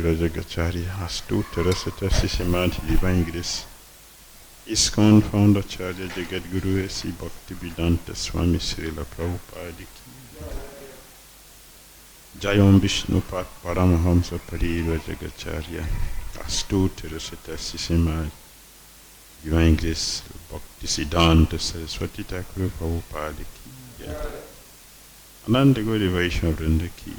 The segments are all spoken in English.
Rajagacharya, Astuta Rasata Sisimati Divine Grace, ISKCON Founder Acharya Jagat Guru A.C. Bhakti Vedanta Swami Srila Prabhupada Ki Jayam Vishnupat Paramahamsa Pari Rajagacharya, Astuta Rasata Sisimati Divine Grace, Bhakti Siddhanta Saraswati Thakur Prabhupada Ki Ananda Gauri Vaishnava Vrinda Ki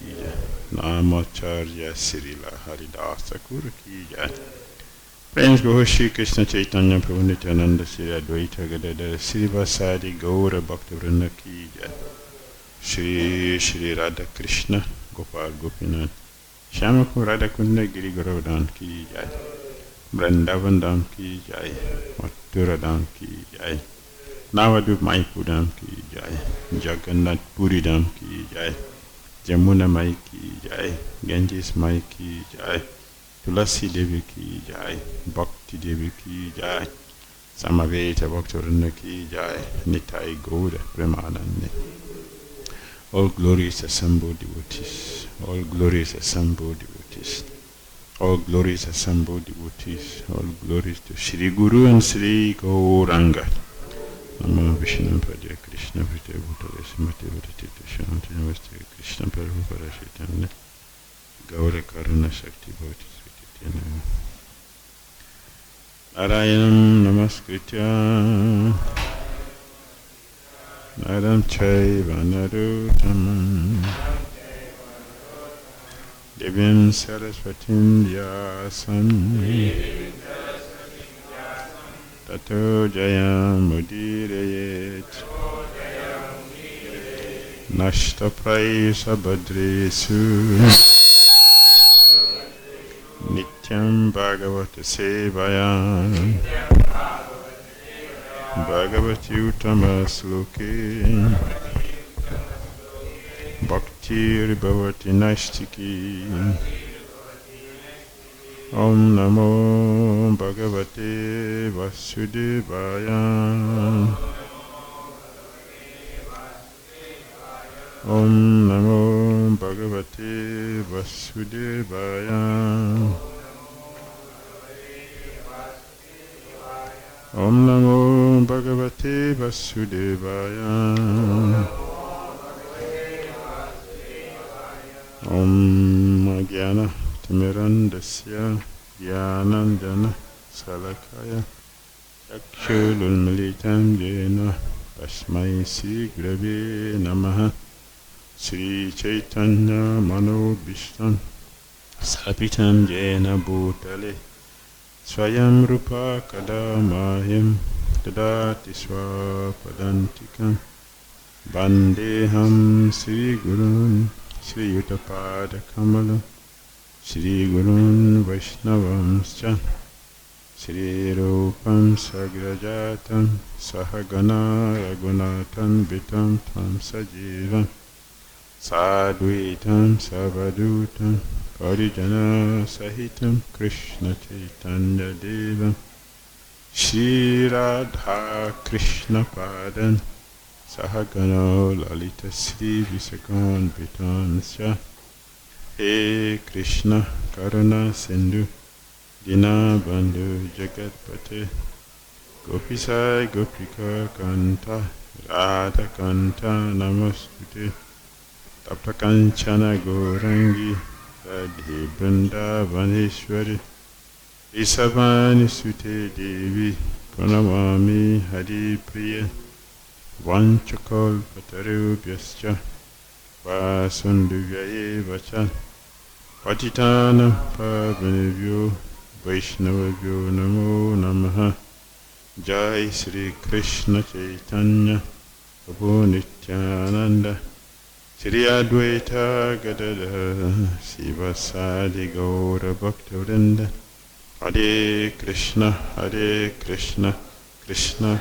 Namacharya Srila Haridas Thakur Ki Friends go Shri Krishna Chaitanya Prabhu Nityananda Sri Advaita Gadadara Sri Vasadi Gaura Bhakta Vrinda Ki Shri Radha Krishna Gopal Gopinath Shyamakun Radha Kunda Giri Gauravan Ki Vrindavan Dham Ki Jai, Mathura Dham Ki Jai, Navadvip Mayapur Dham Ki Jai, Jagannath Puri Dham Ki Jai, Jamuna Mai Ki Jai, Ganges Mai Ki Jai, Tulasi Devi Ki Jai, Bhakti Devi Ki Jai, Samaveta Bhaktivinoda Ki Jai, Nitai Gaura Premanande. All glories assembled devotees, all glories assembled devotees. All glories assembled devotees, all glories to Shri Guru and Shri Gauranga. Namo Vishnu Padya Krishna Padya Bhutale Srimati Bharatita Shanti Namaste Krishna Prabhupada Chaitanya Gaura Karuna Shakti Bhakti Sritya Narayanam Namaskritya Naram Chaiva Narottamam Devim Saraswatim Vyasam Tato Jayam Mudirayet Nashtaprayesa Badresu Nityam Bhagavata Sevayam Bhagavati Uttama Sloke Bhakti Bhavati Naistiki Om Namo Bhagavate Vasudevaya Om Namo Bhagavate Vasudevaya Om Namo Bhagavate Vasudevaya Om Jnana Timirandasya Jnanandjana Salakaya Chakshulunmilitam Jena Tasmai Sri Gurave Namaha Sri Chaitanya Manobhishtam Sapitam Jena Bhutale Swayam Rupa Kadamahyam Tadati Swapadantikam Bandeham Sri Gurun Sri Yuttapada Kamala Sri Gurun Vaishnavamscha Sri Rupam Sagrajatam Sahagana Raghunathan Vitam Tam Sajivam Sadhuitam Savadutam Parijana Sahitam Krishna Chaitanya Devam Shri Radha Krishna Padan Sahagana Lalita Sri Visakan Vitansya He Krishna Karuna Sindhu Dina Bandhu Jagatpate Gopisai Gopika Kanta Radha Kanta Namostute Tapta Kanchana Gourangi Radhe Vrindavaneshwari Isavani Sute Devi Pranamami Hari Priya Vanchakal Patarubhyascha Vasundhyaye Vacha Patitanam Pavanebhyo Vaishnavabhyo Namo Namaha Jai Sri Krishna Chaitanya Prabhu Nityananda Sri Advaita Gadadhara Sivasadi Gaura Bhakta Vrinda Hare Krishna Krishna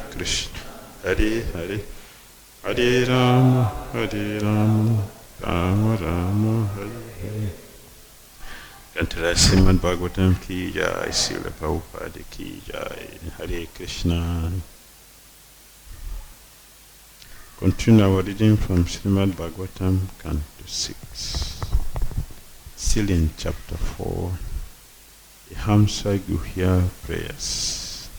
Krishna Hare Hare Hare Rama Rama Rama Hare Hare. Kantara Srimad Bhagavatam Ki Jai, Srila Prabhupada Ki Jai, Hare Krishna. Continue our reading from Srimad Bhagavatam, Canto 6. Still in chapter 4. the Hamsa Guhya prayers.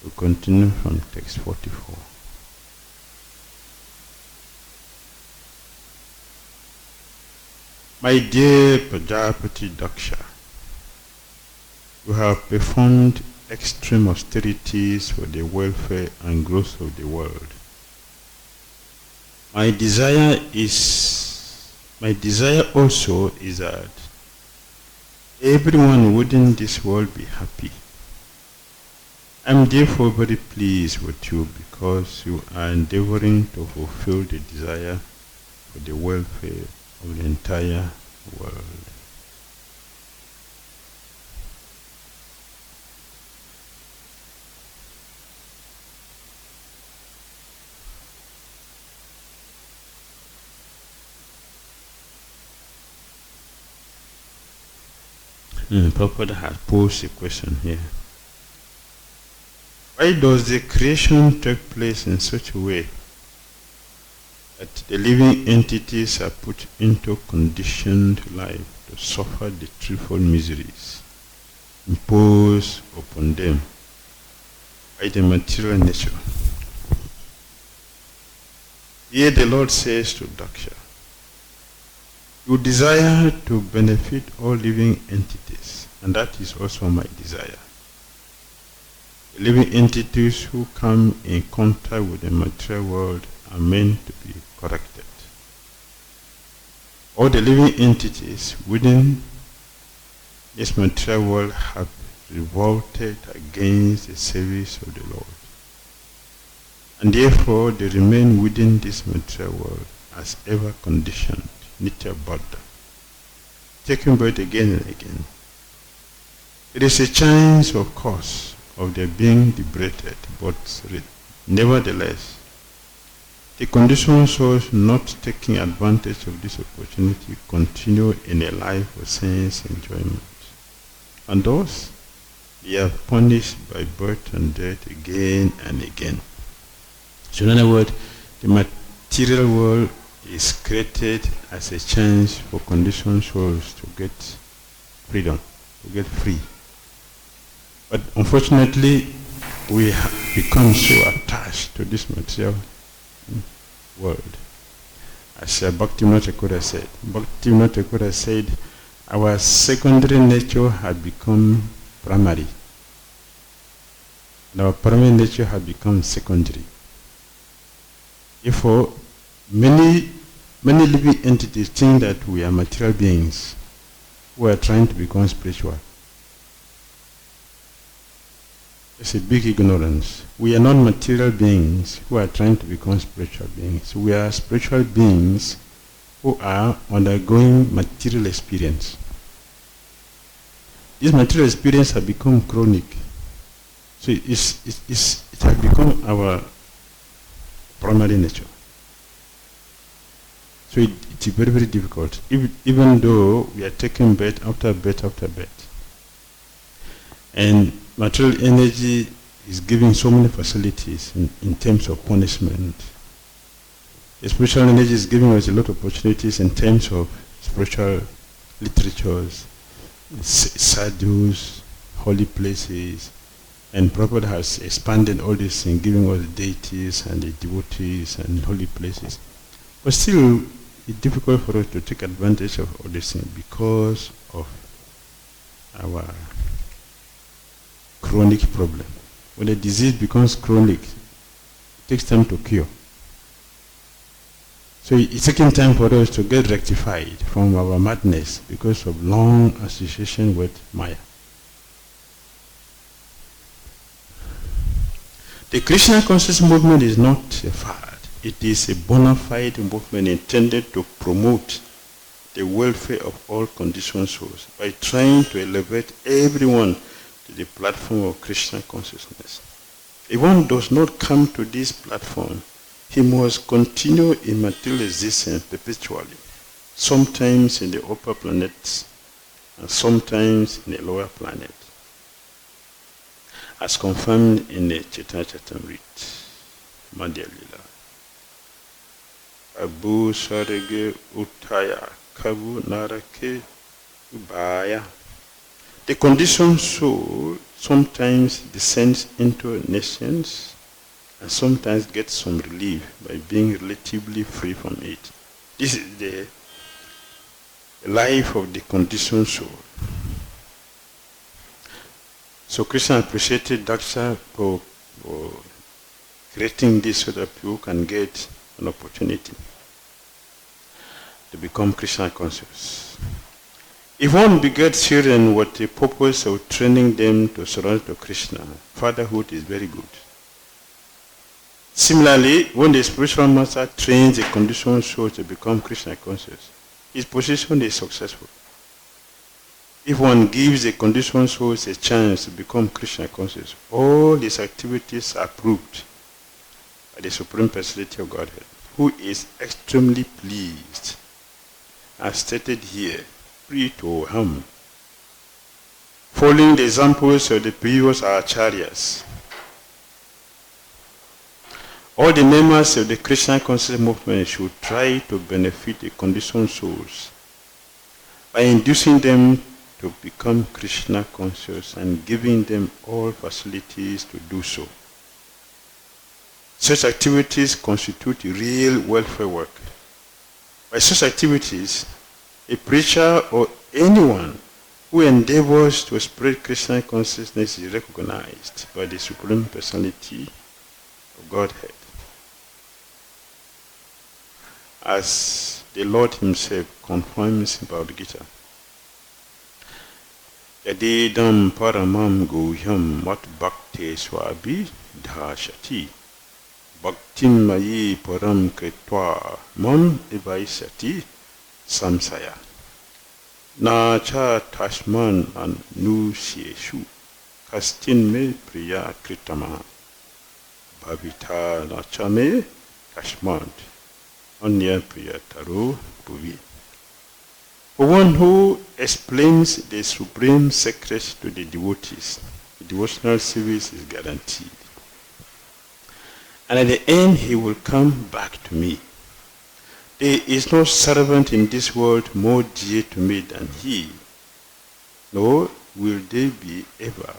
We continue from text 44. My dear Prajapati Daksha, you have performed extreme austerities for the welfare and growth of the world. My desire also is that everyone within this world be happy. I am therefore very pleased with you because you are endeavoring to fulfill the desire for the welfare of the entire world. Prabhupada has posed a question here. Why does the creation take place in such a way that the living entities are put into conditioned life to suffer the threefold miseries imposed upon them by the material nature? Here the Lord says to Daksha, you desire to benefit all living entities, and that is also my desire. The living entities who come in contact with the material world are meant to be corrected. All the living entities within this material world have revolted against the service of the Lord, and therefore they remain within this material world as ever conditioned, nitya baddha, taken birth again and again. It is a chance, of course, of their being liberated, but nevertheless, the conditioned souls not taking advantage of this opportunity continue in a life of sense enjoyment. And thus, they are punished by birth and death again and again. So in other words, the material world is created as a chance for conditioned souls to get freedom, to get free. But unfortunately, we have become so attached to this material world. As Bhakti said, our secondary nature had become primary, and our primary nature had become secondary. Therefore, many living entities think that we are material beings who are trying to become spiritual. It's a big ignorance. We are not material beings who are trying to become spiritual beings. We are spiritual beings who are undergoing material experience. This material experience has become chronic. So it has become our primary nature. So it's very, very difficult, even though we are taking birth after birth after birth. And material energy is giving so many facilities in terms of punishment. The spiritual energy is giving us a lot of opportunities in terms of spiritual literatures, sadhus, holy places, and Prabhupada has expanded all this in giving us the deities and the devotees and holy places. But still, it's difficult for us to take advantage of all these things because of our chronic problem. When a disease becomes chronic, it takes time to cure. So it's taking time for us to get rectified from our madness because of long association with Maya. The Krishna consciousness movement is not a fad. It is a bona fide movement intended to promote the welfare of all conditioned souls by trying to elevate everyone to the platform of Krishna consciousness. If one does not come to this platform, he must continue in material existence perpetually, sometimes in the upper planets and sometimes in the lower planet, as confirmed in the Chaitanya Charitamrita, Madhya Lila. Abu Sarege Utaya Kabu Narake Ubaya. The conditioned soul sometimes descends into nations and sometimes gets some relief by being relatively free from it. This is the life of the conditioned soul. So Krishna appreciated Daksha for creating this so that people can get an opportunity to become Krishna conscious. If one begets children with the purpose of training them to surrender to Krishna, fatherhood is very good. Similarly, when the spiritual master trains a conditioned soul to become Krishna conscious, his position is successful. If one gives a conditioned soul a chance to become Krishna conscious, all his activities are approved by the Supreme Personality of Godhead, who is extremely pleased, as stated here, to him. Following the examples of the previous acharyas, all the members of the Krishna conscious movement should try to benefit the conditioned souls by inducing them to become Krishna conscious and giving them all facilities to do so. Such activities constitute real welfare work. By such activities, a preacher or anyone who endeavors to spread Krishna consciousness is recognized by the Supreme Personality of Godhead, as the Lord himself confirms in Bhagavad Gita. Yadidam paramam guhyam mat bhakti swabi dhashati bhaktim mayi param kritva mam ivaisati samsaya na cha tashman anusyeshu kastin me priya kritama bhavita na cha me tashman anya priya taro bhuvi. For one who explains the supreme secret to the devotees, the devotional service is guaranteed. And at the end he will come back to me. There is no servant in this world more dear to me than he, nor will there be ever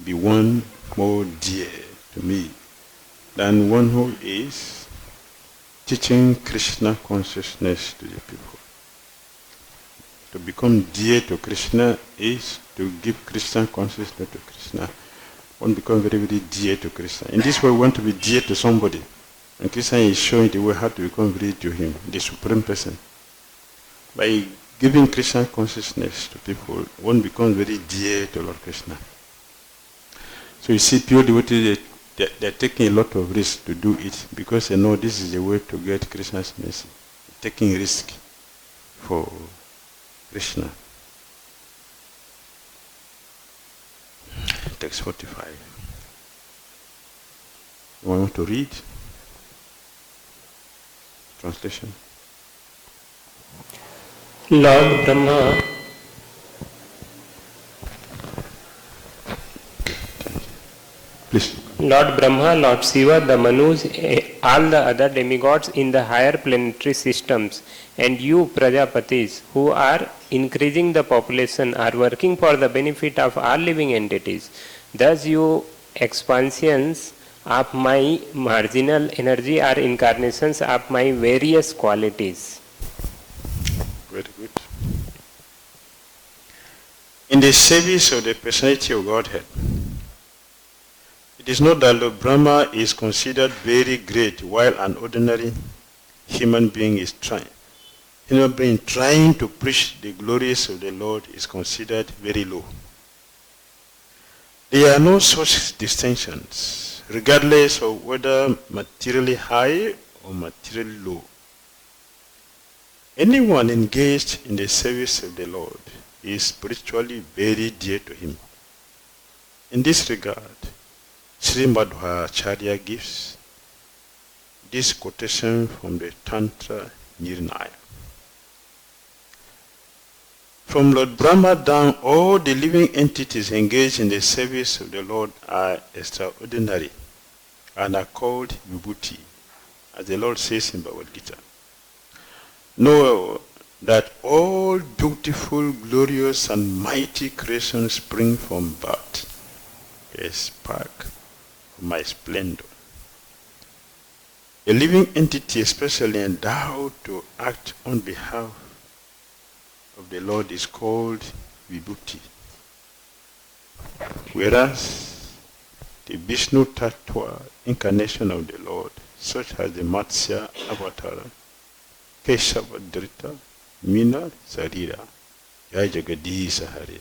be one more dear to me than one who is teaching Krishna consciousness to the people. To become dear to Krishna is to give Krishna consciousness to Krishna. One becomes very, very dear to Krishna. In this way, we want to be dear to somebody. And Krishna is showing the way how to become very to him, the Supreme Person. By giving Krishna consciousness to people, one becomes very dear to Lord Krishna. So you see, pure devotees, they're taking a lot of risk to do it because they know this is the way to get Krishna's mercy. Taking risk for Krishna. Text 45. You want to read? Translation. Lord Brahma Please. Lord Brahma, Lord Shiva, the Manus, all the other demigods in the higher planetary systems, and you Prajapatis who are increasing the population are working for the benefit of all living entities. Thus you expansions of my marginal energy are incarnations of my various qualities. Very good. In the service of the personality of Godhead, it is not that Lord Brahma is considered very great while an ordinary human being is trying to preach the glories of the Lord is considered very low. There are no such distinctions, regardless of whether materially high or materially low. Anyone engaged in the service of the Lord is spiritually very dear to him. In this regard, Sri Madhvacharya gives this quotation from the Tantra Nirnaya. From Lord Brahma down, all the living entities engaged in the service of the Lord are extraordinary and are called Vibhuti, as the Lord says in Bhagavad Gita. No that all beautiful, glorious, and mighty creations spring from birth, a spark of my splendor. A living entity especially endowed to act on behalf of the Lord is called Vibhuti, whereas the Vishnu Tattva incarnation of the Lord, such as the Matsya Avatar, Keshavadrita, Mina Sarira, Jagadisa Hari,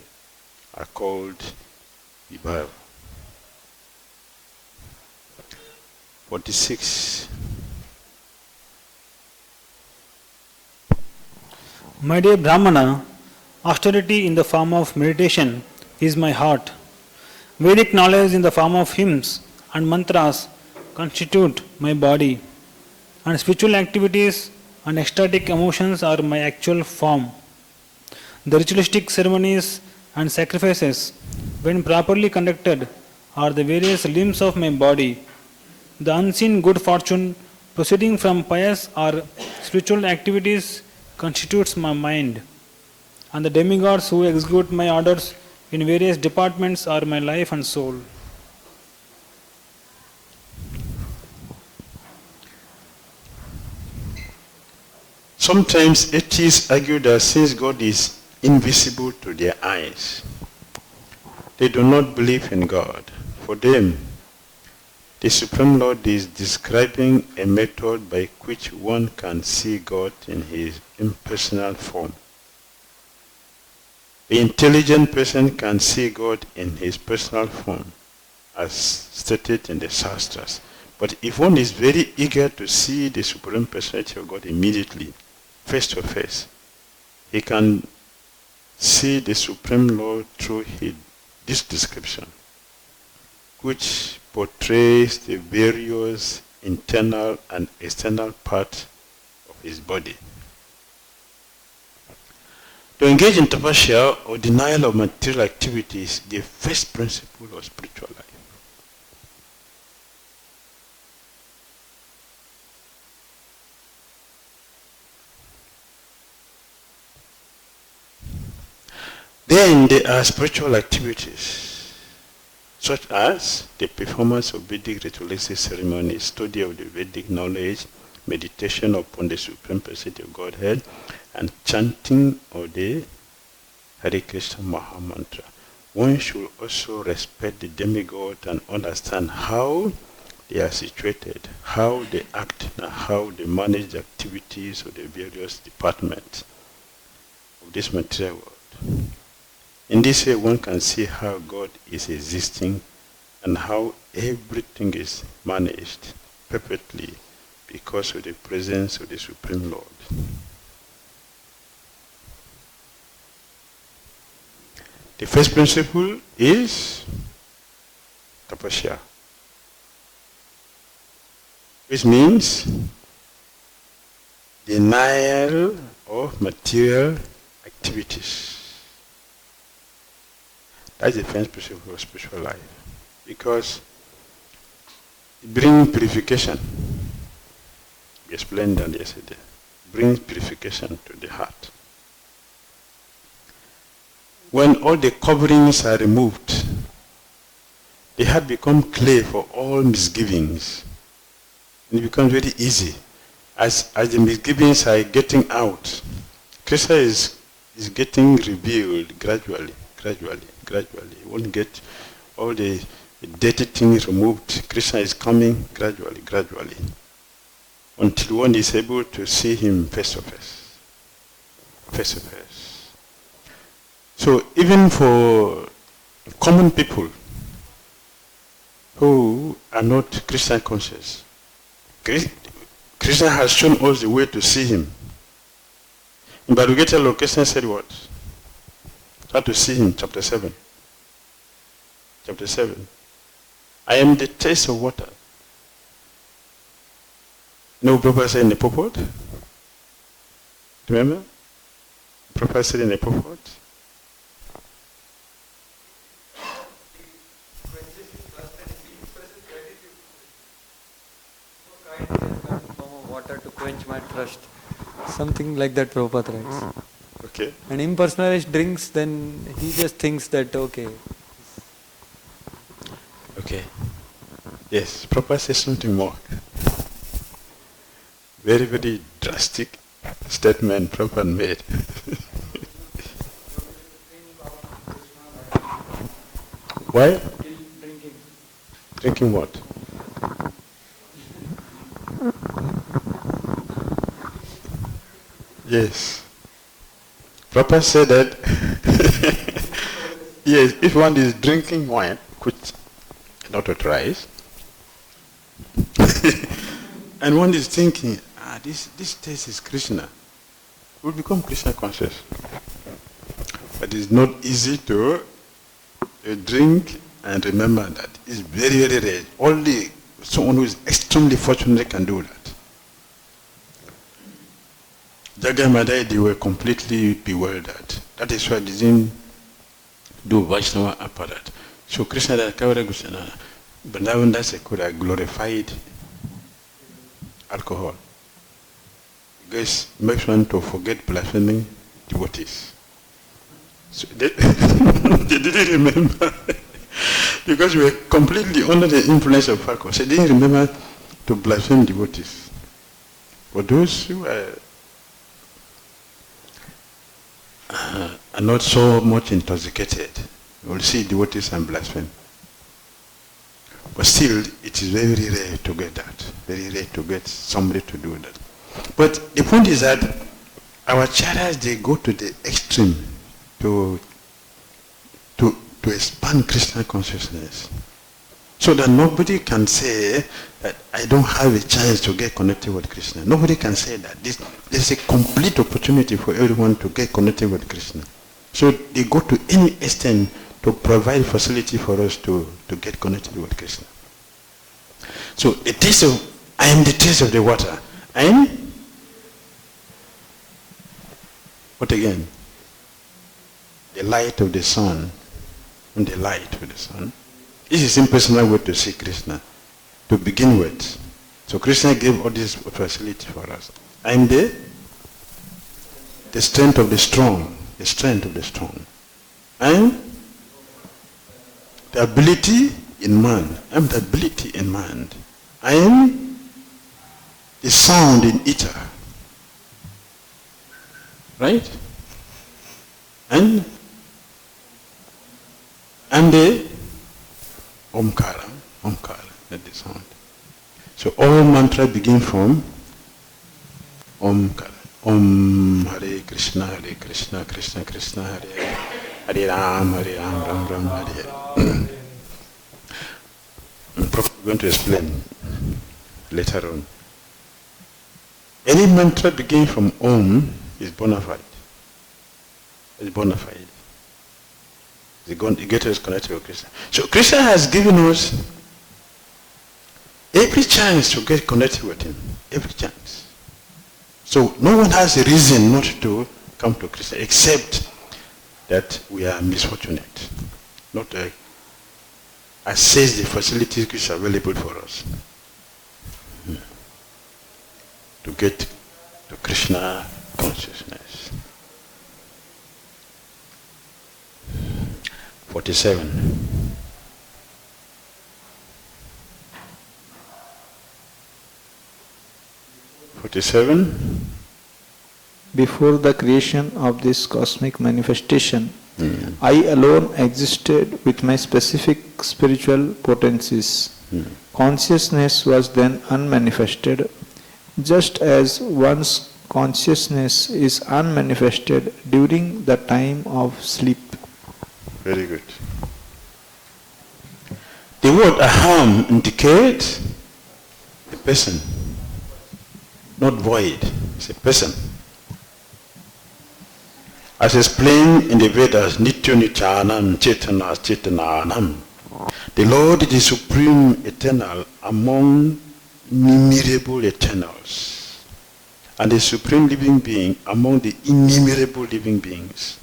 are called Vaibhava. 46. My dear Brahmana, austerity in the form of meditation is my heart. Vedic knowledge in the form of hymns and mantras constitute my body, and spiritual activities and ecstatic emotions are my actual form. The ritualistic ceremonies and sacrifices, when properly conducted, are the various limbs of my body. The unseen good fortune proceeding from pious or spiritual activities constitutes my mind, and the demigods who execute my orders in various departments are my life and soul. Sometimes atheists argue that since God is invisible to their eyes, they do not believe in God. For them, the Supreme Lord is describing a method by which one can see God in his impersonal form. The intelligent person can see God in his personal form, as stated in the Shastras. But if one is very eager to see the Supreme Personality of God immediately, face to face, he can see the Supreme Lord through this description, which portrays the various internal and external parts of his body. To engage in tapasya or denial of material activities, the first principle of spiritual life. Then there are spiritual activities, such as the performance of Vedic ritualistic ceremonies, study of the Vedic knowledge, meditation upon the Supreme Personality of Godhead, and chanting of the Hare Krishna Maha Mantra. One should also respect the demigod and understand how they are situated, how they act, and how they manage the activities of the various departments of this material world. In this way, one can see how God is existing and how everything is managed perfectly because of the presence of the Supreme Lord. The first principle is tapasya, which means denial of material activities. That's the first principle of spiritual life, because it brings purification. We explained that yesterday. It brings purification to the heart. When all the coverings are removed, the heart becomes clear for all misgivings. And it becomes very easy. As the misgivings are getting out, Krishna is getting revealed gradually. You won't get all the dirty things removed. Krishna is coming gradually, until one is able to see him face to face. So even for common people who are not Krishna conscious, Krishna has shown us the way to see him. In Bhagavad Gita, Krishna said what? How to see him, chapter 7. I am the taste of water. No, Prabhupada said in the purport. Remember? Prabhupada said in the purport. Water to quench my thirst. Something like that Prabhupada writes. Okay. And impersonalist drinks, then he just thinks that, okay. Okay. Yes, Prabhupada says something more. Very, very drastic statement Prabhupada made. Why? Drinking what? Yes. Prabhupada said that yes, if one is drinking wine, which is not authorized, and one is thinking, this taste is Krishna, will become Krishna conscious. But it's not easy to drink and remember that. It's very, very rare. Only someone who is extremely fortunate can do that. Jagamadai, they were completely bewildered. That is why they didn't do Vaishnava apparat. So Krishna Kavara Gusana, Vrindavan could have glorified alcohol. Because it makes one to forget blaspheming devotees. So they, they didn't remember. Because we were completely under the influence of alcohol. So they didn't remember to blaspheme devotees. For those who are not so much intoxicated, you will see devotees and blaspheme. But still, it is very rare to get that. Very rare to get somebody to do that. But the point is that our acharyas, they go to the extreme to expand Krishna consciousness. So that nobody can say that I don't have a chance to get connected with Krishna. Nobody can say that. There's a complete opportunity for everyone to get connected with Krishna. So they go to any extent to provide facility for us to get connected with Krishna. So I am the taste of the water. I am what again? The light of the sun. And the light of the sun. This is impersonal way to see Krishna, to begin with. So Krishna gave all this facility for us. I am the strength of the strong, the strength of the strong. I am the ability in man. I am the ability in man. I am the sound in ether. Right? And the Omkara, that is sound. So all mantra begin from Omkara. Om Hare Krishna, Krishna Krishna, Hare Hare, Hare Ram, Ram Ram, Hare Hare. I'm going to explain later on. Any mantra begin from Om is bona fide. It's bona fide. The get us connected with Krishna. So Krishna has given us every chance to get connected with him. Every chance. So no one has a reason not to come to Krishna except that we are misfortunate. Not assess the facilities which are available for us to get to Krishna consciousness. 47. Before the creation of this cosmic manifestation, I alone existed with my specific spiritual potencies. Consciousness was then unmanifested, just as one's consciousness is unmanifested during the time of sleep. Very good. The word aham indicates a person, not void. It's a person. As explained in the Vedas, Nitya Nityanam Chetana Chetananam. The Lord is the supreme eternal among innumerable eternals, and the supreme living being among the innumerable living beings.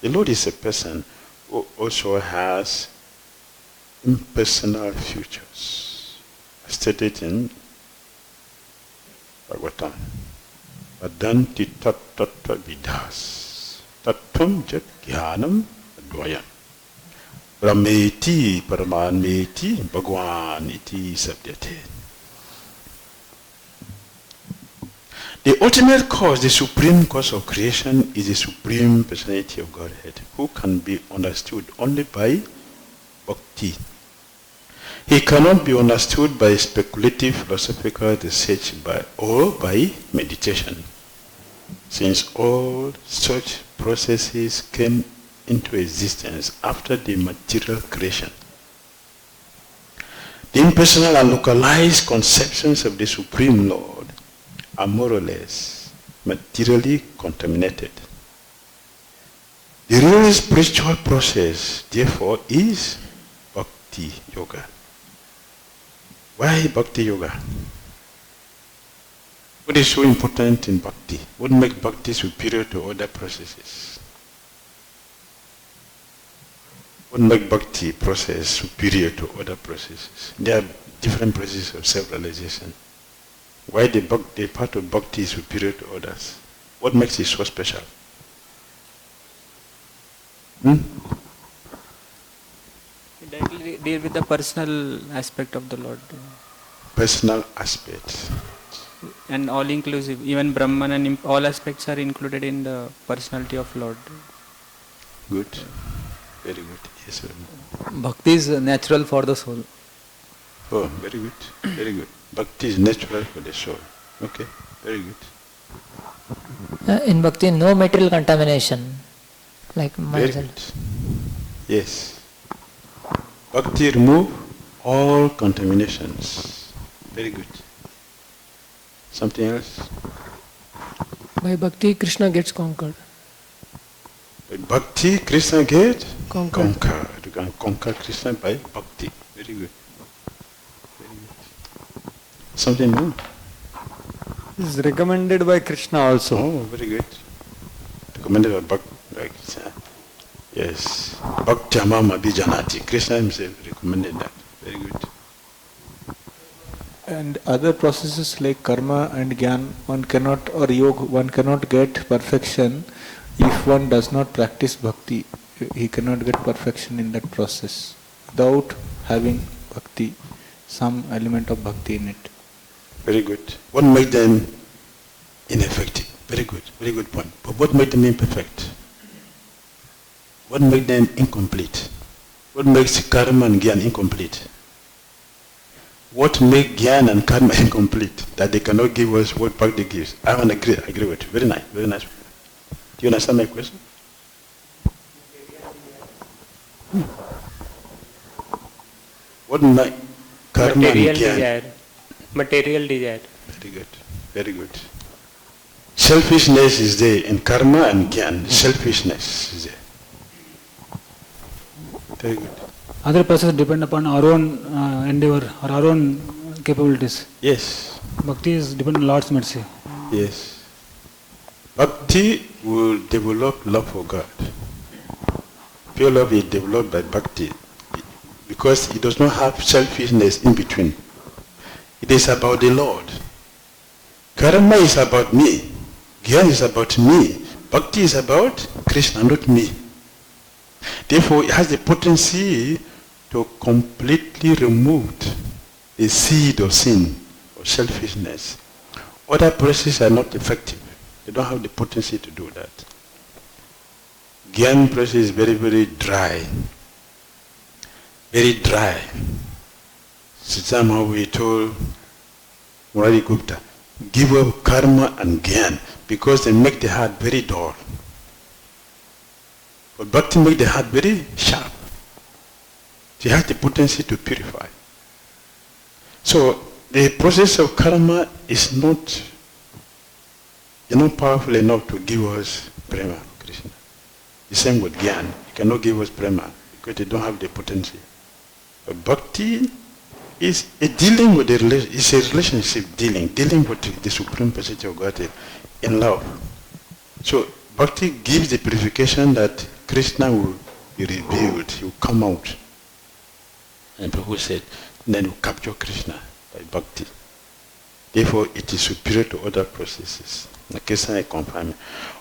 The Lord is a person who also has impersonal futures, stated in Bhagavatam. Vadanti tat tattva vidhas. Tattvam jat jnanam advayam. Brahmeti paramanmeti bhagwan iti sabdyate. The ultimate cause, the supreme cause of creation is the supreme personality of Godhead, who can be understood only by bhakti. He cannot be understood by speculative philosophical research or by meditation, since all such processes came into existence after the material creation. The impersonal and localized conceptions of the Supreme Lord are more or less materially contaminated. The real spiritual process, therefore, is Bhakti Yoga. Why Bhakti Yoga? What is so important in Bhakti? What makes Bhakti superior to other processes? What makes Bhakti process superior to other processes? There are different processes of self-realization. Why the part of Bhakti is superior to others? What makes it so special? Directly deal with the personal aspect of the Lord. Personal aspect. And all inclusive. Even Brahman and all aspects are included in the personality of Lord. Good. Very good. Yes, very good. Bhakti is natural for the soul. Oh, very good. Very good. Bhakti is natural for the soul. Okay, very good. In Bhakti, no material contamination. Like Very myself. good. Yes. Bhakti remove all contaminations. Very good. Something else? By Bhakti, Krishna gets conquered. By Bhakti, Krishna get Conquered. conquered. You can conquer Krishna by Bhakti. Very good. Very good. Something more? It is recommended by Krishna also. Oh, very good. Recommended by Krishna. Yes. Bhakti amam abhijanati. Krishna himself recommended that. Very good. And other processes like karma and jnana, one cannot, or yoga, one cannot get perfection if one does not practice bhakti. He cannot get perfection in that process without having bhakti, some element of bhakti in it. Very good. What made them ineffective? Very good. Very good point. But what made them imperfect? What made them incomplete? What makes karma and jnana incomplete? What makes jnana and karma incomplete? That they cannot give us what bhakti gives. I agree with you. Very nice. Very nice. Do you understand my question? What makes karma Material and jnana? desire. Material desire. Very good. Very good. Selfishness is there in karma and jnana. Selfishness is there. Very good. Other processes depend upon our own endeavor or our own capabilities. Yes. Bhakti is dependent on Lord's mercy. Yes. Bhakti will develop love for God. Pure love is developed by bhakti because it does not have selfishness in between. It is about the Lord. Karma is about me. Jnana is about me. Bhakti is about Krishna, not me. Therefore, it has the potency to completely remove the seed of sin or selfishness. Other processes are not effective. They don't have the potency to do that. Jnana process is very, very dry. Very dry. Somehow we told Murari Gupta, give up karma and jnana because they make the heart very dull. But bhakti make the heart very sharp. It has the potency to purify. So the process of karma is not powerful enough to give us prema, Krishna. The same with jnana. It cannot give us prema because they don't have the potency. But bhakti is a dealing with it's a relationship dealing with the supreme personality of Godhead in love. So bhakti gives the purification that Krishna will be revealed, he will come out. And Prabhu said, then you capture Krishna by bhakti. Therefore, it is superior to other processes. Krishna is confirming.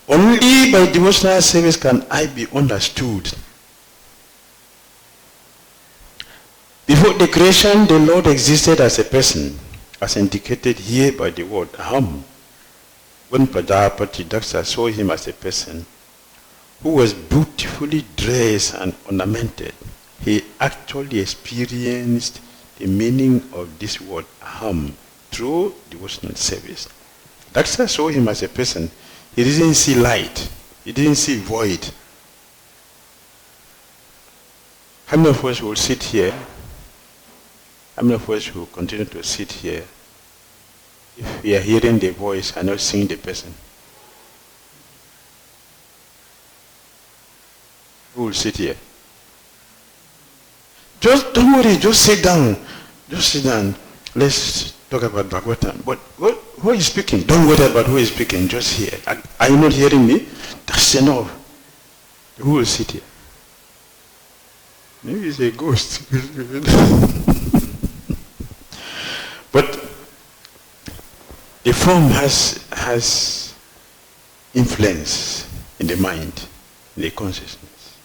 Only by devotional service can I be understood. Before the creation, the Lord existed as a person, as indicated here by the word Aham. When Prajapati Daksha saw him as a person who was beautifully dressed and ornamented, he actually experienced the meaning of this word Aham through devotional service. Daksha saw him as a person. He didn't see light. He didn't see void. How many of us will sit here? How many of us will continue to sit here if we are hearing the voice and not seeing the person? Who will sit here? Just don't worry, just sit down. Just sit down. Let's talk about Bhagavatam. But who is speaking? Don't worry about who is speaking, just hear. Are you not hearing me? That's enough. Who will sit here? Maybe it's a ghost. But the form has influence in the mind, in the consciousness.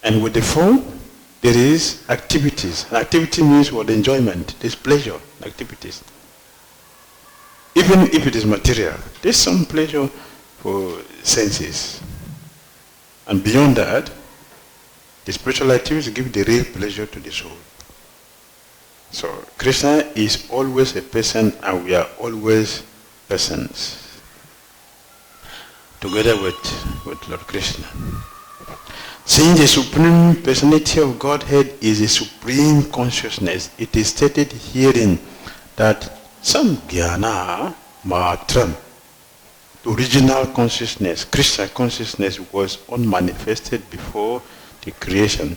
And with the form, there is activities. And activity means what? Enjoyment. There's pleasure, activities. Even if it is material, there's some pleasure for senses. And beyond that, the spiritual activities give the real pleasure to the soul. So Krishna is always a person and we are always persons. Together with Lord Krishna. Since the Supreme Personality of Godhead is a supreme consciousness, it is stated herein that some jnana matram, the original consciousness, Krishna consciousness, was unmanifested before the creation.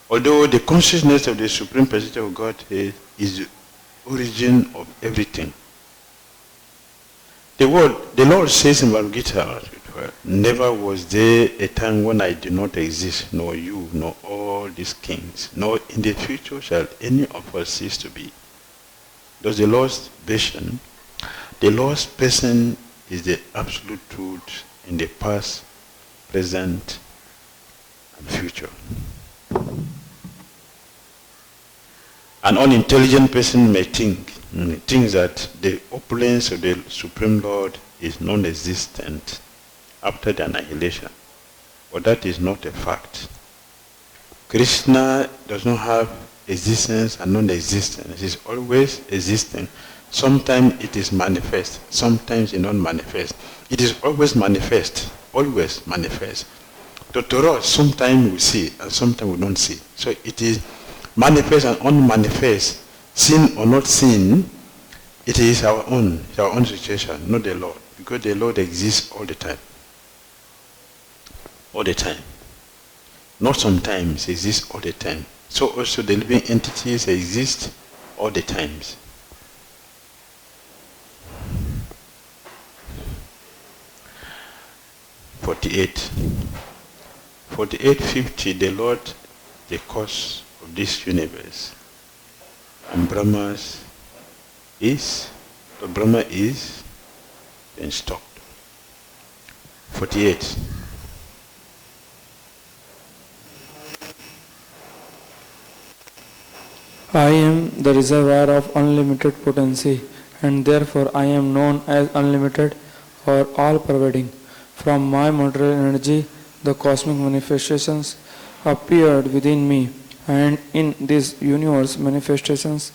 Although the consciousness of the Supreme Personality of Godhead is the origin of everything. The Lord says in Bhagavad Gita, never was there a time when I did not exist, nor you, nor all these kings, nor in the future shall any of us cease to be. Thus the Lord's vision, the Lord's person is the absolute truth in the past, present, and future. An unintelligent person may think that the opulence of the Supreme Lord is non-existent after the annihilation. But that is not a fact. Krishna does not have existence and non-existence. It is always existing. Sometimes it is manifest, sometimes it not manifest. It is always manifest, always manifest. To us, sometimes we see and sometimes we don't see. So it is manifest and unmanifest, seen or not seen. It is our own situation, not the Lord, because the Lord exists all the time. All the time. Not sometimes, exists all the time. So also the living entities exist all the times. (48). 48:50, the Lord, the cause of this universe. And Brahma is, then stopped. 48. I am the reservoir of unlimited potency, and therefore I am known as unlimited or all-pervading. From my material energy, the cosmic manifestations appeared within me, and in this universe manifestations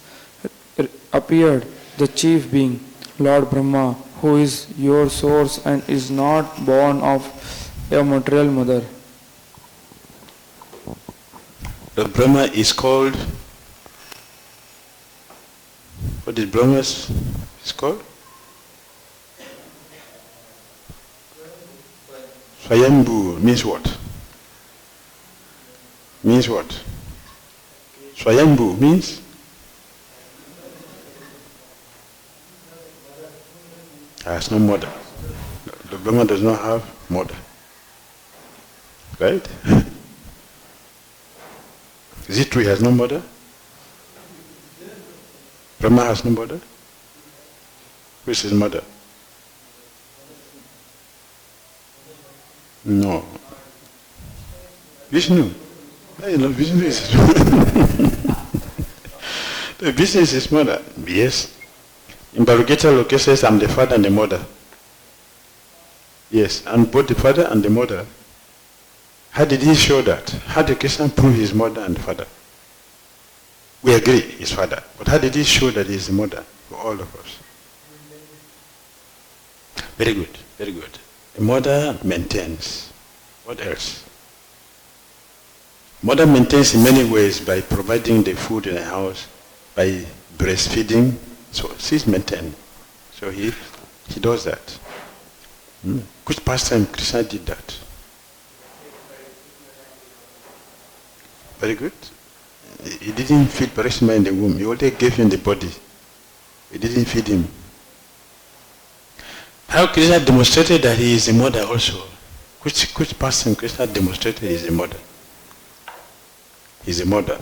appeared the chief being, Lord Brahma, who is your source and is not born of a material mother. The Brahma is called, what is Brahma is called? Swayambhu means what? Means what? Swayambhu means? Has no mother. The Brahma does not have mother. Right? Is it true he has no mother? Brahma has no mother? Who is his mother? No. Vishnu. Vishnu is his Vishnu is his mother. Yes. In Bhagavad Lokesh says, I'm the father and the mother. Yes, and both the father and the mother. How did he show that? How did Krishna prove his mother and father? We agree, his father. But how did he show that he is the mother for all of us? Very good, very good. The mother maintains. What else? Mother maintains in many ways by providing the food in the house, by breastfeeding. So she's maintained. So he does that. Which pastime Krishna did that? Very good. He didn't feed Parashima in the womb. He only gave him the body. He didn't feed him. How Krishna demonstrated that he is a mother also? Which person Krishna demonstrated he is a mother? He is a mother.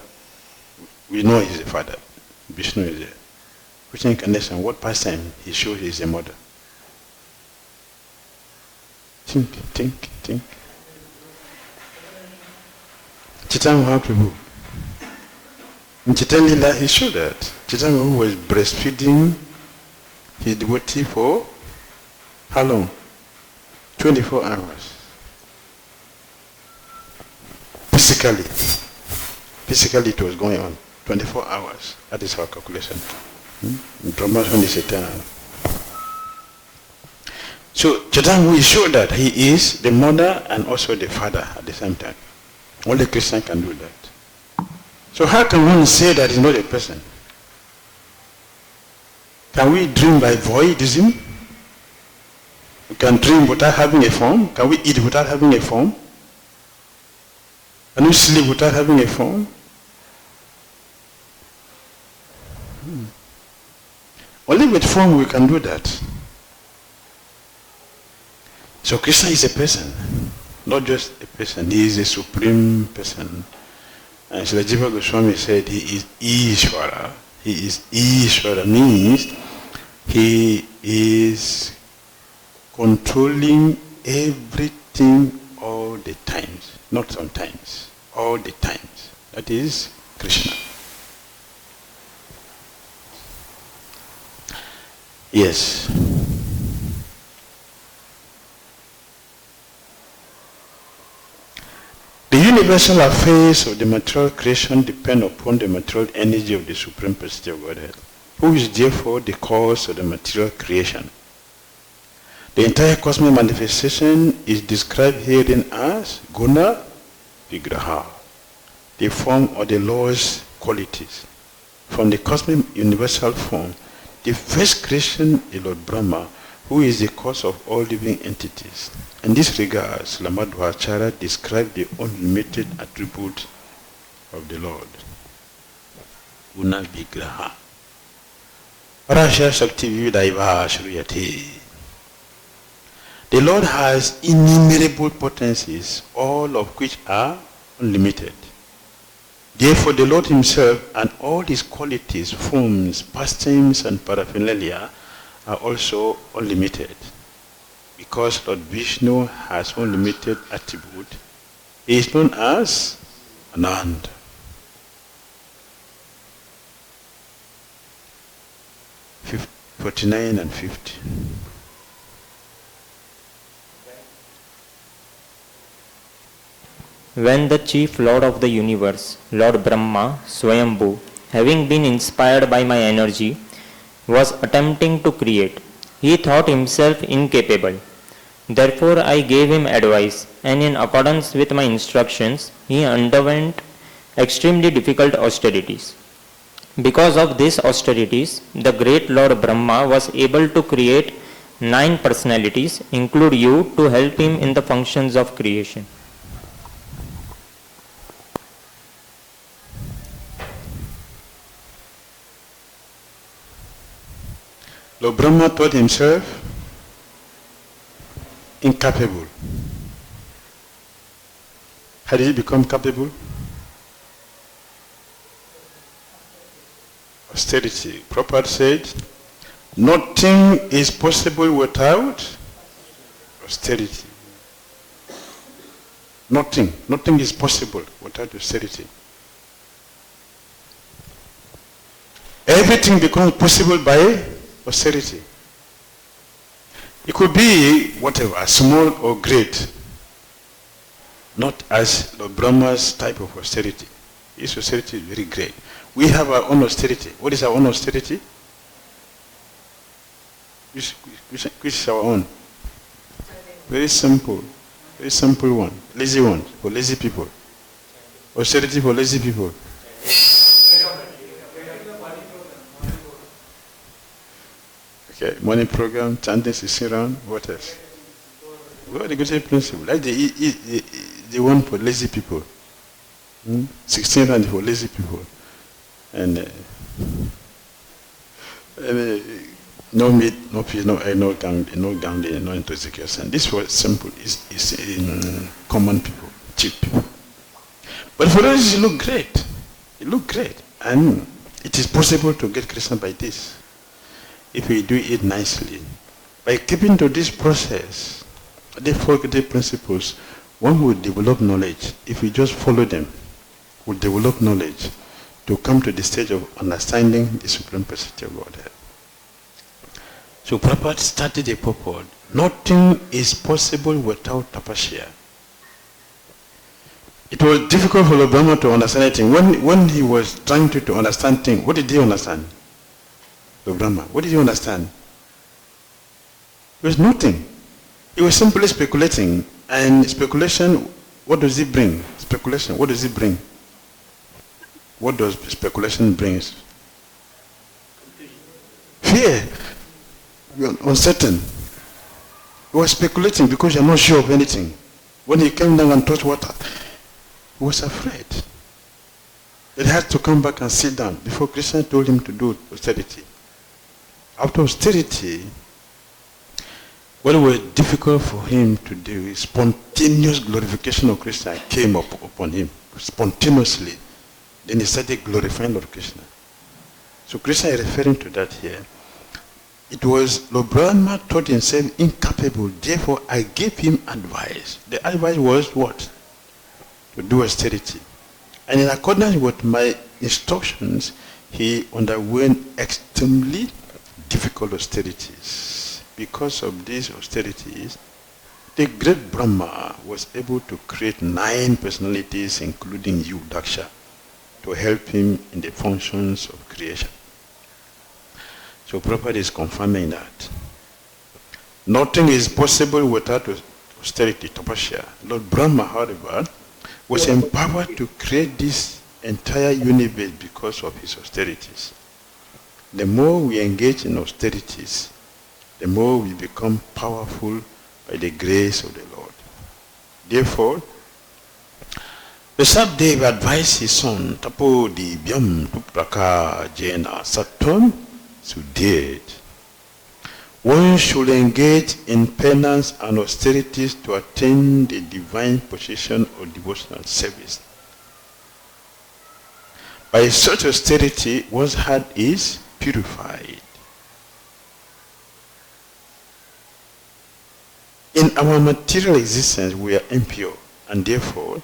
We know he is a father. Vishnu is a. Which incarnation, what pastime he showed he is a mother? Think. Chaitanya Mahaprabhu. In Chaitanya Lila, he showed that. Chaitanya Mahaprabhu was breastfeeding his devotee for how long? 24 hours. Physically it was going on. 24 hours. That is our calculation. Brahman is eternal. So Chaitanya will show that he is the mother and also the father at the same time. Only Krishna can do that. So how can one say that he's not a person? Can we dream by voidism? We can dream without having a form? Can we eat without having a form? Can we sleep without having a form? Only with form we can do that. So Krishna is a person, not just a person. He is a supreme person. And Srila Jiva Goswami said he is Ishvara. He is Ishvara means he is controlling everything all the times, not sometimes, all the times. That is Krishna. Yes. The universal affairs of the material creation depend upon the material energy of the Supreme Personality of Godhead, who is therefore the cause of the material creation. The entire cosmic manifestation is described herein as Guna Vigraha, the form or the Lord's qualities. From the cosmic universal form, the first creation is Lord Brahma, who is the cause of all living entities. In this regard, Lamadhvacharya described the unlimited attribute of the Lord. Guna Vigraha. Parasya Shakti Vidaiva Shriyati. The Lord has innumerable potencies, all of which are unlimited. Therefore, the Lord himself and all his qualities, forms, pastimes, and paraphernalia are also unlimited. Because Lord Vishnu has unlimited attribute, he is known as Anand. 49 and 50. When the chief lord of the universe, Lord Brahma, Swayambhu, having been inspired by my energy, was attempting to create, he thought himself incapable. Therefore I gave him advice, and in accordance with my instructions, he underwent extremely difficult austerities. Because of these austerities, the great Lord Brahma was able to create 9 personalities, include you, to help him in the functions of creation. Lord Brahma thought himself incapable. How did he become capable? austerity. Prabhupada said, nothing is possible without austerity. Nothing is possible without austerity. Everything becomes possible by austerity. It could be whatever, small or great, not as the Brahma's type of austerity. His austerity is very great. We have our own austerity. What is our own austerity? Which is our own? Very simple one. Lazy one, for lazy people. Austerity for lazy people. Okay, morning program, chanting, sitting around, what else? Well, the good principle, like the one for lazy people. 16 rand for lazy people. And no meat, no fish, no egg, no gambling, no intoxication. This was simple, is in common people, cheap people. But for us, it look great. It look great. And it is possible to get Krishna by this, if we do it nicely. By keeping to this process, the 4 great principles, one will develop knowledge. If we just follow them, we'll develop knowledge to come to the stage of understanding the Supreme Personality of Godhead. So Prabhupada started a purport. Nothing is possible without tapasya. It was difficult for the Brahma to understand anything. When he was trying to understand things, what did he understand? The Brahma, what did he understand? There was nothing. He was simply speculating. And speculation, what does it bring? Speculation, what does it bring? What does speculation bring? Fear. You are uncertain. You are speculating because you are not sure of anything. When he came down and touched water, he was afraid. He had to come back and sit down before Krishna told him to do austerity. After austerity, what was difficult for him to do is spontaneous glorification of Krishna came up upon him spontaneously. Then he started glorifying Lord Krishna. So Krishna is referring to that here. It was Lord Brahma thought himself incapable, therefore I gave him advice. The advice was what? To do austerity. And in accordance with my instructions, he underwent extremely difficult austerities. Because of these austerities, the great Brahma was able to create 9 personalities, including you, Daksha, to help him in the functions of creation. So Prabhupada is confirming that. Nothing is possible without austerity, tapasya. Lord Brahma, however, was empowered to create this entire universe because of his austerities. The more we engage in austerities, the more we become powerful by the grace of the Lord. Therefore, Vasudev advised his son, Tapo Divyam Tupraka Jena Sattvam Sudhed. One should engage in penance and austerities to attain the divine position of devotional service. By such austerity, one's heart is purified. In our material existence, we are impure, and therefore,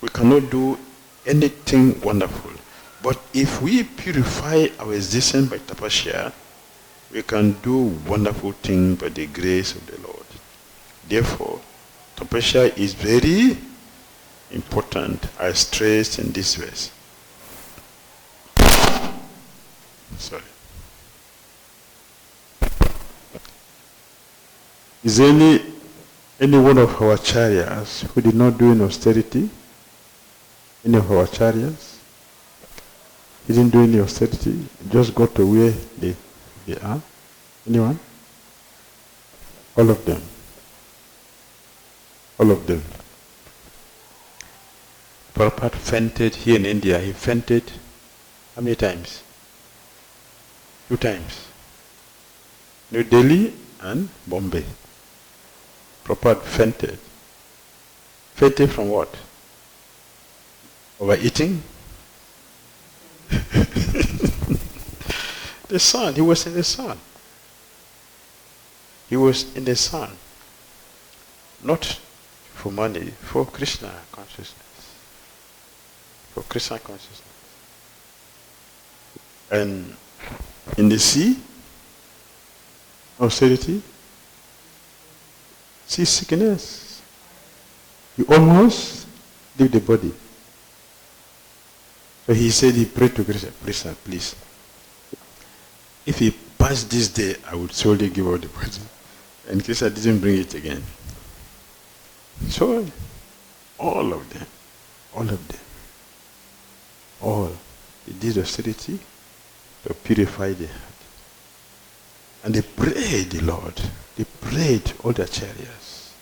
we cannot do anything wonderful. But if we purify our existence by tapasya, we can do wonderful things by the grace of the Lord. Therefore, tapasya is very important, as stressed in this verse. Sorry. Is any one of our acharyas who did not do an austerity? Any of our acharyas? He didn't do any austerity, just got to where they are? Anyone? All of them. All of them. Prabhupada fainted here in India. He fainted how many times? 2 times. New Delhi and Bombay. Prabhupada fainted. Fainted from what? Overeating? The sun, he was in the sun. He was in the sun. Not for money, for Krishna consciousness. For Krishna consciousness. And in the sea, austerity, seasickness, you almost leave the body. So he said, he prayed to Krishna, Krishna, please, if he passed this day, I would surely give out the body. And Krishna didn't bring it again. So, all of them, they did austerity to purify the heart. And they prayed the Lord. They prayed all their chariots.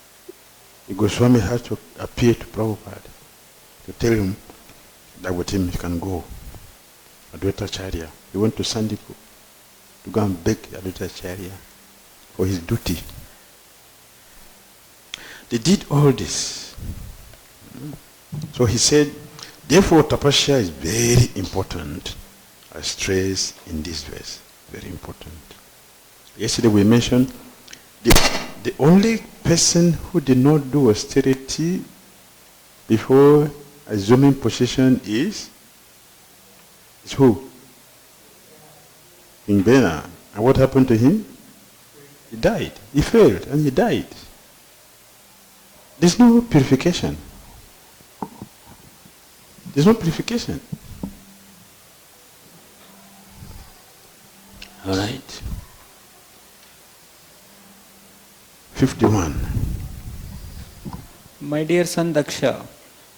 The Swami had to appear to Prabhupada to tell him that with him he can go. Advaita Acharya. He went to Sandipur to go and beg Advaita Acharya for his duty. They did all this. So he said, therefore tapasya is very important. I stress in this verse. Very important. Yesterday we mentioned the only person who did not do austerity before assuming position is who? King Bena. And what happened to him? He died. He failed and he died. There's no purification. There's no purification. All right. 51. My dear son Daksha,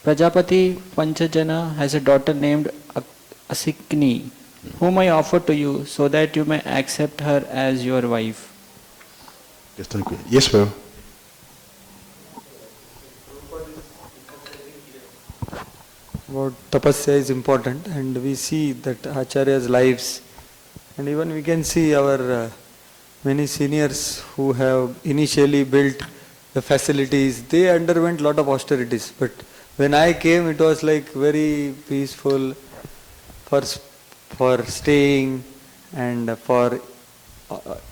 Prajapati Panchajana has a daughter named Asikni, whom I offer to you so that you may accept her as your wife. Yes, thank you. Yes, well. About tapasya is important, and we see that Acharya's lives, and even we can see our many seniors who have initially built the facilities, they underwent lot of austerities, but when I came it was like very peaceful for staying and for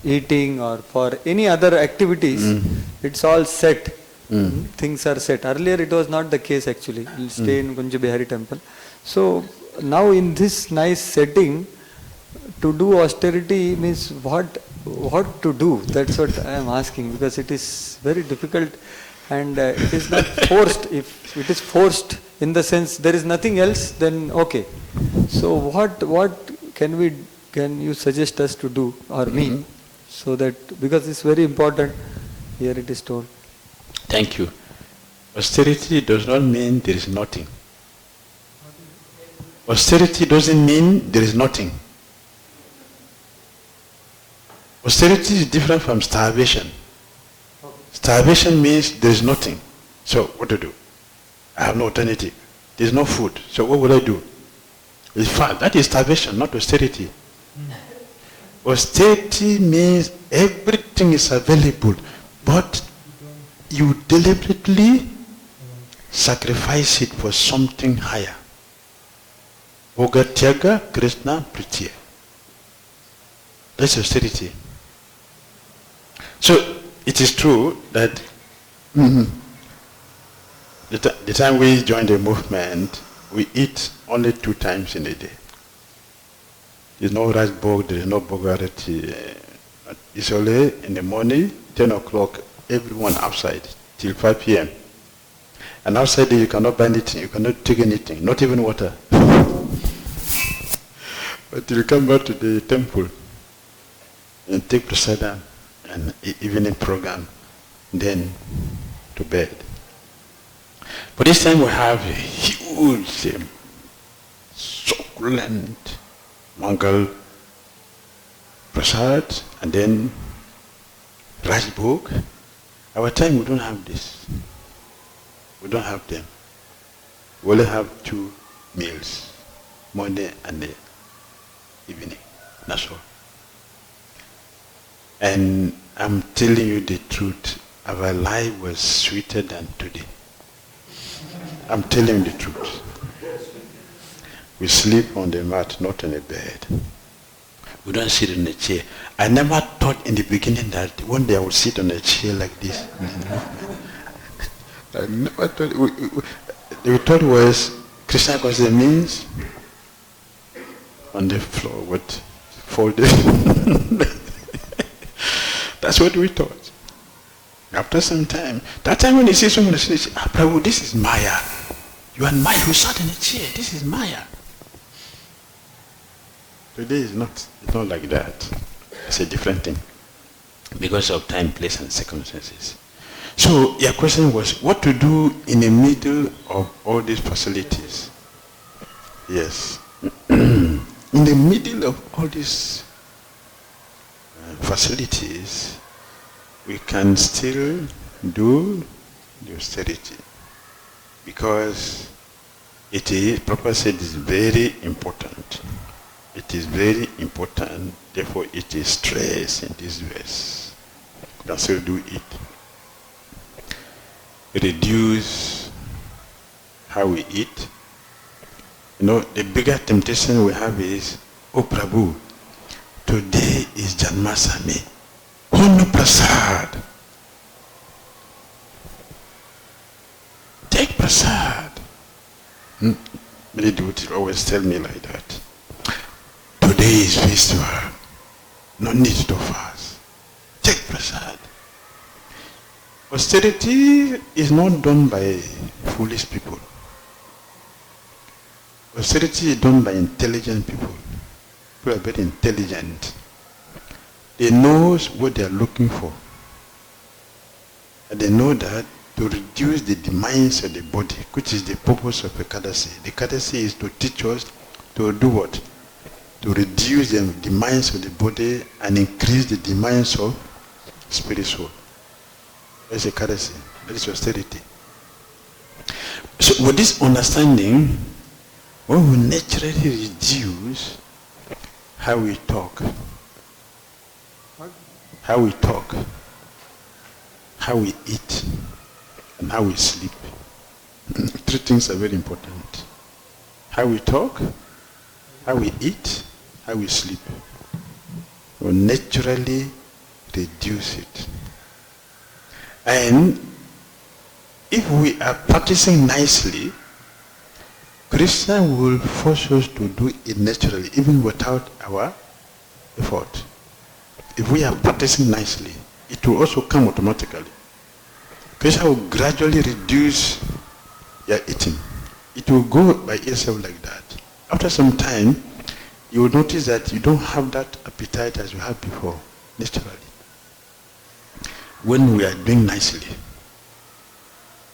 eating or for any other activities. It's all set. Things are set. Earlier it was not the case actually. We'll stay in Kunja Bihari temple. So now in this nice setting, to do austerity means what to do? That's what I am asking, because it is very difficult and it is not forced. If it is forced in the sense there is nothing else, then okay. So what can you suggest us to do, or me, so that, because it's very important, here it is told. Thank you. Austerity does not mean there is nothing. Austerity doesn't mean there is nothing. Austerity is different from starvation. Starvation means there is nothing. So what to do? I have no alternative. There is no food. So what will I do? It's fine. That is starvation, not austerity. Austerity means everything is available, but you deliberately sacrifice it for something higher. Bogatyaga Krishna Pritya. That's austerity. So it is true that the time we joined the movement, we eat only 2 times in a day. There is no rice bog, there is no bogarati. It's only in the morning, 10 o'clock, everyone outside till 5 p.m. And outside there you cannot buy anything, you cannot take anything, not even water. But you come back to the temple and take prasadam and evening program, then to bed. But this time we have a huge, succulent Mangal prasad and then rice book. Our time we don't have this. We don't have them. We only have 2 meals, morning and the evening. That's all. And I'm telling you the truth, our life was sweeter than today. I'm telling you the truth. We sleep on the mat, not on a bed. We don't sit in a chair. I never thought in the beginning that one day I would sit on a chair like this. I never thought. The thought was Krishna consciousness means on the floor with folded. That's what we thought. After some time, that time when you see someone say, Prabhu, this is Maya. You are Maya who sat in a chair. This is Maya. Today is not. It's not like that. It's a different thing because of time, place, and circumstances. So your question was what to do in the middle of all these facilities. Yes. In the middle of all these facilities, we can still do the austerity because it is, Prabhupada said, is very important. It is very important, therefore it is stressed in this verse. We can still do it. Reduce how we eat. You know, the bigger temptation we have is, oh Prabhu, today is Janmasami. Hono Prasad. Take Prasad. Many devotees always tell me like that. Today is festival. No need to fast. Take Prasad. Austerity is not done by foolish people. Austerity is done by intelligent people. People are very intelligent. They know what they are looking for. And they know that to reduce the demands of the body, which is the purpose of Ekadasi. The Ekadasi is to teach us to do what? To reduce the demands of the body and increase the demands of spirit soul. That's Ekadasi. That is austerity. So with this understanding, when we naturally reduce how we talk, how we eat, and how we sleep. Three things are very important. How we talk, how we eat, how we sleep. We naturally reduce it. And if we are practicing nicely, Krishna will force us to do it naturally, even without our effort. If we are practicing nicely, it will also come automatically. Krishna will gradually reduce your eating. It will go by itself like that. After some time, you will notice that you don't have that appetite as you had before, naturally. When we are doing nicely.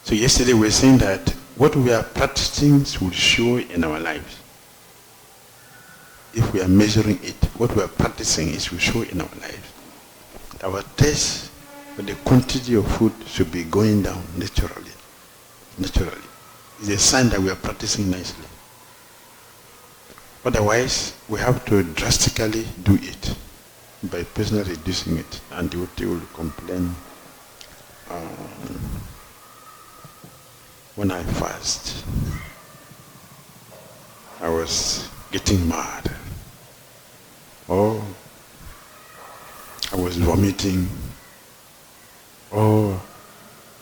So yesterday we were saying that what we are practicing will show in our lives. If we are measuring it, what we are practicing is will show in our lives. Our taste for the quantity of food should be going down naturally. Naturally. It's a sign that we are practicing nicely. Otherwise, we have to drastically do it by personally reducing it. And the devotee will complain, when I fast, I was getting mad. Or I was vomiting. Or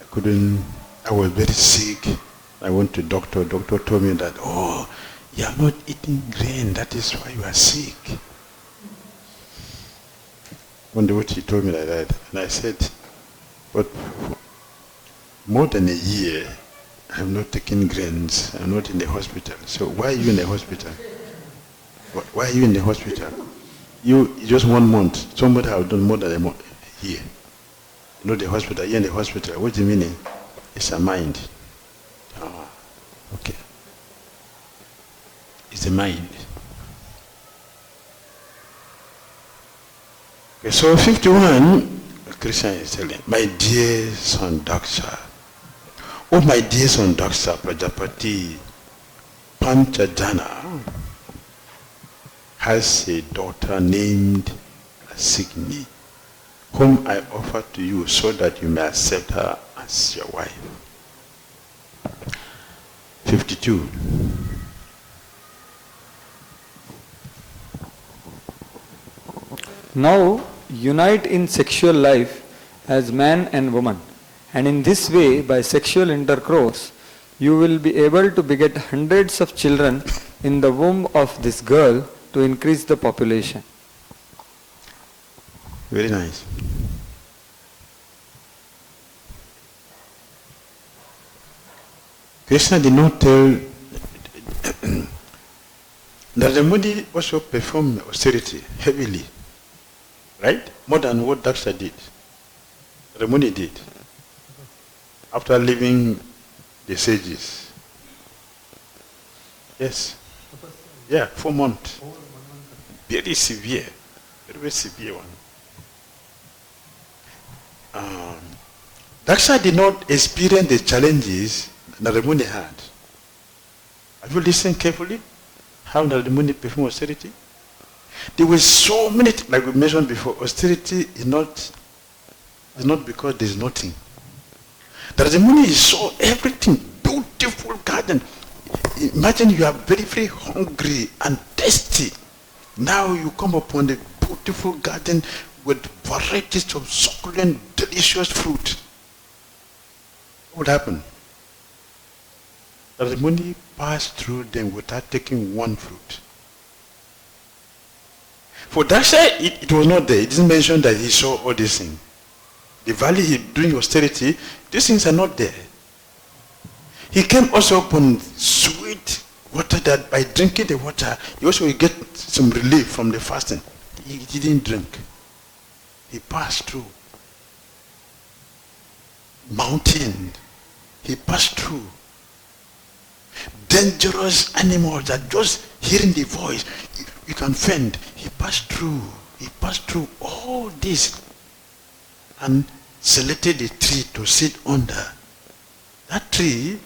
I was very sick. I went to doctor. Doctor told me that, oh, you are not eating grain. That is why you are sick. One day he told me like that. And I said, but more than a year, I have not taken grains. I'm not in the hospital. So why are you in the hospital? Why are you in the hospital? You just 1 month. Somebody have done more than a month here. You know the hospital. You're in the hospital. What's the meaning? It's a mind. Ah, okay. It's the mind. Okay, so 51, Krishna is telling, my dear son Daksha, oh my dear son Daksha, Prajapati, Panchajana has a daughter named Asigni, whom I offer to you so that you may accept her as your wife. 52. Now unite in sexual life as man and woman, and in this way, by sexual intercourse, you will be able to beget hundreds of children in the womb of this girl to increase the population. Very nice. Krishna did not tell Narada Muni also performed austerity heavily, right? More than what Daksha did. Narada Muni did. After leaving the sages. Yes. Yeah, 4 months. Very severe. Very severe one. Daksha did not experience the challenges Narada Muni had. Have you listened carefully? How Narada Muni performed austerity? There were so many, like we mentioned before, austerity is not because there is nothing. Narada Muni saw everything, beautiful garden. Imagine you are very, very hungry and thirsty. Now you come upon a beautiful garden with varieties of succulent, delicious fruit. What would happen? Narada Muni passed through them without taking one fruit. For Daksha, it was not there. It didn't mention that he saw all these things. The valley he doing austerity, these things are not there. He came also upon sweet water that by drinking the water, he also will get some relief from the fasting. He didn't drink. He passed through mountain. He passed through dangerous animals that just hearing the voice, you can fend. He passed through. He passed through all this and selected a tree to sit under. That tree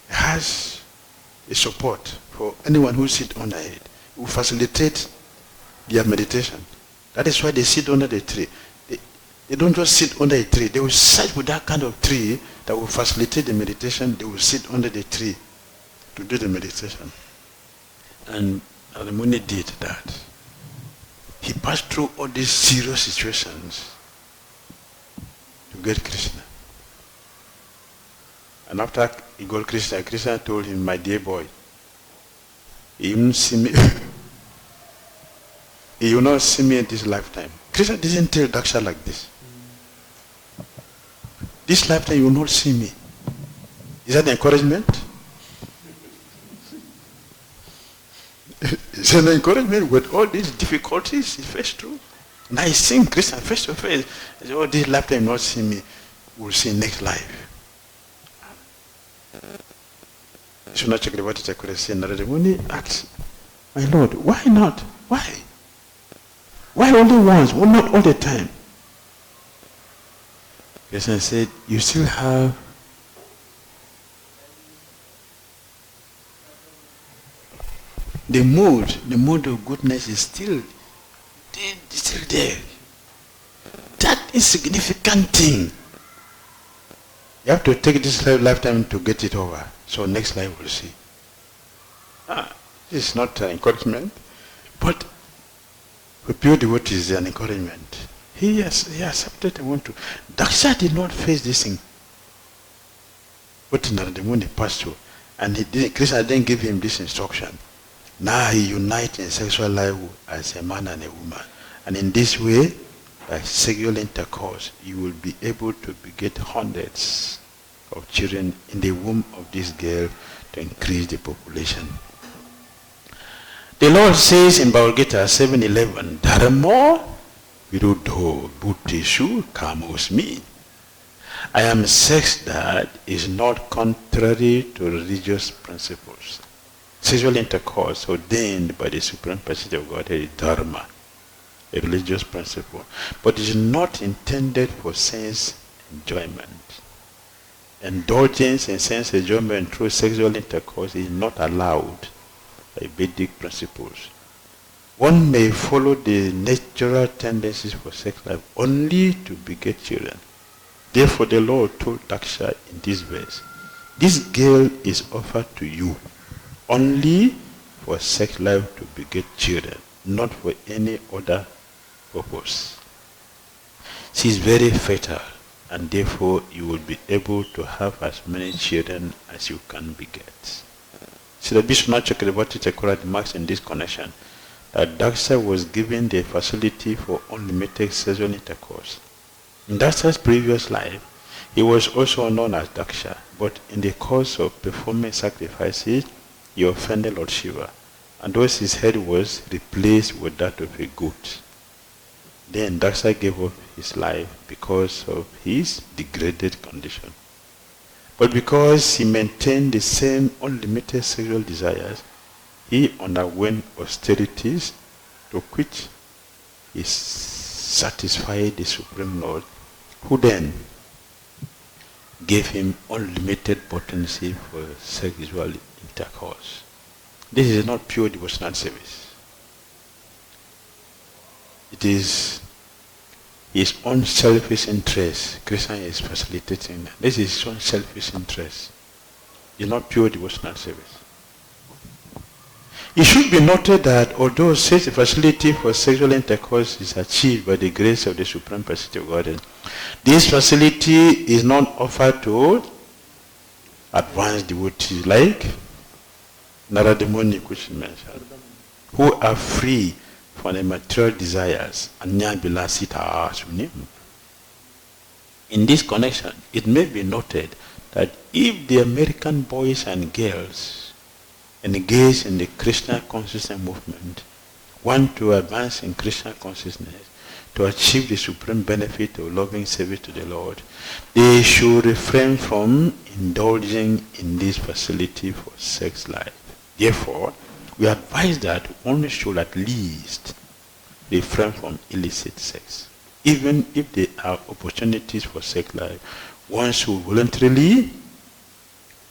has a support for anyone who sits under it. It will facilitate their meditation. That is why they sit under the tree. They don't just sit under a tree. They will search with that kind of tree that will facilitate the meditation. They will sit under the tree to do the meditation. And Narada Muni did that. He passed through all these serious situations to get Krishna. And after he got Krishna, Krishna told him, my dear boy, you will see me. You will not see me in this lifetime. Krishna didn't tell Daksha like this. This lifetime you will not see me. Is that encouragement? It's an encouragement with all these difficulties he faced through. Now he's seeing Krishna face to face. He said, oh, this lifetime you will not see me. We'll see next life. Shuna Chakravarti Thakur said, Narada Muni asked, my Lord, why not? Why? Why only once? Why not all the time? Krishna said, you still have the mood of goodness is still there. That is significant thing. You have to take this lifetime to get it over. So next life we'll see. This is not an encouragement, but for pure devotees, an encouragement. He accepted and want to. Daksha did not face this thing. But Narada Muni passed through. And Krishna didn't give him this instruction. Now he unites in sexual life as a man and a woman. And in this way, by sexual intercourse, you will be able to beget hundreds of children in the womb of this girl to increase the population. The Lord says in Bhagavad Gita 7:11, Dharma viruddho bhutishu kamosmi. I am sex that is not contrary to religious principles. Sexual intercourse ordained by the Supreme Personality of Godhead is dharma, a religious principle, but it is not intended for sense enjoyment. Indulgence in sense enjoyment through sexual intercourse is not allowed by Vedic principles. One may follow the natural tendencies for sex life only to beget children. Therefore the Lord told Daksha in this verse, this girl is offered to you only for sex life to beget children, not for any other purpose. She is very fertile, and therefore you will be able to have as many children as you can beget. Srila Vishwanath Chakravarti Thakur remarks in this connection that Daksha was given the facility for unlimited sexual intercourse. In Daksha's previous life, he was also known as Daksha, but in the course of performing sacrifices, he offended Lord Shiva, and thus his head was replaced with that of a goat. Then Daksha gave up his life because of his degraded condition. But because he maintained the same unlimited sexual desires, he underwent austerities to which he satisfied the Supreme Lord, who then gave him unlimited potency for sexual intercourse. This is not pure devotional service. It is his own selfish interest. Krishna is facilitating that. This is his own selfish interest. It's not pure devotional service. It should be noted that although such a facility for sexual intercourse is achieved by the grace of the Supreme Personality of Godhead, this facility is not offered to advanced devotees like Narada Muni, which is mentioned, who are free from the material desires. In this connection, it may be noted that if the American boys and girls engaged in the Krishna consciousness movement want to advance in Krishna consciousness to achieve the supreme benefit of loving service to the Lord, they should refrain from indulging in this facility for sex life. Therefore, we advise that one should at least refrain from illicit sex. Even if there are opportunities for sex life, one should voluntarily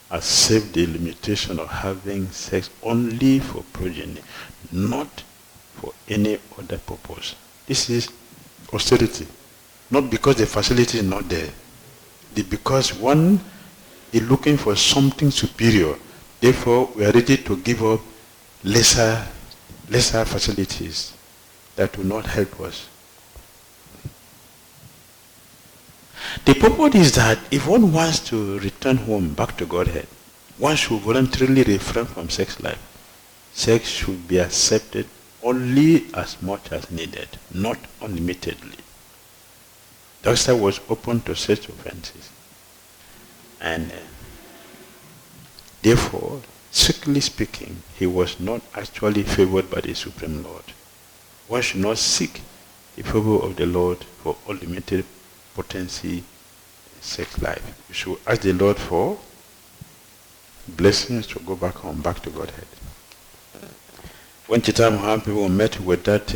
accept the limitation of having sex only for progeny, not for any other purpose. This is austerity. Not because the facility is not there. Because one is looking for something superior. Therefore, we are ready to give up lesser facilities that will not help us. The purpose is that if one wants to return home back to Godhead, one should voluntarily refrain from sex life. Sex should be accepted only as much as needed, not unlimitedly. Daksha was open to such offenses. And therefore, strictly speaking, he was not actually favored by the Supreme Lord. One should not seek the favor of the Lord for unlimited potency in sex life. You should ask the Lord for blessings to go back home, back to Godhead. When Chaitanya Mahaprabhu met with that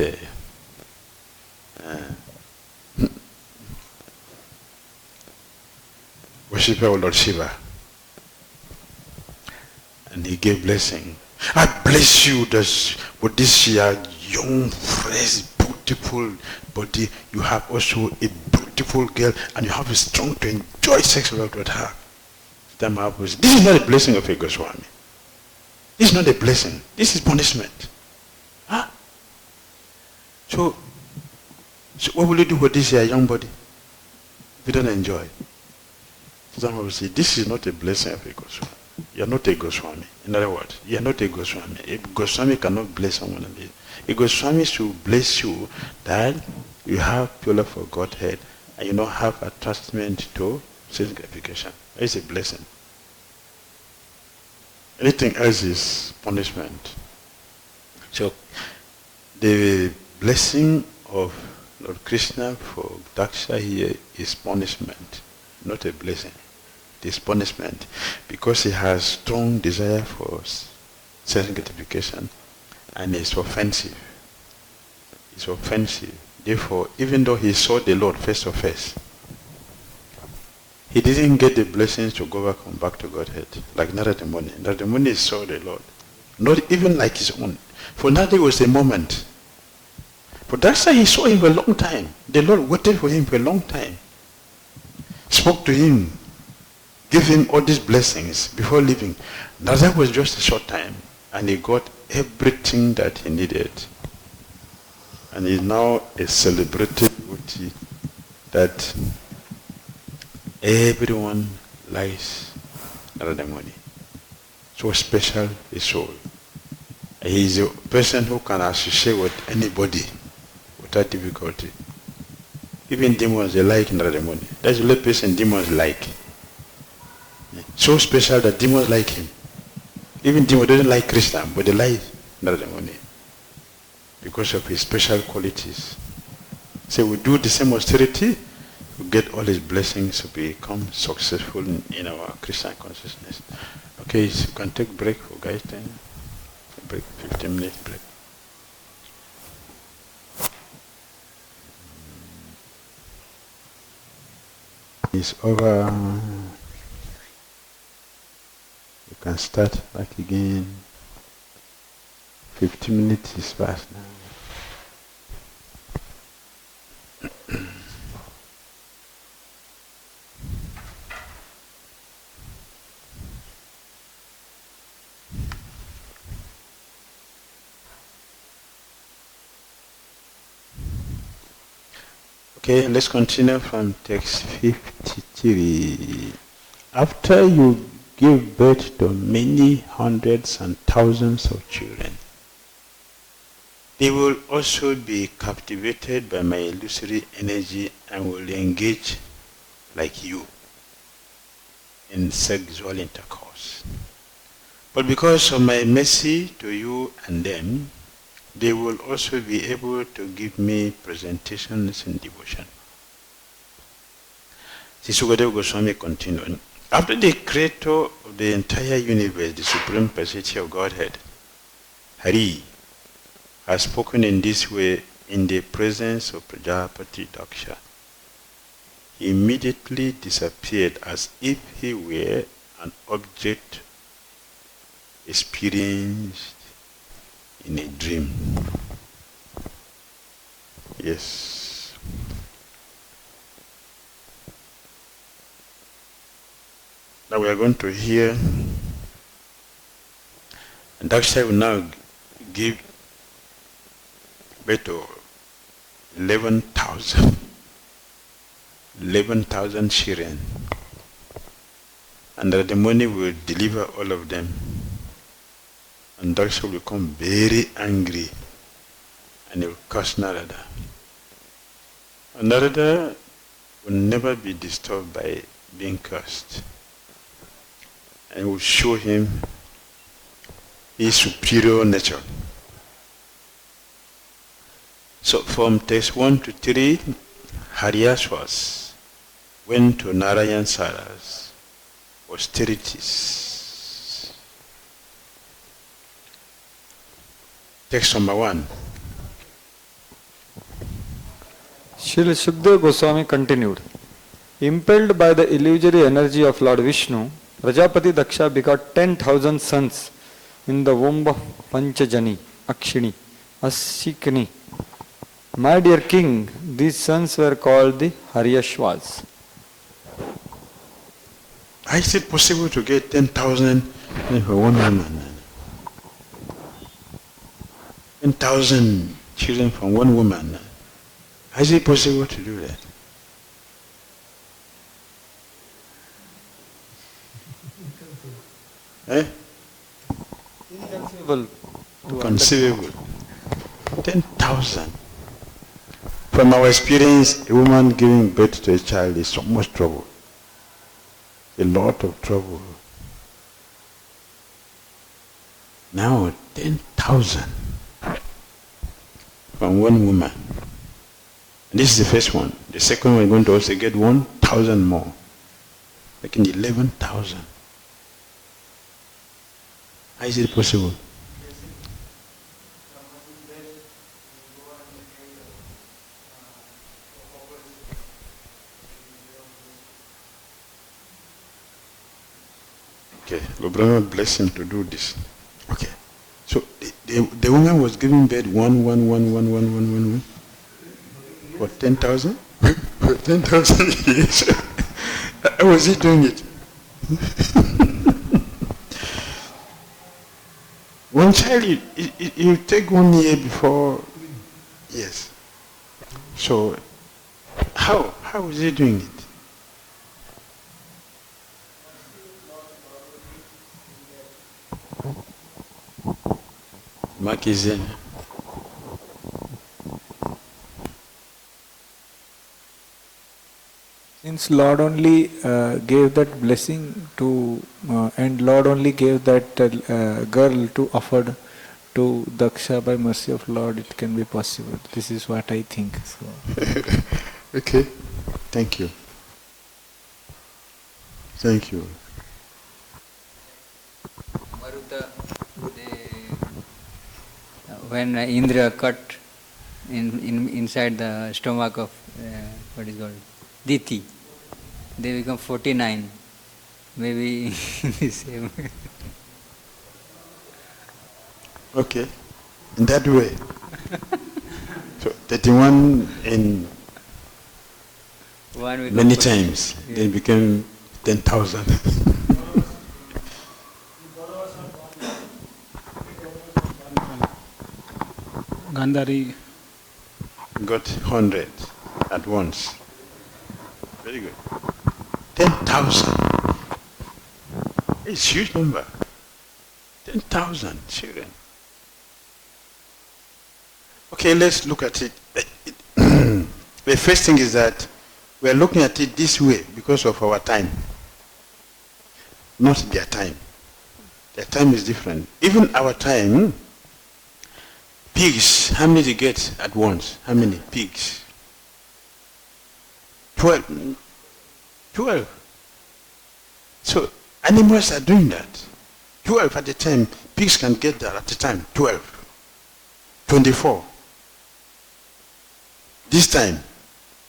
worshipper of Lord Shiva, and he gave blessing. I bless you with this young, fresh, beautiful body. You have also a beautiful girl, and you have a strong to enjoy sex with her. This is not a blessing of a Goswami. This is not a blessing. This is punishment. Huh? So what will you do with this young body if you don't enjoy? Some will say, this is not a blessing of a Goswami. You are not a Goswami. In other words, you are not a Goswami. A Goswami cannot bless someone like this. A Goswami should bless you that you have pure love for Godhead and you don't have attachment to sense gratification. That is a blessing. Anything else is punishment. So, the blessing of Lord Krishna for Daksha here is punishment, not a blessing. It is punishment because he has strong desire for sense gratification and it's offensive. It's offensive. Therefore, even though he saw the Lord face to face, he didn't get the blessings to go back to Godhead, like Narada Muni. Narada Muni saw the Lord, not even like his own. For Narada it was a moment. For Daksha, he saw him for a long time. The Lord waited for him for a long time, spoke to him, gave him all these blessings before leaving. Narada was just a short time, and he got everything that he needed. and is now a celebrated devotee that everyone likes Narada Muni. So special his soul. He is a person who can associate with anybody without difficulty. Even demons, they like Narada Muni. That's the only person demons like. So special that demons like him. Even demons don't like Krishna, but they like Narada Muni because of his special qualities. So we do the same austerity, we get all his blessings to become successful in our Krishna consciousness. Okay, so you can take break for guys time. Break, 15 minutes break. It's over. You can start back again. 15 minutes is past now. Okay, let's continue from text 53. After you give birth to many hundreds and thousands of children, they will also be captivated by my illusory energy and will engage like you in sexual intercourse. But because of my mercy to you and them, they will also be able to give me presentations in devotion. Sisugadeva Goswami continued, after the creator of the entire universe, the Supreme Personality of Godhead, Hari, has spoken in this way in the presence of Prajapati Daksha, he immediately disappeared as if he were an object experienced in a dream. Yes. Now we are going to hear, and Daksha will now give birth to 11,000 children, and that the money will deliver all of them. And Daksha will become very angry and he will curse Narada. And Narada will never be disturbed by being cursed. And will show him his superior nature. So from text 1 to 3, Haryashvas went to Narayan Sara's austerities. Text number 1. Srila Sukadeva Goswami continued, impelled by the illusory energy of Lord Vishnu, Prajapati Daksha begot 10,000 sons in the womb of Panchajani, Akshini, Asikni. My dear king, these sons were called the Haryashvas. How is it possible to get 10,000 for one woman? 10,000 children from one woman. How is it possible to do that? Inconceivable. Inconceivable. 10,000. From our experience, a woman giving birth to a child is so much trouble. A lot of trouble. Now 10,000 from one woman. And this is the first one. The second one, we're going to also get 1,000 more. Making 11,000. How is it possible? Okay, Lord Brahma bless him to do this. Okay, so the woman was giving birth one, for 10,000? For 10,000 years. How was he doing it? One child, you take 1 year before Yes. So, how is he doing it? Mark is in. Since Lord only gave that blessing to, and Lord only gave that girl to offer to Daksha by mercy of Lord, it can be possible. This is what I think. So. Okay. Thank you. Thank you. Maruta, when Indra cut inside the stomach of what is called Diti, they become 49. Maybe the same. Okay. In that way. So 31 in many times. Yeah. They became 10,000. Gandhari Got 100 at once. Very good. 10,000. It's a huge number. 10,000 children. Okay, let's look at it. The first thing is that we are looking at it this way because of our time, not their time. Their time is different. Even our time, pigs, how many they get at once? How many pigs? 12. 12. So animals are doing that. 12 at a time. Pigs can get that at a time. 12. 24. This time.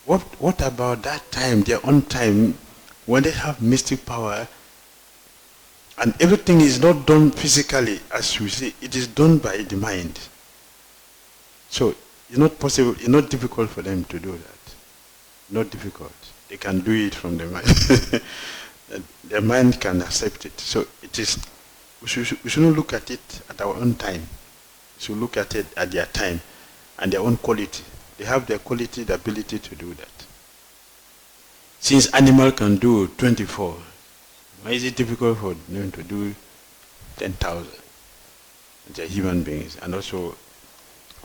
What about that time, their own time, when they have mystic power and everything is not done physically as we see, it is done by the mind. So it's not possible, it's not difficult for them to do that. Not difficult. They can do it from the mind. Their mind can accept it. So it is, we shouldn't look at it at our own time. We should look at it at their time and their own quality. They have the quality, the ability to do that. Since animal can do 24, why is it difficult for them to do 10,000? They're human beings, and also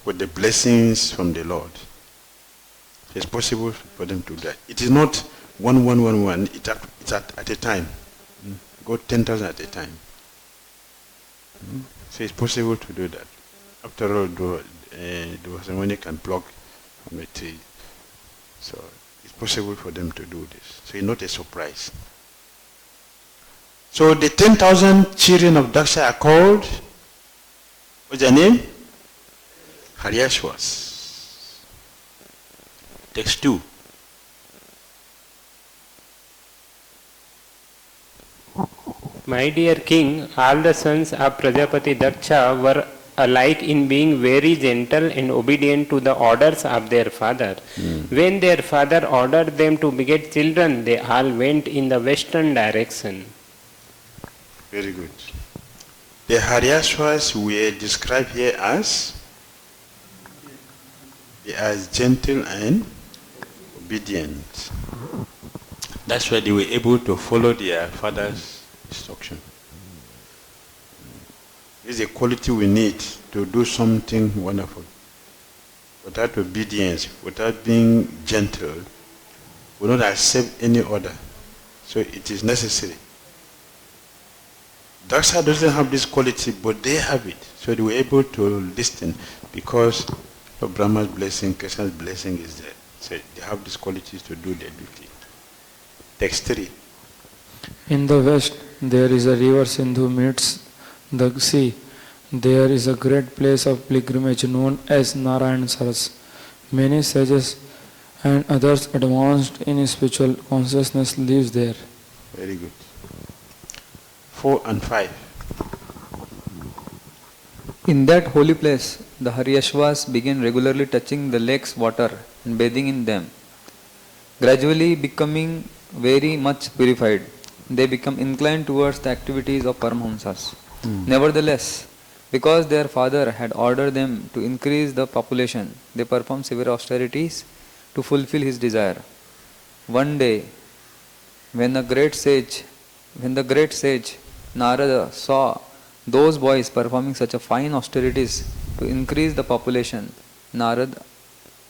with the blessings from the Lord, it's possible for them to do that. It is not 1, 1, 1, 1. It's at a time. Go 10,000 at a time. So it's possible to do that. After all, the ceremony can pluck from a tree. So it's possible for them to do this. So it's not a surprise. So the 10,000 children of Daksha are called, what's their name? Haryashvas. Text 2. My dear king, all the sons of Prajapati Daksha were alike in being very gentle and obedient to the orders of their father. When their father ordered them to beget children, they all went in the western direction. Very good. The Haryashvas were described here as they are gentle and obedient. That's why they were able to follow their father's instruction. This is a quality we need to do something wonderful. Without obedience, without being gentle, we will not accept any order. So it is necessary. Daksha doesn't have this quality, but they have it. So they were able to listen because of Brahma's blessing, Krishna's blessing is there. So they have these qualities to do their duty. Text 3. In the west, there is a river Sindhu meets the sea. There is a great place of pilgrimage known as Narayan Saras. Many sages and others advanced in spiritual consciousness lives there. Very good. 4 and 5. In that holy place, the Haryashvas began regularly touching the lake's water and bathing in them. Gradually becoming very much purified, they become inclined towards the activities of Paramahamsas. Nevertheless, Because their father had ordered them to increase the population, they performed severe austerities to fulfill his desire. One day, when the great sage Narada saw those boys performing such a fine austerities to increase the population, Narada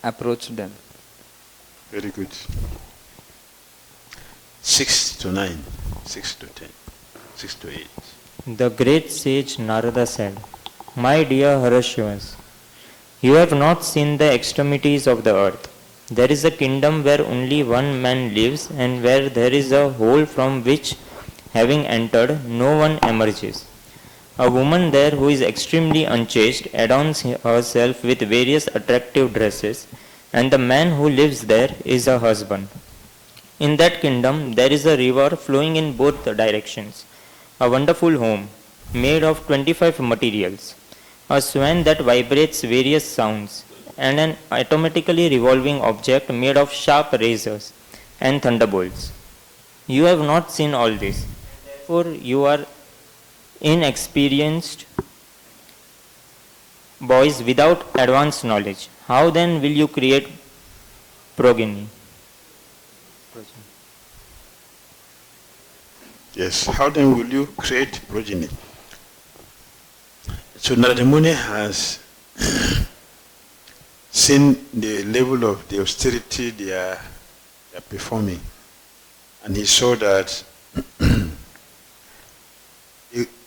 approached them. Very good. 6 to 9, 6 to 10, 6 to 8. The great sage Narada said, My dear Harashvas, you have not seen the extremities of the earth. There is a kingdom where only one man lives and where there is a hole from which, having entered, no one emerges. A woman there who is extremely unchaste adorns herself with various attractive dresses, and the man who lives there is her husband. In that kingdom there is a river flowing in both directions, a wonderful home made of 25 materials, a swan that vibrates various sounds, and an automatically revolving object made of sharp razors and thunderbolts. You have not seen all this, therefore you are inexperienced boys without advanced knowledge. How then will you create progeny? Yes, how then will you create progeny? So Narada Muni has seen the level of the austerity they are performing, and he saw that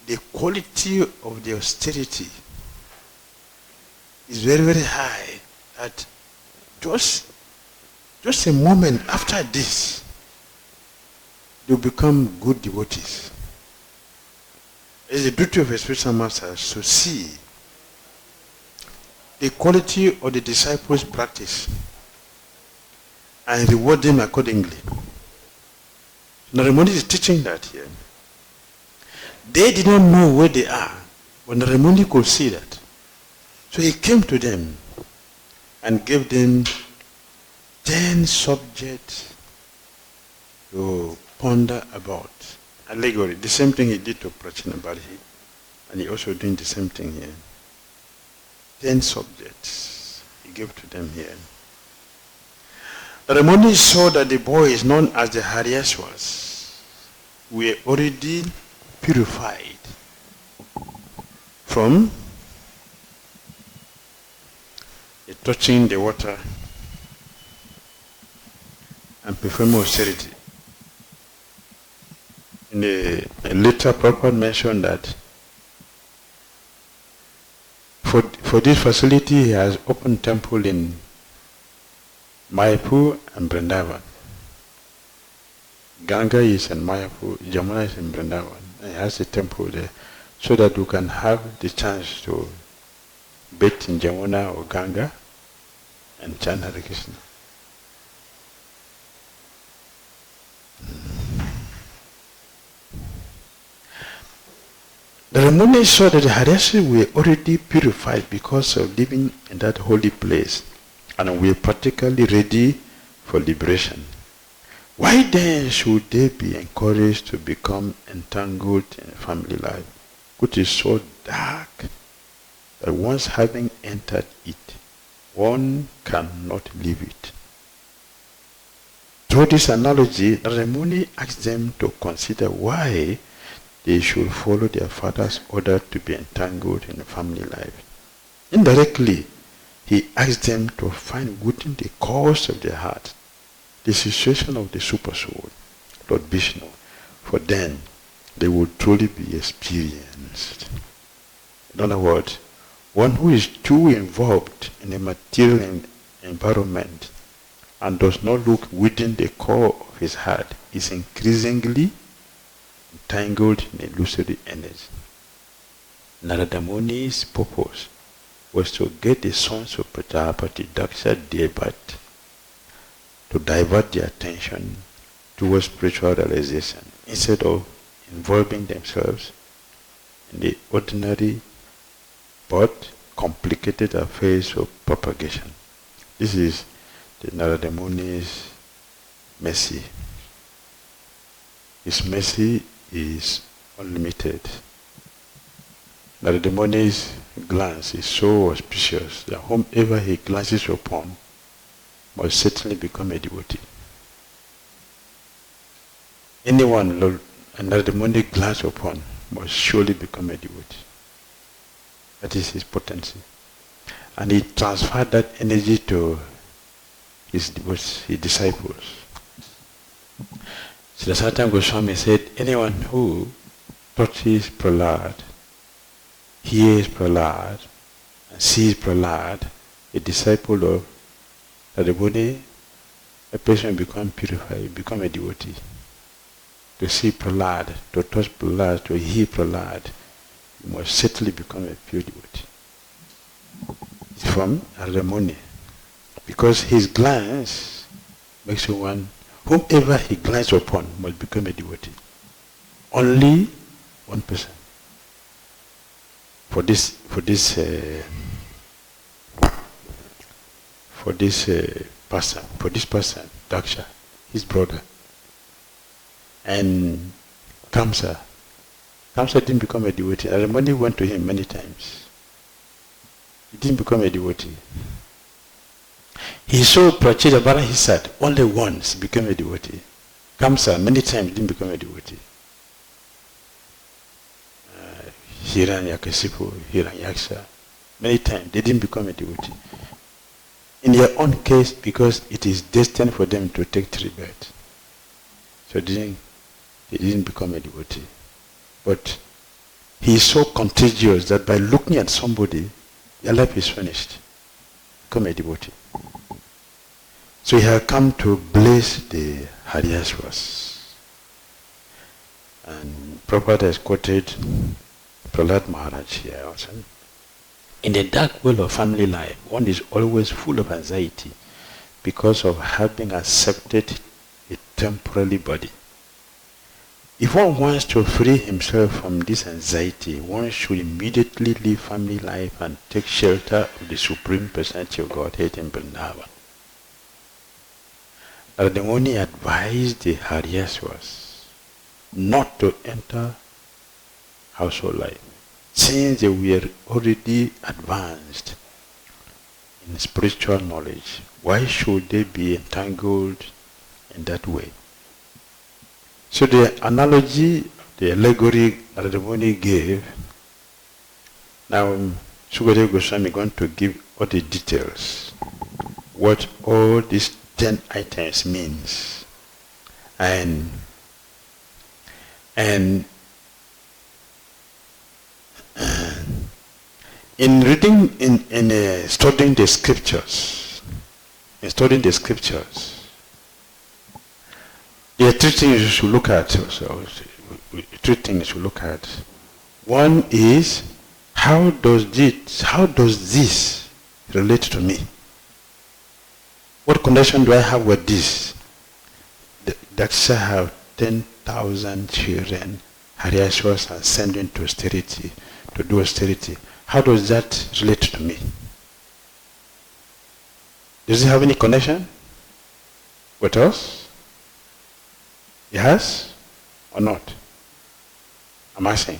the quality of the austerity is very, very high, that just a moment after this, you become good devotees. It's the duty of a spiritual master to see the quality of the disciples' practice and reward them accordingly. Narada Muni is teaching that here. They did not know where they are, but Narada Muni could see that. So he came to them and gave them 10 subjects to ponder about. Allegory, the same thing he did to Prachinabhadhi, and he also doing the same thing here. 10 subjects he gave to them here. Ramoni saw that the boys known as the Haryaswas were already purified from touching the water and performing austerity. In a later Prabhupada mentioned that for this facility he has opened temple in Mayapur and Vrindavan. Ganga is in Mayapur, Jamuna is in Vrindavan. He has a temple there so that you can have the chance to bathe in Jamuna or Ganga and chant Hare Krishna. The Ramuni saw that the Haryasis were already purified because of living in that holy place and were practically ready for liberation. Why then should they be encouraged to become entangled in family life, which is so dark that once having entered it, one cannot leave it? Through this analogy, Ramuni asked them to consider why they should follow their father's order to be entangled in family life. Indirectly, he asked them to find within the cause of their heart the situation of the Supersoul, Lord Vishnu, for then they would truly be experienced. In other words, one who is too involved in a material environment and does not look within the core of his heart is increasingly entangled in illusory energy. Narada Muni's purpose was to get the sons of Prajapati, Daksha, Devat, to divert their attention towards spiritual realization instead of involving themselves in the ordinary but complicated affairs of propagation. This is the Narada Muni's mercy. His mercy is unlimited. Narada Muni's glance is so auspicious that whomever he glances upon must certainly become a devotee. Anyone Narada Muni glance upon must surely become a devotee. That is his potency. And he transferred that energy to his disciples. So the Sattam Goswami said, anyone who touches Prahlad, hears Prahlad, and sees Prahlad, a disciple of Narada Muni, a person become purified, become a devotee. To see Prahlad, to touch Prahlad, to hear Prahlad, you must certainly become a pure devotee. It's from Narada Muni. Because his glance makes you one, whomever he glances upon must become a devotee. Only one person. For this person, Daksha, his brother, and Kamsa didn't become a devotee. Ramani went to him many times. He didn't become a devotee. He saw Prachidabhara, he said, only once became a devotee. Kamsa many times didn't become a devotee. Hiranyakasipu, Hiranyaksha, many times they didn't become a devotee. In their own case, because it is destined for them to take three births. So they didn't become a devotee. But he is so contagious that by looking at somebody, their life is finished. Become a devotee. So he had come to bless the Haryasvas. And Prabhupada has quoted Prahlad Maharaj here also. In the dark world of family life, one is always full of anxiety because of having accepted a temporary body. If one wants to free himself from this anxiety, one should immediately leave family life and take shelter of the Supreme Personality of Godhead in Vrindavan. Narada Muni advised the Haryasvas not to enter household life, since they were already advanced in spiritual knowledge. Why should they be entangled in that way? So the analogy, the allegory Narada Muni gave, now Sukadeva Goswami is going to give all the details, what all these 10 items means. And in reading, in studying the scriptures, there are three things you should look at. One is, how does this relate to me? What connection do I have with this? Daksha have 10,000 children. Haryasvas are sending to austerity, to do austerity. How does that relate to me? Does it have any connection with us? It has or not? I'm asking.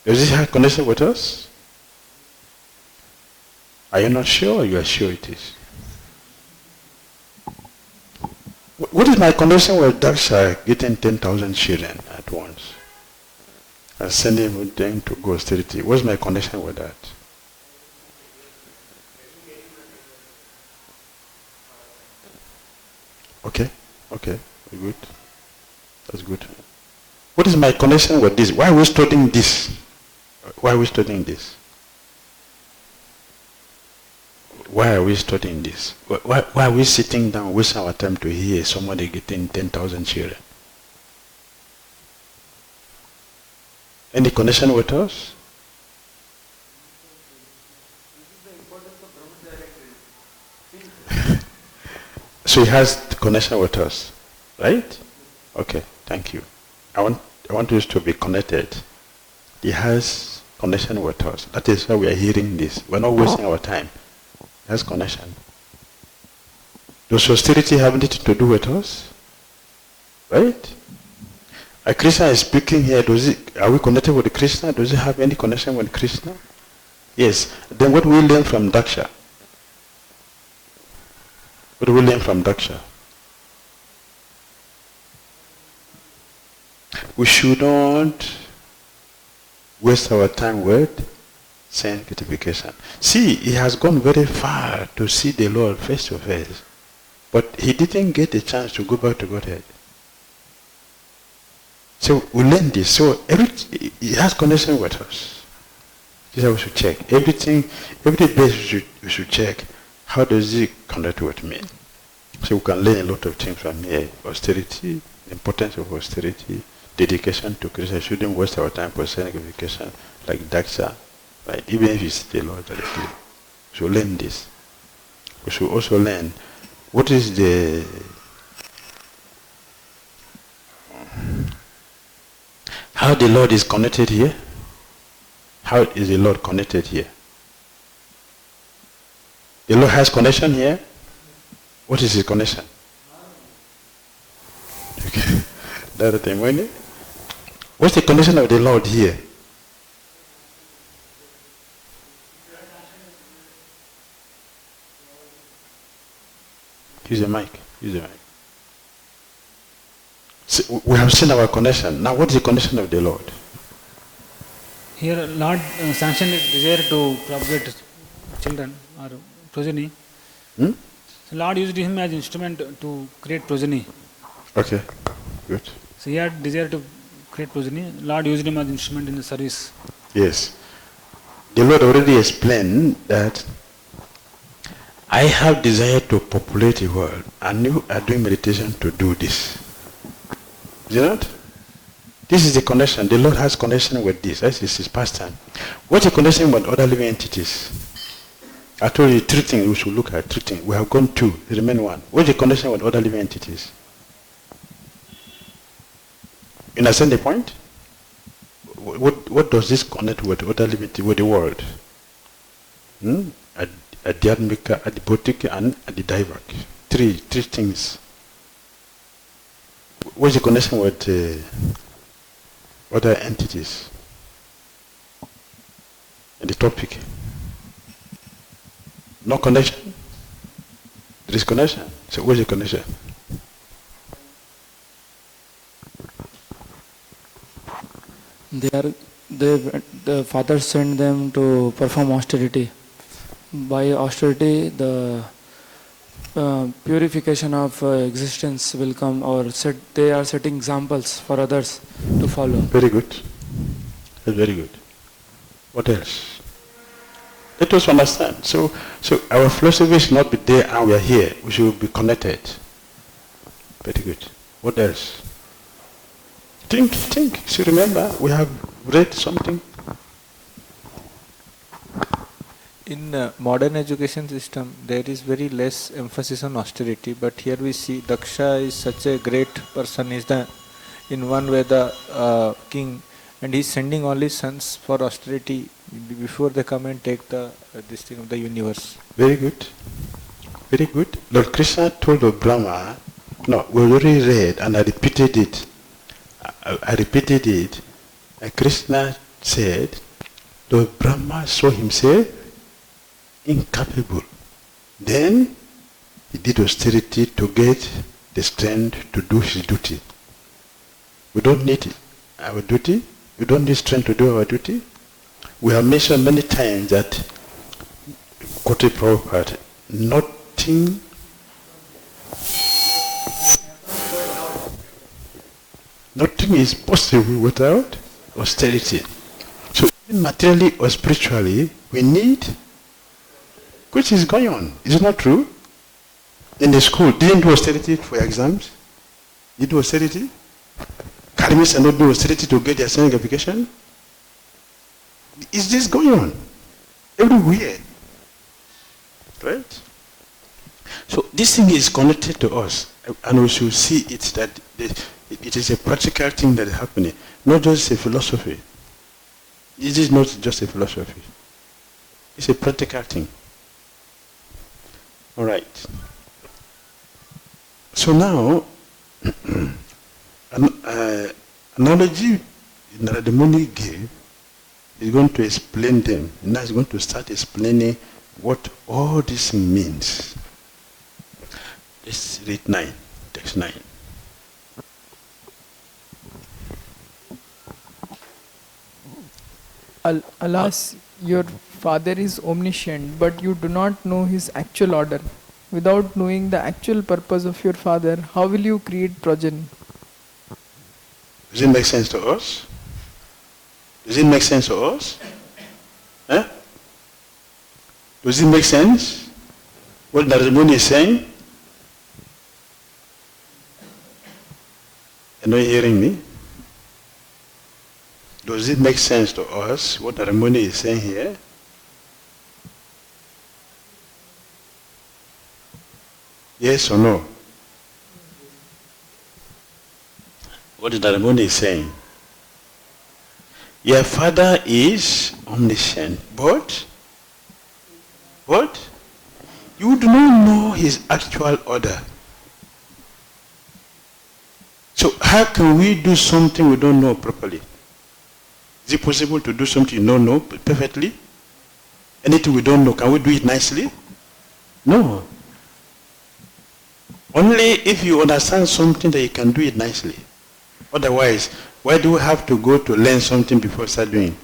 Does it have connection with us? Are you not sure or you are sure it is? What is my connection with Daksha getting 10,000 children at once and sending them to go austerity? What's my connection with that? Okay, good. That's good. What is my connection with this? Why are we studying this? Why are we studying this? Why are we studying this? Why are we sitting down, wasting our time to hear somebody getting 10,000 children? Any connection with us? So he has the connection with us, right? Okay, thank you. I want us to be connected. He has connection with us. That is why we are hearing this. We're not wasting our time. He has connection. Does austerity have anything to do with us? Right? Krishna is speaking here. Are we connected with Krishna? Does it have any connection with Krishna? Yes. Then what do we learn from Daksha? What do we learn from Daksha? We should not waste our time with sanctification. See, he has gone very far to see the Lord face to face, but he didn't get a chance to go back to Godhead. So we learn this. So it has connection with us. This is how we should check. Everything, every base we should check. How does it connect with me? So we can learn a lot of things from here. Austerity, the importance of austerity, dedication to Krishna. Shouldn't waste our time for sanctification like Daksha, right? Even if it's the Lord directly. So learn this. We should also learn what is the how the Lord is connected here. How is the Lord connected here? The Lord has connection here. What is his connection? Okay. That's the thing. What's the connection of the Lord here? Use the mic. Use the mic. See, we have seen our connection. Now what is the connection of the Lord? Here Lord sanctioned his desire to propagate children or progeny. So Lord used him as instrument to create progeny. Okay, good. So he had desire to create progeny. Lord used him as instrument in the service. Yes. The Lord already explained that I have desire to populate the world, and you are doing meditation to do this. Is it not? This is the connection. The Lord has connection with this. This is his pastime. What's the connection with other living entities? I told you 3 things we should look at. 3 things. We have gone 2. There remain 1. What's the connection with other living entities? You understand the point? What does this connect with other living entities, with the world? Adhyatmika, Adibhotika, and Adidaivac. 3 things. What's the connection with other entities? And the topic. No connection? There is connection. So what's the connection? The father sent them to perform austerity. By austerity, the purification of existence will come, or they are setting examples for others to follow. Very good. That's very good. What else? Let us understand. So our philosophy is not be there and we are here. We should be connected. Very good. What else? Think. So remember, we have read something. In modern education system, there is very less emphasis on austerity, but here we see Daksha is such a great person. Is the in one way the king, and he is sending all his sons for austerity before they come and take this thing of the universe. Very good. Very good. Lord Krishna told the Brahma, no, we already read and I repeated it. I repeated it. And Krishna said, the Brahma saw himself incapable. Then he did austerity to get the strength to do his duty. We don't need our duty. We don't need strength to do our duty. We have mentioned many times that, quoted Prabhupada, nothing is possible without austerity. So materially or spiritually, we need, which is going on. Is it not true? In the school, didn't do austerity for exams? Did do austerity? Academics are not doing austerity to get their certification? Is this going on? Everywhere. Right? So this thing is connected to us, and we should see it that it is a practical thing that is happening, not just a philosophy. It is not just a philosophy. It's a practical thing. All right. So now, analogy Narada Muni gave is going to explain them. Now he's going to start explaining what all this means. Let's read 9, text 9. Alas, your father is omniscient, but you do not know his actual order. Without knowing the actual purpose of your father, how will you create progeny? Does it make sense to us? Does it make sense to us? Eh? Does it make sense? What Narada Muni is saying? Are you hearing me? Does it make sense to us what Narada Muni is saying here? Yes or no? What Narada Muni is saying? Your father is omniscient, but you do not know his actual order. So how can we do something we don't know properly? Is it possible to do something you don't know perfectly? Anything we don't know, can we do it nicely? No. Only if you understand something that you can do it nicely. Otherwise, why do we have to go to learn something before start doing?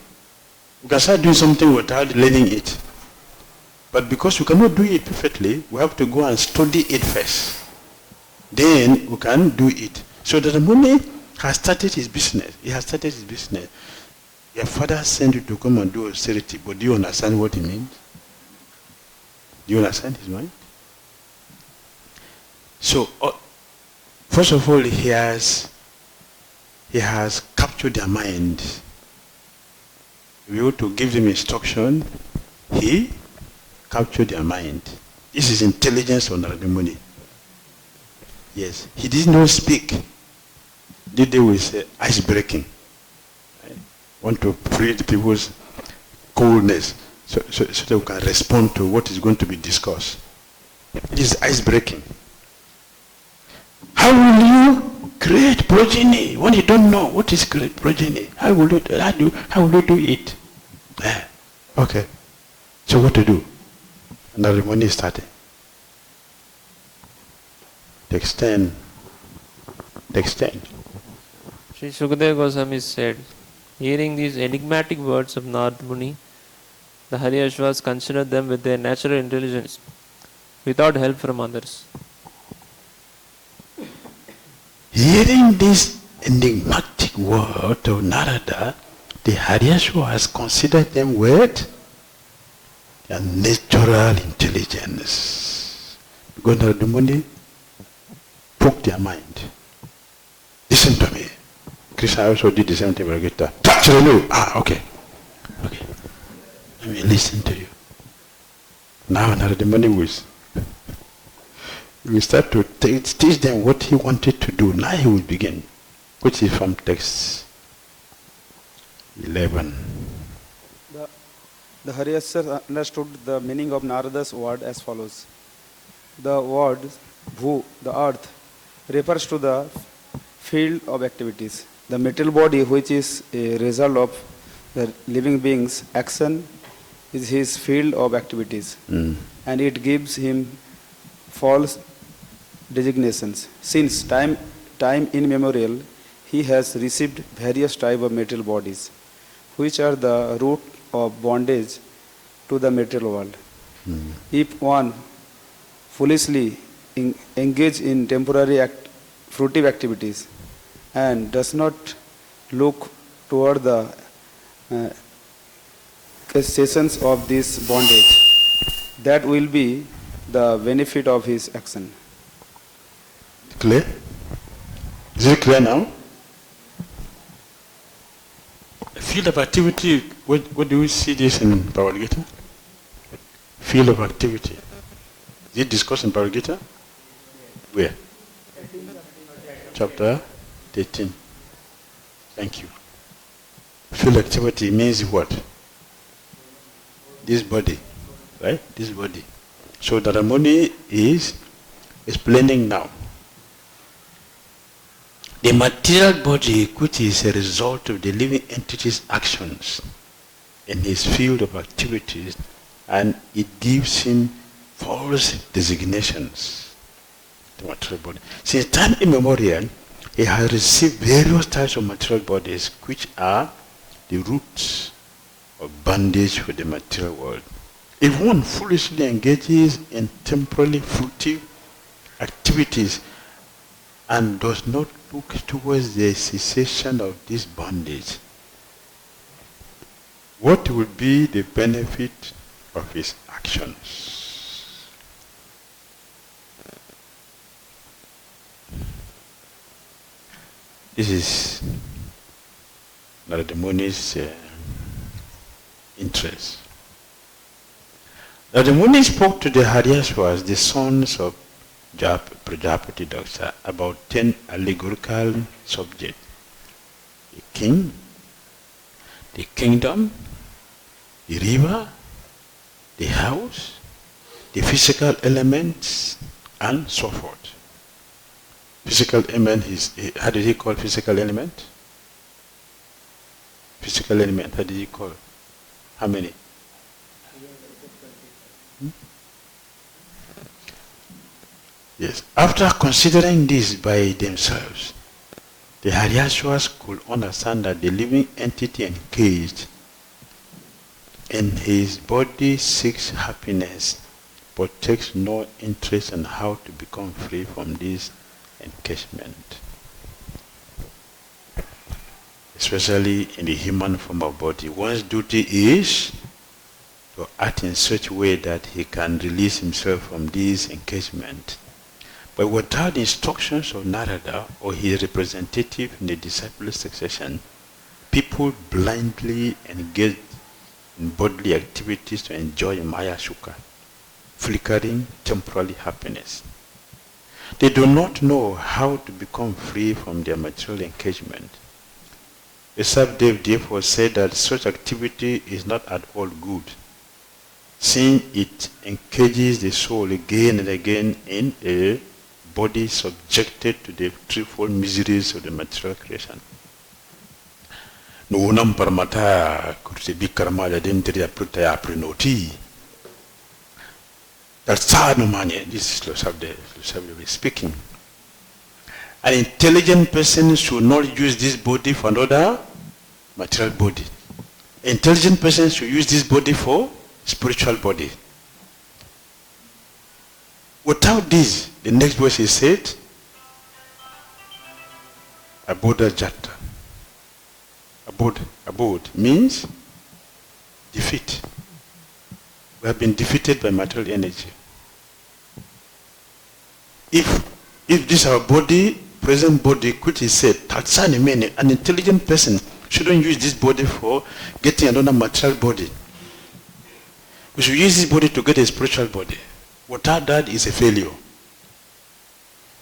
We can start doing something without learning it. But because we cannot do it perfectly, we have to go and study it first. Then we can do it. So that the Muni has started his business. He has started his business. Your father sent you to come and do austerity, but do you understand what it means? Do you understand his mind? So, first of all, he has captured their mind. We ought to give them instruction. He captured their mind. This is intelligence on Narada Muni. Yes, he did not speak. They will say ice breaking. Right? Want to free the people's coldness so they can respond to what is going to be discussed. It is ice breaking. How will you create progeny when you don't know what is create progeny? How will you do it? Okay. So what to do? And the Muni started. Text 10. Text 10. Sri Sukadeva Goswami said, hearing these enigmatic words of Narada Muni, the Haryashvas considered them with their natural intelligence, without help from others. Hearing this enigmatic word of Narada, the Haryashvas considered them with their natural intelligence. Because Narada Muni broke their mind. Listen to me. Krishna also did the same thing with Gita. Touch the new. Okay. Okay. Let me listen to you. Now Narada Muni will start to teach them what he wanted to do. Now he will begin, which is from text 11. The Haryashvas understood the meaning of Narada's word as follows. The word Bhu, the earth, refers to the field of activities. The material body, which is a result of the living being's action, is his field of activities. And it gives him false designations. Since time immemorial, he has received various types of material bodies, which are the root of bondage to the material world. If one foolishly engage in temporary fruitive activities and does not look toward the cessations of this bondage, that will be the benefit of his action. Clear? Is it clear now? Field of activity, what do we see this in Bhagavad Gita? Field of activity. Is it discussed in Bhagavad Gita? Where? Chapter 13. Thank you. Field activity means what? This body, right? This body. So Narada Muni is explaining now. The material body, which is a result of the living entity's actions in his field of activities, and it gives him false designations. The material body. Since time immemorial, he has received various types of material bodies, which are the roots of bondage for the material world. If one foolishly engages in temporarily fruitive activities and does not look towards the cessation of this bondage, what will be the benefit of his actions? This is Narada Muni's interest. Narada Muni spoke to the Haryashvas, the sons of Prajapati Daksa, about 10 allegorical subjects: the king, the kingdom, the river, the house, the physical elements, and so forth. Physical element is, how did he call physical element? Physical element, how did he call? How many? Yes. After considering this by themselves, the Haryashvas could understand that the living entity encaged in his body seeks happiness, but takes no interest in how to become free from this encagement, especially in the human form of body. One's duty is to act in such a way that he can release himself from this encagement. But without the instructions of Narada or his representative in the disciple succession, people blindly engage in bodily activities to enjoy Maya Sukha, flickering temporary happiness. They do not know how to become free from their material engagement. Isabdev therefore said that such activity is not at all good, since it engages the soul again and again in a body subjected to the threefold miseries of the material creation. Nunam paramata kursi bikarmaya dentria prutaya prinoti. That's Sadhumanya. This is Losabdev speaking. An intelligent person should not use this body for another material body. An intelligent person should use this body for spiritual body. Without this, the next verse is said, Aboda Jata. Abod means defeat. We have been defeated by material energy. If this our body, present body, which is said, an intelligent person shouldn't use this body for getting another material body. We should use this body to get a spiritual body. Without that is a failure.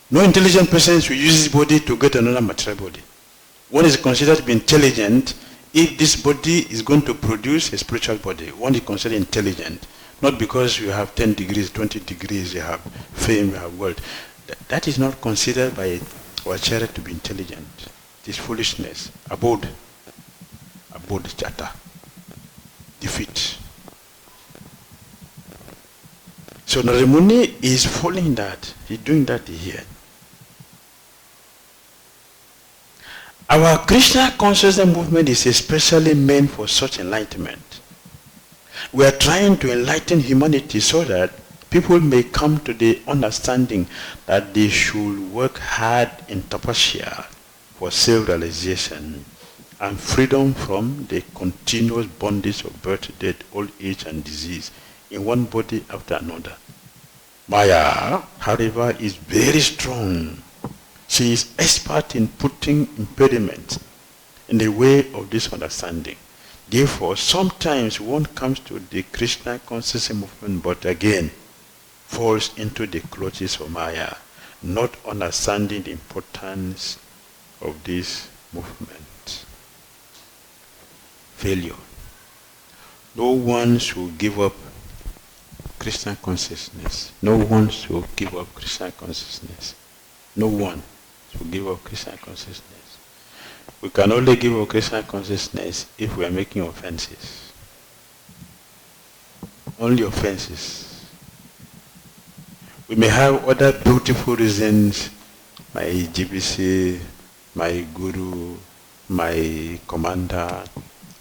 No intelligent person should use this body to get another material body. One is considered to be intelligent if this body is going to produce a spiritual body. One is considered intelligent, not because you have 10 degrees, 20 degrees, you have fame, you have wealth. That is not considered by our charity to be intelligent. It is foolishness. Abode Jata. Defeat. So Narada Muni is following that. He's doing that here. Our Krishna consciousness movement is especially meant for such enlightenment. We are trying to enlighten humanity so that people may come to the understanding that they should work hard in tapasya for self-realization and freedom from the continuous bondage of birth, death, old age, and disease in one body after another. Maya, however, is very strong. She is expert in putting impediments in the way of this understanding. Therefore, sometimes one comes to the Krishna consciousness movement, but again falls into the clutches of Maya, not understanding the importance of this movement. Failure. No one should give up Krishna consciousness. No one should give up Krishna consciousness. No one to give up Krishna consciousness. We can only give up Krishna consciousness if we are making offenses. Only offenses. We may have other beautiful reasons, my GBC, my guru, my commander,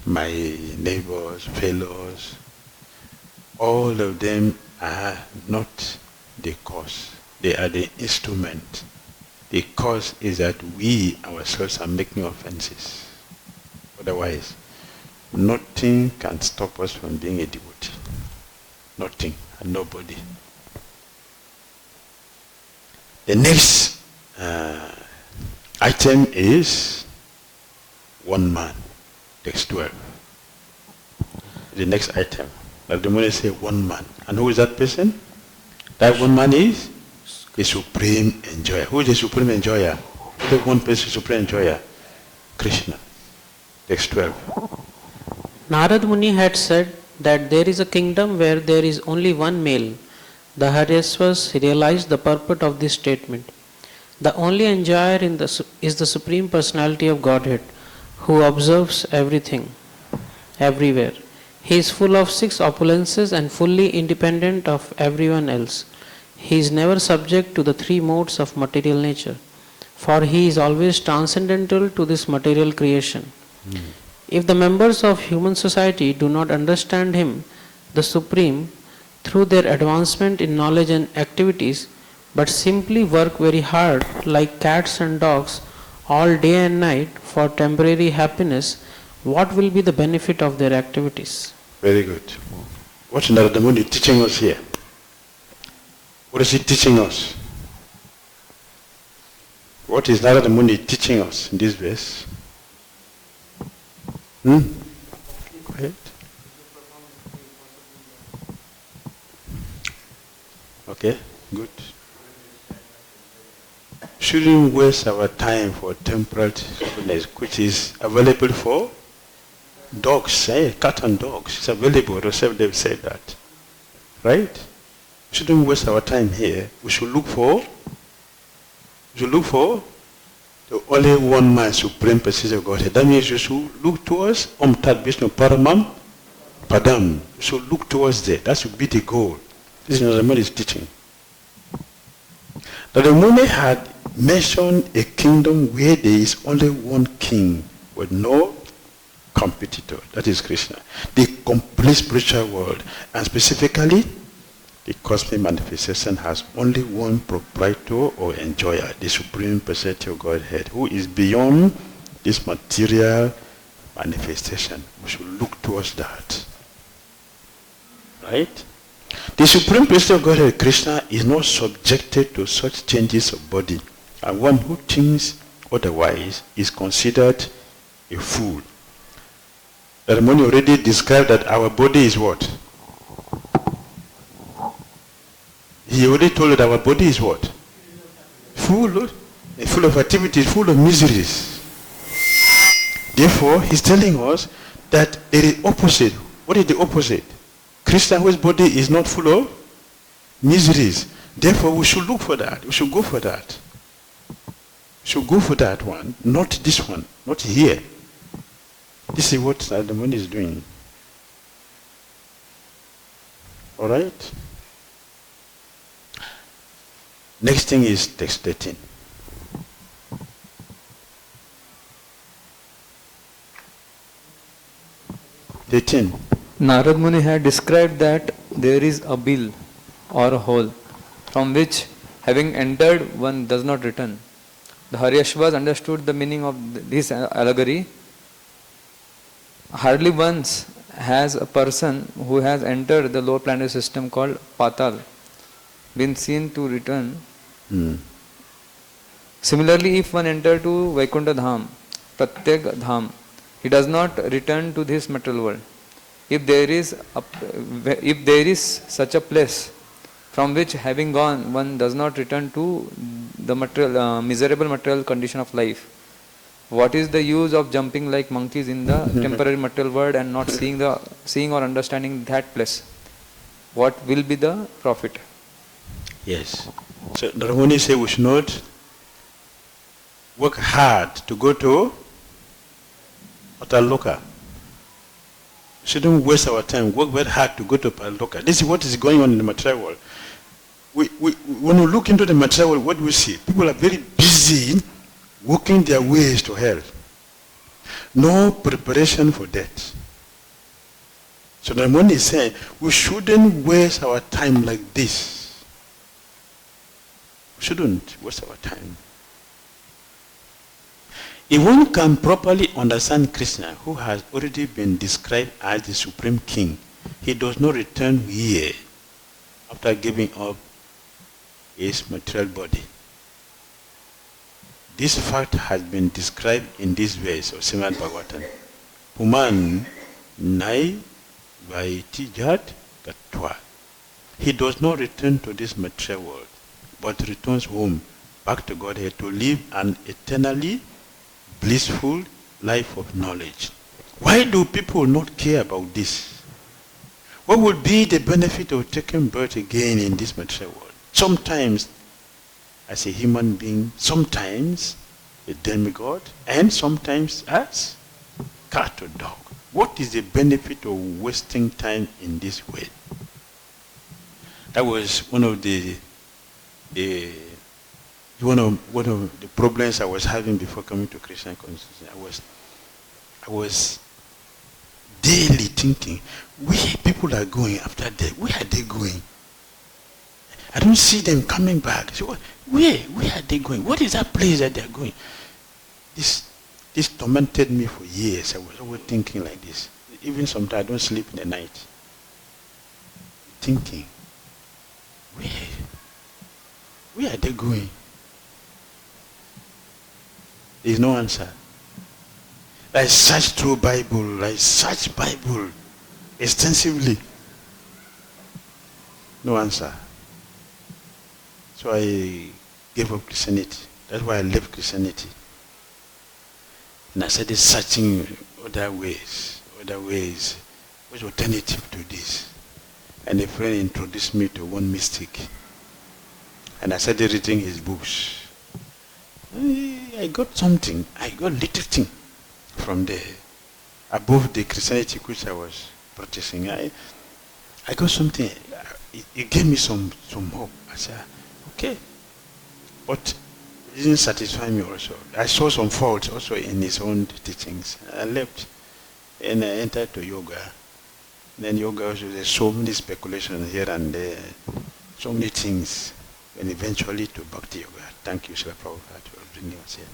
my neighbors, fellows, all of them are not the cause. They are the instrument. The cause is that we ourselves are making offenses. Otherwise, nothing can stop us from being a devotee. Nothing and nobody. The next item is one man. Text 12. The next item. Like the money say one man. And who is that person? That one man is the supreme enjoyer. Who is the supreme enjoyer? The one person supreme enjoyer? Krishna. Text 12. Narad Muni had said that there is a kingdom where there is only one male. The Haryasvas realized the purport of this statement. The only enjoyer is the Supreme Personality of Godhead, who observes everything, everywhere. He is full of 6 opulences and fully independent of everyone else. He is never subject to the 3 modes of material nature, for he is always transcendental to this material creation. If the members of human society do not understand him, the Supreme, through their advancement in knowledge and activities, but simply work very hard like cats and dogs all day and night for temporary happiness, what will be the benefit of their activities? Very good. What is Narada Muni teaching us here? What is he teaching us? What is Narada Muni teaching us in this verse? Quiet. Okay, good. Shouldn't waste our time for temporal happiness, which is available for dogs, cat and dogs. It's available. They've said that. Right? Shouldn't waste our time here. We should look for the only one man supreme person of Godhead. That means you should look towards Tad Vishnu Paramam Padam. You should look towards that. That should be the goal. This is what the is teaching. Now the Muni had mentioned a kingdom where there is only one king with no competitor. That is Krishna. The complete spiritual world, and specifically the cosmic manifestation, has only one proprietor or enjoyer, the Supreme Personality of Godhead, who is beyond this material manifestation. We should look towards that. Right? The Supreme Personality of Godhead, Krishna, is not subjected to such changes of body, and one who thinks otherwise is considered a fool. The Ramani already described that our body is what? He already told that our body is what? Full of activities, full of miseries. Therefore, he's telling us that there is opposite. What is the opposite? Krishna, whose body is not full of miseries. Therefore, we should look for that. We should go for that. We should go for that one, not this one, not here. This is what the Muni is doing. All right? Next thing is text 13. Narad Muni had described that there is a bill or a hole from which, having entered, one does not return. The Haryashvas understood the meaning of this allegory. Hardly once has a person who has entered the lower planetary system called Patal been seen to return. Similarly, if one enter to Vaikuntha Dham, Pratyag Dham, he does not return to this material world. If there is such a place from which, having gone, one does not return to the material, miserable material condition of life, what is the use of jumping like monkeys in the temporary material world and not seeing or understanding that place? What will be the profit? Yes. So the Ramani say we should not work hard to go to Pataloka. We shouldn't waste our time, work very hard to go to Pataloka. This is what is going on in the material world. When we look into the material world, what do we see? People are very busy working their ways to hell. No preparation for death. So the money is saying we shouldn't waste our time like this. We shouldn't waste our time. If one can properly understand Krishna, who has already been described as the Supreme King, he does not return here after giving up his material body. This fact has been described in this verse of Srimad Bhagavatam. Puman nai vaitijat katwa. He does not return to this material world, but returns home, back to Godhead, to live an eternally blissful life of knowledge. Why do people not care about this? What would be the benefit of taking birth again in this material world? Sometimes as a human being, sometimes a demigod, and sometimes as cat or dog. What is the benefit of wasting time in this way? That was one of the problems I was having before coming to Christian consciousness. I was daily thinking, where people are going after death, where are they going? I don't see them coming back. So where are they going? What is that place that they are going? This tormented me for years. I was always thinking like this. Even sometimes I don't sleep in the night. Thinking, where are they going? There is no answer. I searched through Bible. I searched Bible extensively. No answer. So I gave up Christianity. That's why I left Christianity. And I started searching other ways, what's alternative to this. And a friend introduced me to one mystic. And I started reading his books. I got something, I got little thing from there. Above the Christianity which I was practicing, I got something. It gave me some hope. I said, okay. But it didn't satisfy me also. I saw some faults also in his own teachings. I left and I entered to yoga. Then yoga also, there's so many speculations here and there, so many things. And eventually to Bhakti yoga. Thank you, Srila Prabhupada, for bringing us here.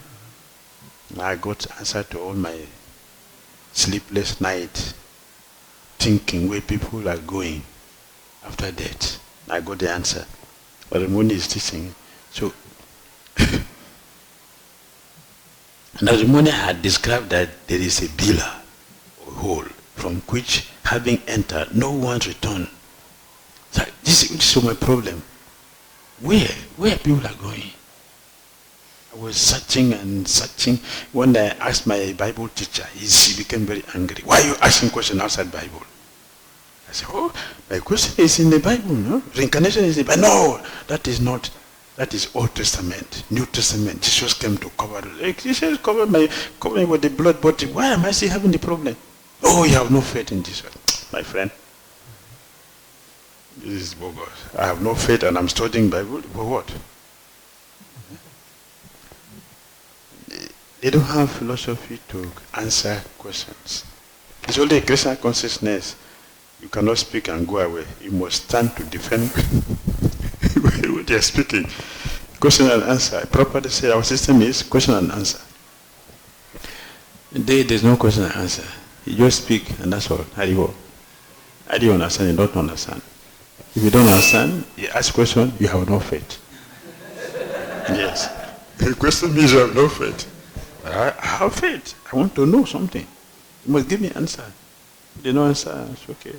I got answer to all my sleepless night thinking where people are going after death. I got the answer. But Ramoni is teaching. So, now Ramoni had described that there is a pillar or hole from which, having entered, no one return. So this is my problem. Where people are going? I was searching and searching. When I asked my Bible teacher, she became very angry. Why are you asking questions outside Bible? I said, oh, my question is in the Bible, no? Reincarnation is in the Bible. No, that is not. That is Old Testament, New Testament. Jesus came to cover. Jesus covered me with the blood, but why am I still having the problem? Oh, you have no faith in Jesus, my friend. This is bogus. I have no faith and I'm studying Bible. For what? They don't have philosophy to answer questions. It's only a Christian consciousness. You cannot speak and go away. You must stand to defend what they are speaking. Question and answer. I properly say our system is question and answer. There's no question and answer. You just speak and that's all. How do you go? How do you understand? You don't understand. If you don't understand, you ask question, you have no faith. Yes. The question means you have no faith. I have faith. I want to know something. You must give me an answer. If you don't answer, it's okay.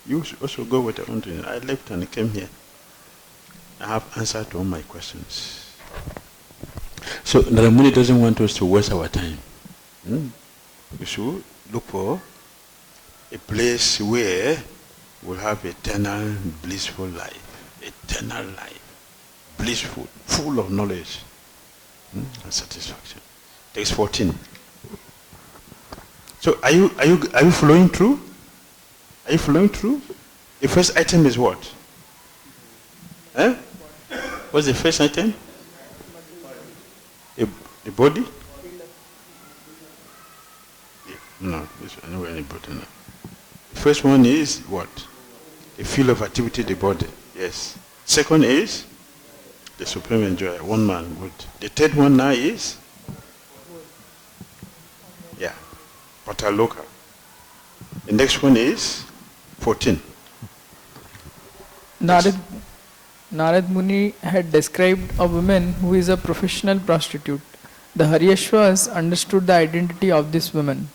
You should also go with your own thing. I left and came here. I have answer to all my questions. So Naramuni doesn't want us to waste our time. We should look for a place where we'll have eternal blissful life. Eternal life. Blissful. Full of knowledge. Satisfaction. Text 14. So are you following through? Are you following through? The first item is what? Huh? What's the first item? The body? Yeah. No, this one nowhere important. The first one is what? The field of activity, the body. Yes. Second is the supreme enjoyer, one man. Good. The third one now is Pataloka. The next one is 14. Narad Muni had described a woman who is a professional prostitute. The Haryashvas understood the identity of this woman.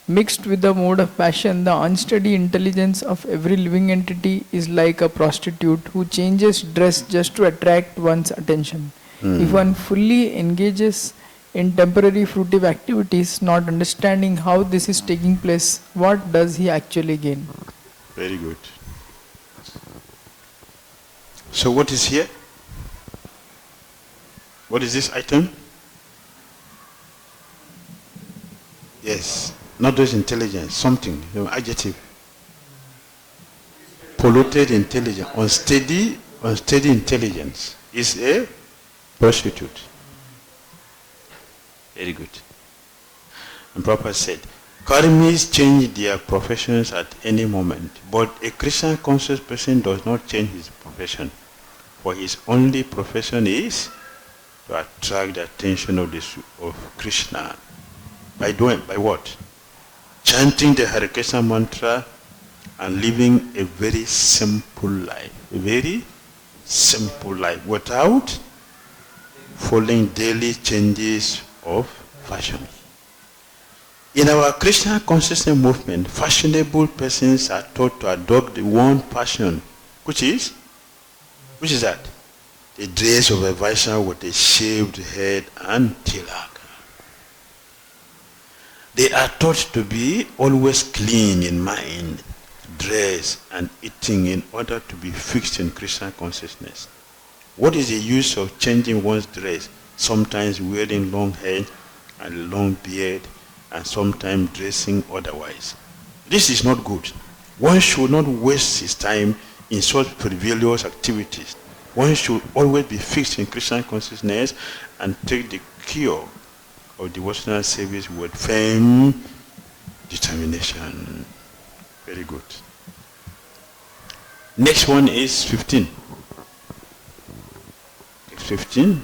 Mixed with the mode of passion, the unsteady intelligence of every living entity is like a prostitute who changes dress just to attract one's attention. If one fully engages in temporary fruitive activities, not understanding how this is taking place, what does he actually gain? Very good. So what is here? What is this item? Yes, not just intelligence, something, adjective. Polluted intelligence, unsteady intelligence is a prostitute. Very good. And Prabhupada said, karmis change their professions at any moment, but a Krishna conscious person does not change his profession, for his only profession is to attract the attention of Krishna. By what? Chanting the Hare Krishna mantra and living a very simple life. A very simple life without following daily changes of fashion. In our Krishna consciousness movement, fashionable persons are taught to adopt the one fashion, which is that? The dress of a Vaishnava with a shaved head and tilak. They are taught to be always clean in mind, dress and eating in order to be fixed in Krishna consciousness. What is the use of changing one's dress? Sometimes wearing long hair and long beard, and sometimes dressing otherwise. This is not good. One should not waste his time in such frivolous activities. One should always be fixed in Krishna consciousness and take the cure of devotional service with firm determination. Very good. Next one is 15. 15.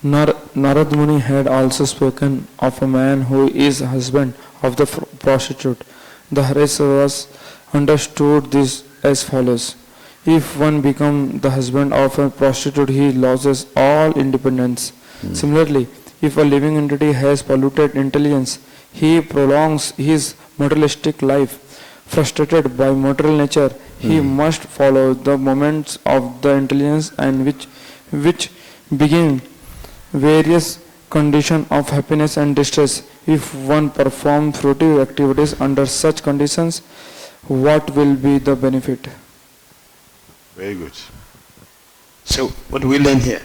Narad Muni had also spoken of a man who is husband of the prostitute. The Haryashvas understood this as follows. If one becomes the husband of a prostitute, he loses all independence. Similarly, if a living entity has polluted intelligence, he prolongs his materialistic life. Frustrated by material nature, he must follow the moments of the intelligence and which begin various conditions of happiness and distress. If one performs fruitive activities under such conditions, what will be the benefit? Very good. So, what do we learn here?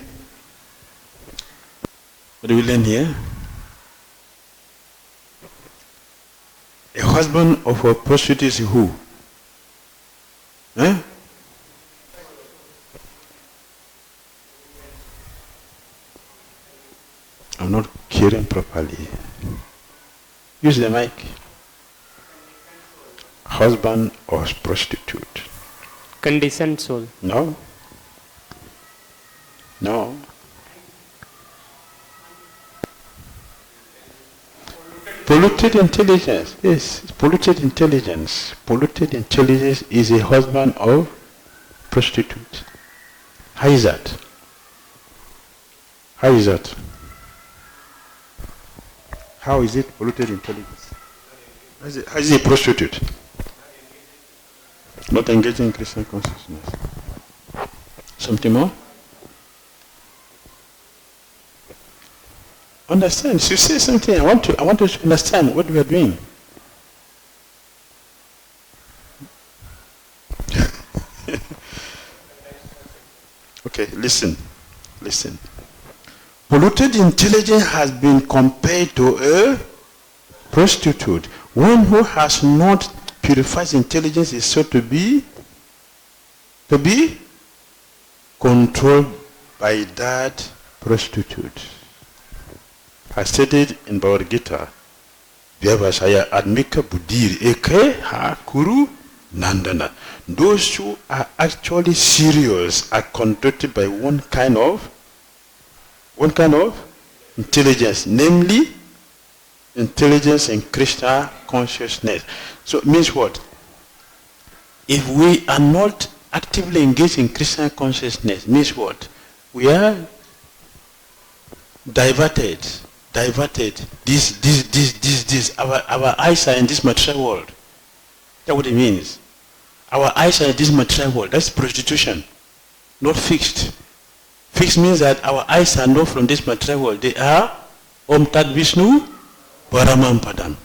What do we learn here? A husband of a prostitute is who? Huh? I'm not hearing properly. Use the mic. Husband or prostitute? Conditioned soul. No. No. Polluted intelligence. Yes, polluted intelligence. Polluted intelligence is a husband of prostitute. How is that? How is that? How is it polluted intelligence? How is it a prostitute? Not engaging in Krishna consciousness. Something more? Understand. You say something. I want to understand what we are doing. Okay, listen. Polluted intelligence has been compared to a prostitute. One who has not purified intelligence is said to be controlled by that prostitute. I stated in Bhagavad Gita, Vyavasaya Admika Budhir Eke Ha Kuru Nandana. Those who are actually serious are conducted by one kind of intelligence, namely intelligence in Krishna consciousness. So it means what? If we are not actively engaged in Krishna consciousness, means what? We are diverted. This. Our eyes are in this material world. That's what it means. Our eyes are in this material world. That's prostitution, not fixed. Fixed means that our eyes are not from this material world. They are Om Tat Vishnu Paramam Padam.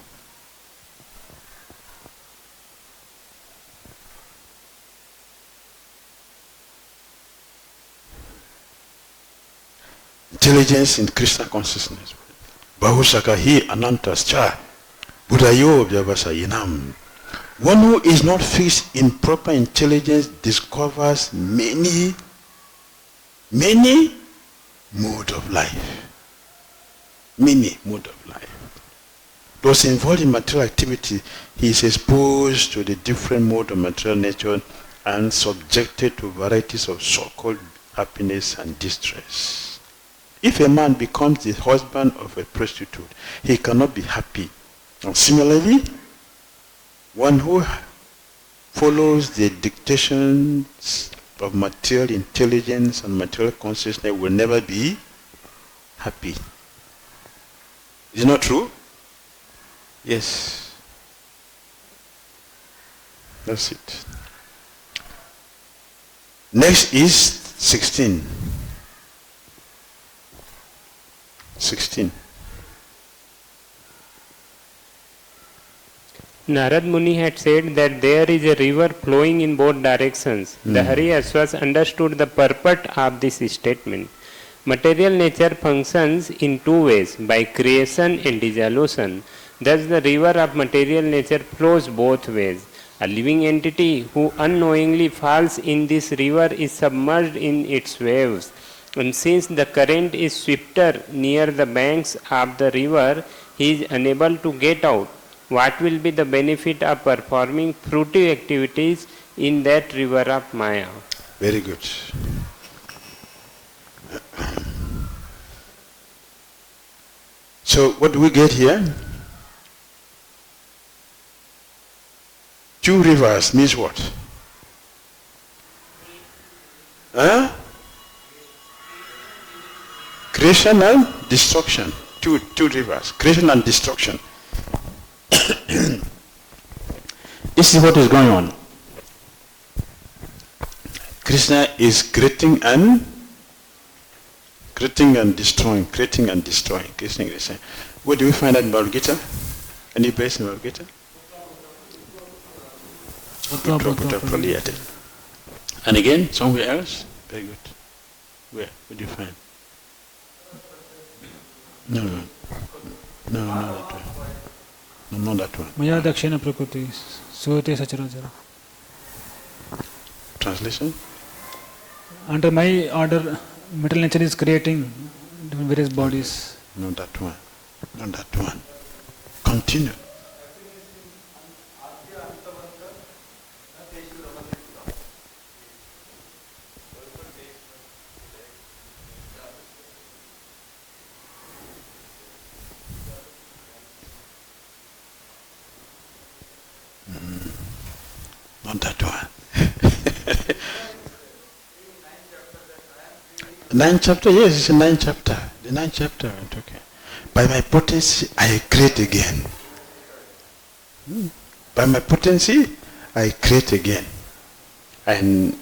Intelligence in Krishna consciousness. Bahusaka hi anantas cha buddhayo vyavasa yinam. One who is not fixed in proper intelligence discovers many modes of life. Many modes of life. Those involved in material activity, he is exposed to the different modes of material nature and subjected to varieties of so-called happiness and distress. If a man becomes the husband of a prostitute, he cannot be happy. And similarly, one who follows the dictations of material intelligence and material consciousness will never be happy. Is it not true? Yes. That's it. Next is 16. Narad Muni had said that there is a river flowing in both directions. The Hariyasvas understood the purport of this statement. Material nature functions in two ways, by creation and dissolution. Thus the river of material nature flows both ways. A living entity who unknowingly falls in this river is submerged in its waves. And since the current is swifter near the banks of the river, he is unable to get out. What will be the benefit of performing fruitive activities in that river of Maya? Very good. So what do we get here? Two rivers means what? Creation and destruction. Two rivers. Creation and destruction. This is what is going on. Krishna is creating and destroying, creating and destroying. Where do we find that in Bhagavad Gita? Any place in Bhagavad Gita? And again, somewhere else? Very good. Where do you find? No, not that one. No, not that one. Maya Dakshina Prakriti, Suyate Sacharacara. Translation? Under my order, material nature is creating various bodies. Not that one. Not that one. Continue. Not that one. Ninth chapter, yes, it's a ninth chapter. The ninth chapter, okay. By my potency, I create again. By my potency, I create again. And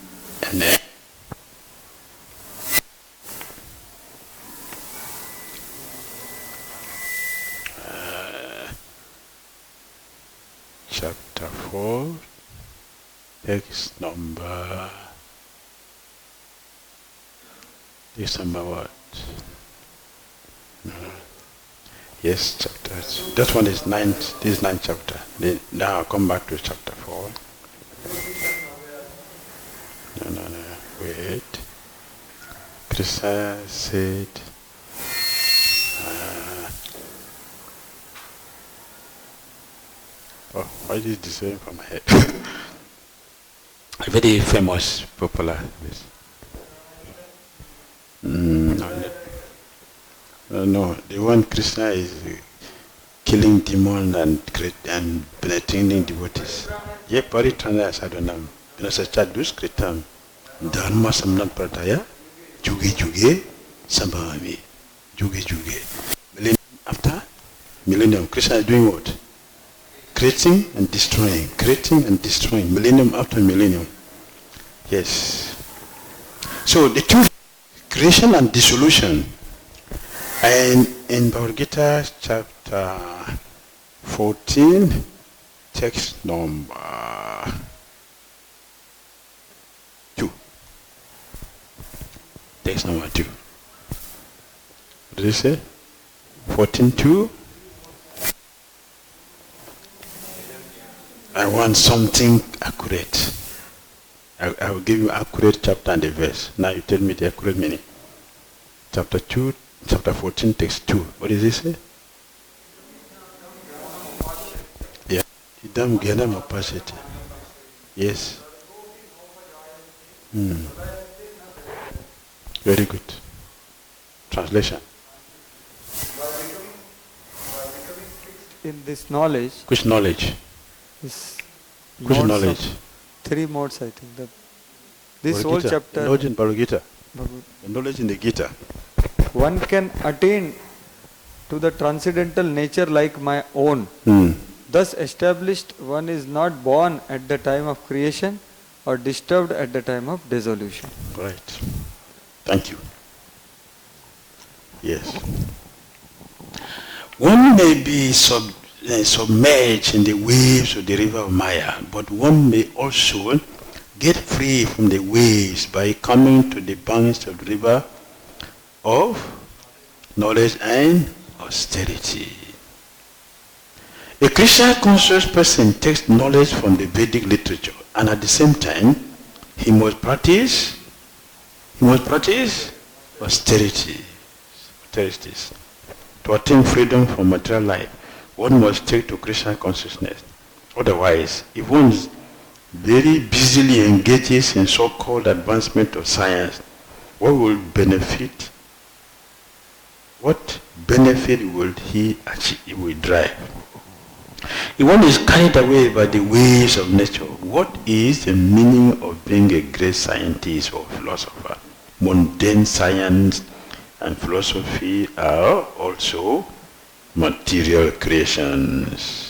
chapter 4, text number, this number what? Yes, chapter. That one is ninth. This is ninth chapter. Now I'll come back to chapter 4. No. Wait. Krishna said, why is it disappearing from my head? A very famous, popular. No, the one Krishna is killing demons and penetrating devotees. Ye paritranaya sadhanam vinasacha duskritam dharma samnat prataya juge juge sambhavami. Juge juge. Millennium after millennium, Krishna is doing what? Creating and destroying, millennium after millennium. Yes. So the two, creation and dissolution. And in Bhagavad Gita chapter 14, text number 2. Text number 2. What did it say? 14:2. I want something accurate. I will give you accurate chapter and the verse. Now you tell me the accurate meaning. Chapter 2, chapter 14, text 2. What does it say? Yeah. Idam Gyanam opacity. Yes. Very good. Translation. In this knowledge. Which knowledge? Which knowledge? 3 modes, I think. This Bhagavad whole Gita. chapter. Knowledge in Bhagavad Gita. The knowledge in the Gita. One can attain to the transcendental nature like my own. Thus established, one is not born at the time of creation or disturbed at the time of dissolution. Right. Thank you. Yes. One may be submerged in the waves of the river of Maya, but one may also get free from the waves by coming to the banks of the river of knowledge and austerity. A Krishna conscious person takes knowledge from the Vedic literature, and at the same time he must practice austerity. To attain freedom from material life, one must take to Krishna consciousness. Otherwise, if one very busily engages in so-called advancement of science, what benefit will he achieve? He will drive. If one is carried away by the waves of nature, what is the meaning of being a great scientist or philosopher? Mundane science and philosophy are also material creations.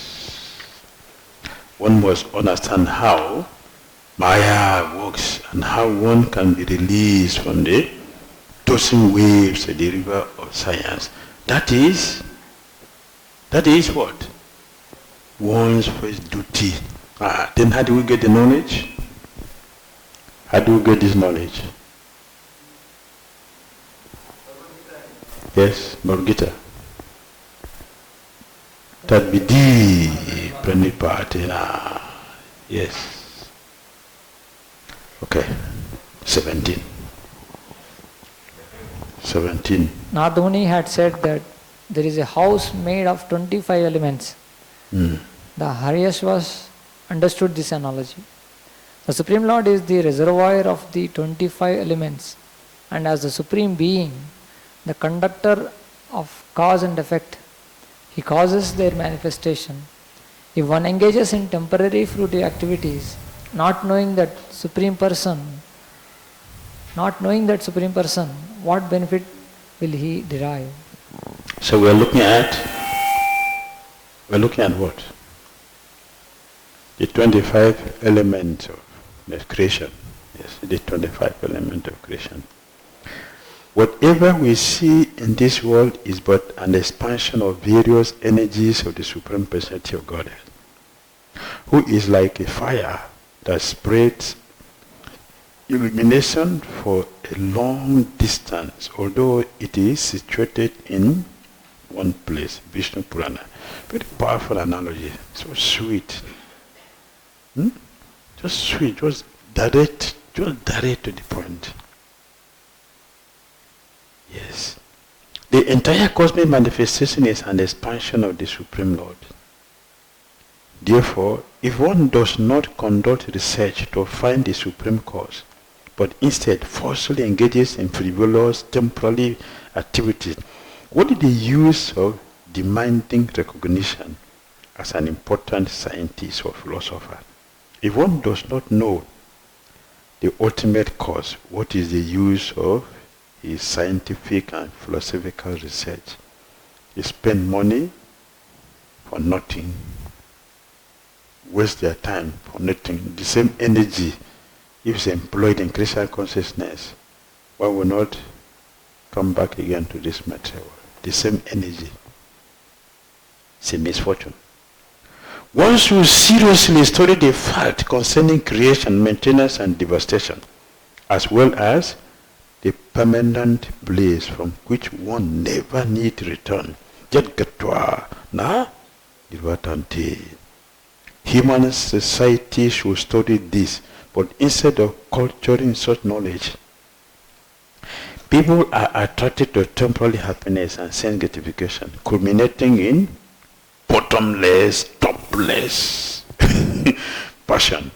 One must understand how Maya works and how one can be released from the tossing waves of the river of science. That is what? One's first duty. Then how do we get the knowledge? How do we get this knowledge? Yes, Bhagavad Gita. Tadvidi pranipatina. Yes. Okay. 17. Nardmuni had said that there is a house made of 25 elements. The Haryashvas understood this analogy. The Supreme Lord is the reservoir of the 25 elements, and as the Supreme Being, the conductor of cause and effect, he causes their manifestation. If one engages in temporary fruitive activities, not knowing that Supreme Person, what benefit will he derive? So we're looking at what? The 25 elements of the creation. Yes, the 25 elements of creation. Whatever we see in this world is but an expansion of various energies of the Supreme Personality of Godhead, who is like a fire that spreads illumination for a long distance, although it is situated in one place, Vishnu Purana. Very powerful analogy, so sweet. Just sweet, just direct to the point. Yes. The entire cosmic manifestation is an expansion of the Supreme Lord. Therefore, if one does not conduct research to find the Supreme Cause, but instead forcefully engages in frivolous, temporary activities, what is the use of demanding recognition as an important scientist or philosopher? If one does not know the ultimate cause, what is the use of his scientific and philosophical research? He spend money for nothing, waste their time for nothing. The same energy, if it's employed in Krishna consciousness, one will not come back again to this material. The same energy. It's a misfortune. Once you seriously study the fact concerning creation, maintenance and devastation, as well as the permanent place from which one never need return, Jat Gatwa Na Nivatante. Human society should study this, but instead of culturing such knowledge, people are attracted to temporary happiness and sense gratification, culminating in bottomless, topless passion.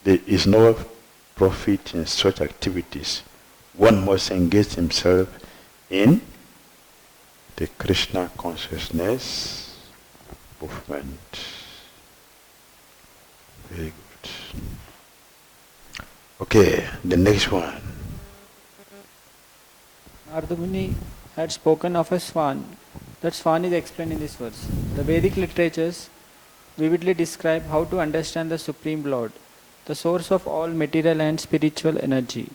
There is no profit in such activities. One must engage himself in the Krishna consciousness movement. Very good. Okay, the next one. Narada Muni had spoken of a swan. That swan is explained in this verse. The Vedic literatures vividly describe how to understand the Supreme Lord, the source of all material and spiritual energy.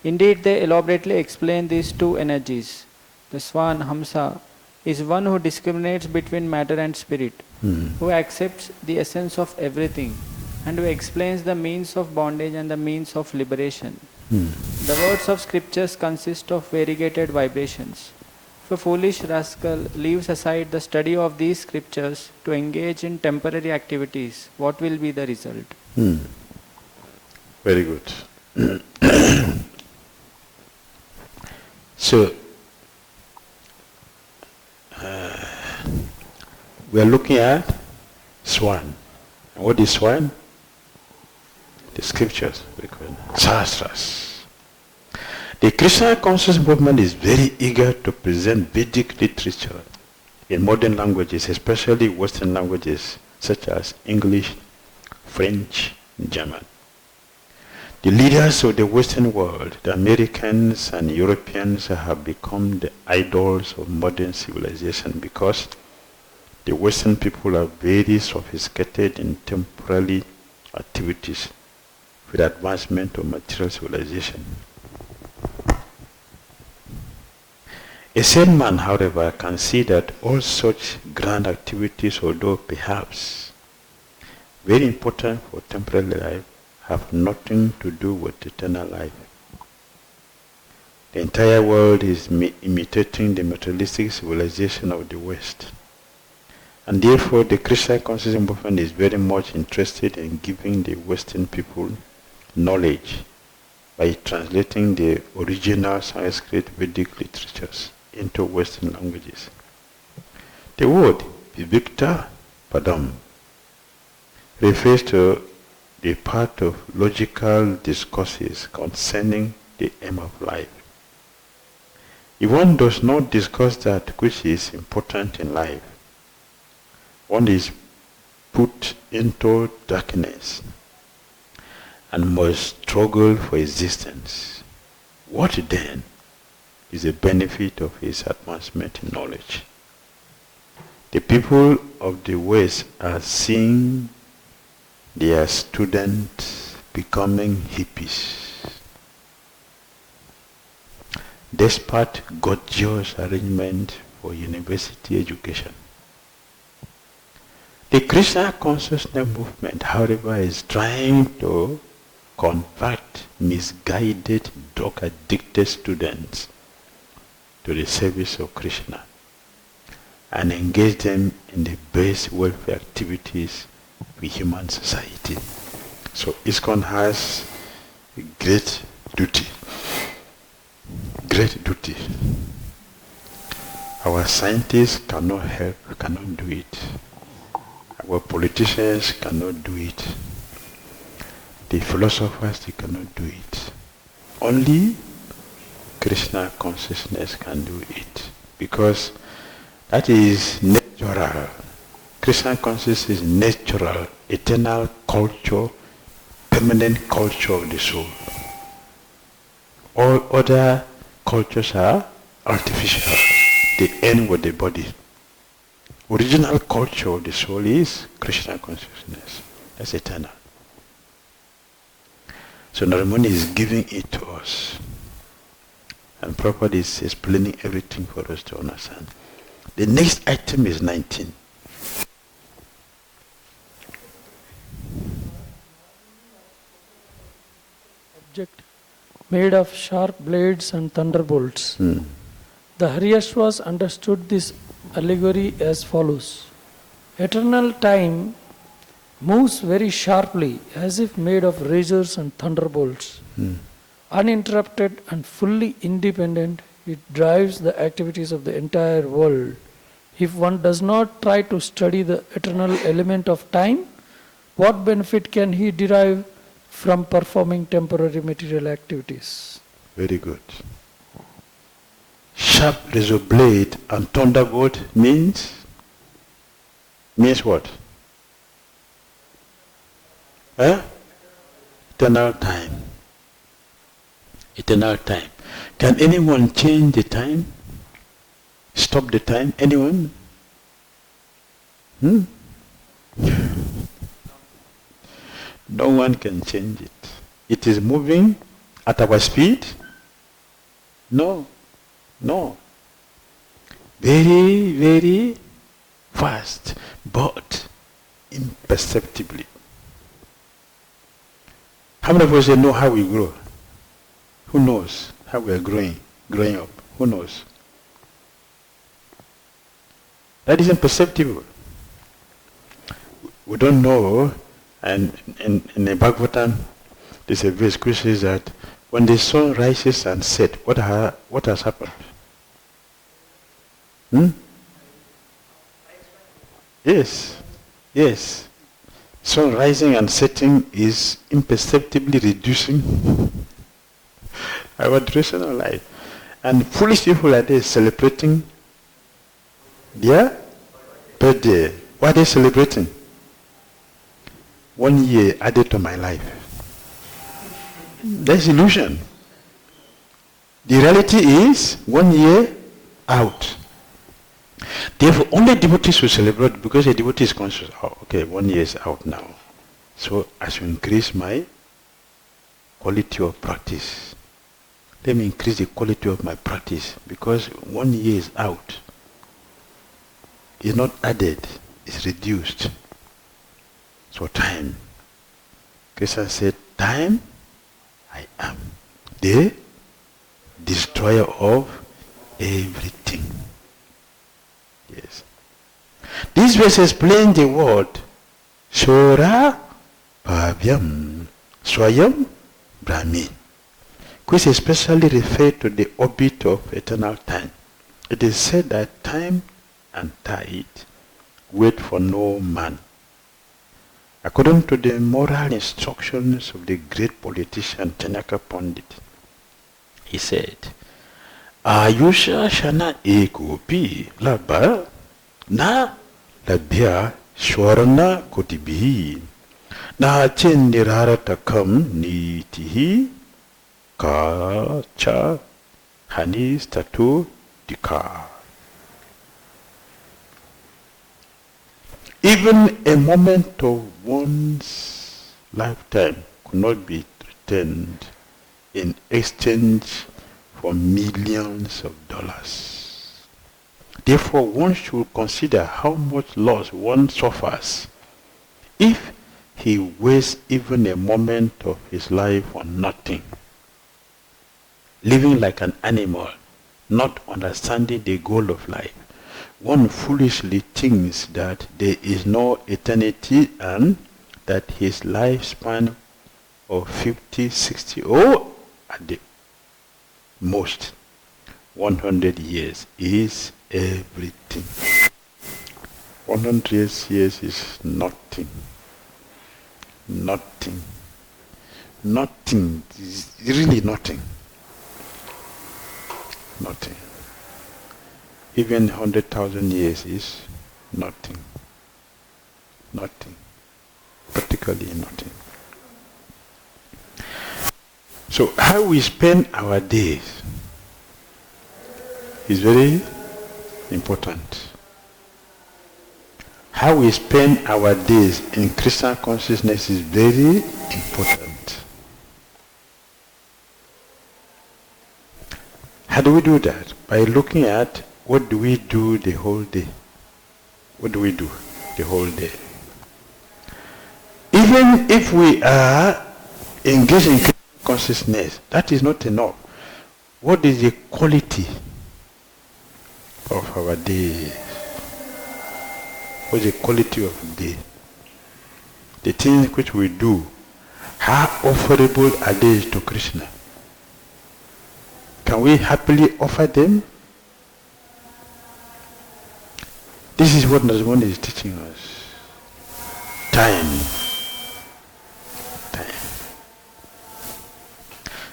Indeed, they elaborately explain these two energies. The swan, Hamsa, is one who discriminates between matter and spirit, who accepts the essence of everything, and who explains the means of bondage and the means of liberation. The words of scriptures consist of variegated vibrations. If a foolish rascal leaves aside the study of these scriptures to engage in temporary activities, what will be the result? Very good. So, we are looking at swan. And what is swan? The scriptures, Shastras. The Krishna conscious movement is very eager to present Vedic literature in modern languages, especially Western languages such as English, French, and German. The leaders of the Western world, the Americans and Europeans, have become the idols of modern civilization because the Western people are very sophisticated in temporary activities for the advancement of material civilization. A sane man, however, can see that all such grand activities, although perhaps very important for temporal life, have nothing to do with eternal life. The entire world is imitating the materialistic civilization of the West. And therefore the Krishna consciousness movement is very much interested in giving the Western people knowledge by translating the original Sanskrit Vedic literatures into Western languages. The word Vivekta Padam refers to the part of logical discourses concerning the aim of life. If one does not discuss that which is important in life, one is put into darkness and must struggle for existence. What then is the benefit of his advancement in knowledge? The people of the West are seeing their students becoming hippies, despite gorgeous arrangement for university education. The Krishna consciousness movement, however, is trying to convert misguided, drug-addicted students to the service of Krishna. and engage them in the best welfare activities with human society. So ISKCON has a great duty. Great duty. Our scientists cannot help, cannot do it. Our politicians cannot do it. The philosophers, they cannot do it. Only Krishna consciousness can do it, because that is natural. Krishna consciousness is natural, eternal culture, permanent culture of the soul. All other cultures are artificial. They end with the body. Original culture of the soul is Krishna consciousness. That's eternal. So Narmani is giving it to us. And Prabhupada is explaining everything for us to understand. The next item is 19. Object made of sharp blades and thunderbolts. The Haryashvas understood this allegory as follows. Eternal time moves very sharply as if made of razors and thunderbolts. Uninterrupted and fully independent, it drives the activities of the entire world. If one does not try to study the eternal element of time, what benefit can he derive from performing temporary material activities? Very good. Sharp razor blade and thunderbolt means what? Eternal time. Eternal time. Can anyone change the time? Stop the time? Anyone? No one can change it. It is moving at our speed? No. Very, very fast, but imperceptibly. How many of us know how we grow? Who knows how we are growing up? Who knows? That is imperceptible. We don't know, and in the Bhagavatam, there's a verse which says that when the sun rises and sets, what has happened? Yes. Sun rising and setting is imperceptibly reducing our duration of life. And foolish people are there celebrating their birthday. What are they celebrating? 1 year added to my life. That's illusion. The reality is 1 year out. Therefore, only devotees will celebrate because a devotee is conscious. Oh, okay, 1 year is out now. So I should increase my quality of practice. Let me increase the quality of my practice because 1 year is out. It's not added, it's reduced. So time. Krishna said, time, I am the destroyer of everything. Yes. This verse explains the word Shora Bhavyam Swayam Brahmi, which especially refers to the orbit of eternal time. It is said that time and tide wait for no man. According to the moral instructions of the great politician Chanaka Pandit, he said, Ayusha Shana Ekopi Labha Na Labhya Shwarana Kotibihi Na Chendiraratakam Nitihi Kacha Hanis Tatu Dika. Even a moment of one's lifetime could not be returned in exchange for millions of dollars. Therefore, one should consider how much loss one suffers if he wastes even a moment of his life on nothing, living like an animal, not understanding the goal of life, one foolishly thinks that there is no eternity and that his lifespan of 50, 60, or at the most 100 years is everything. 100 years is nothing. Nothing. Nothing. Is really nothing. Nothing. Even 100,000 years is nothing. Nothing. Practically nothing. So how we spend our days is very important. How we spend our days in Christian consciousness is very important. How do we do that? By looking at what do we do the whole day. What do we do the whole day? Even if we are engaged in Christian consciousness, that is not enough. What is the quality of our day? What is the quality of the day? The things which we do, how offerable are they to Krishna? Can we happily offer them? This is what Najmani is teaching us. Time.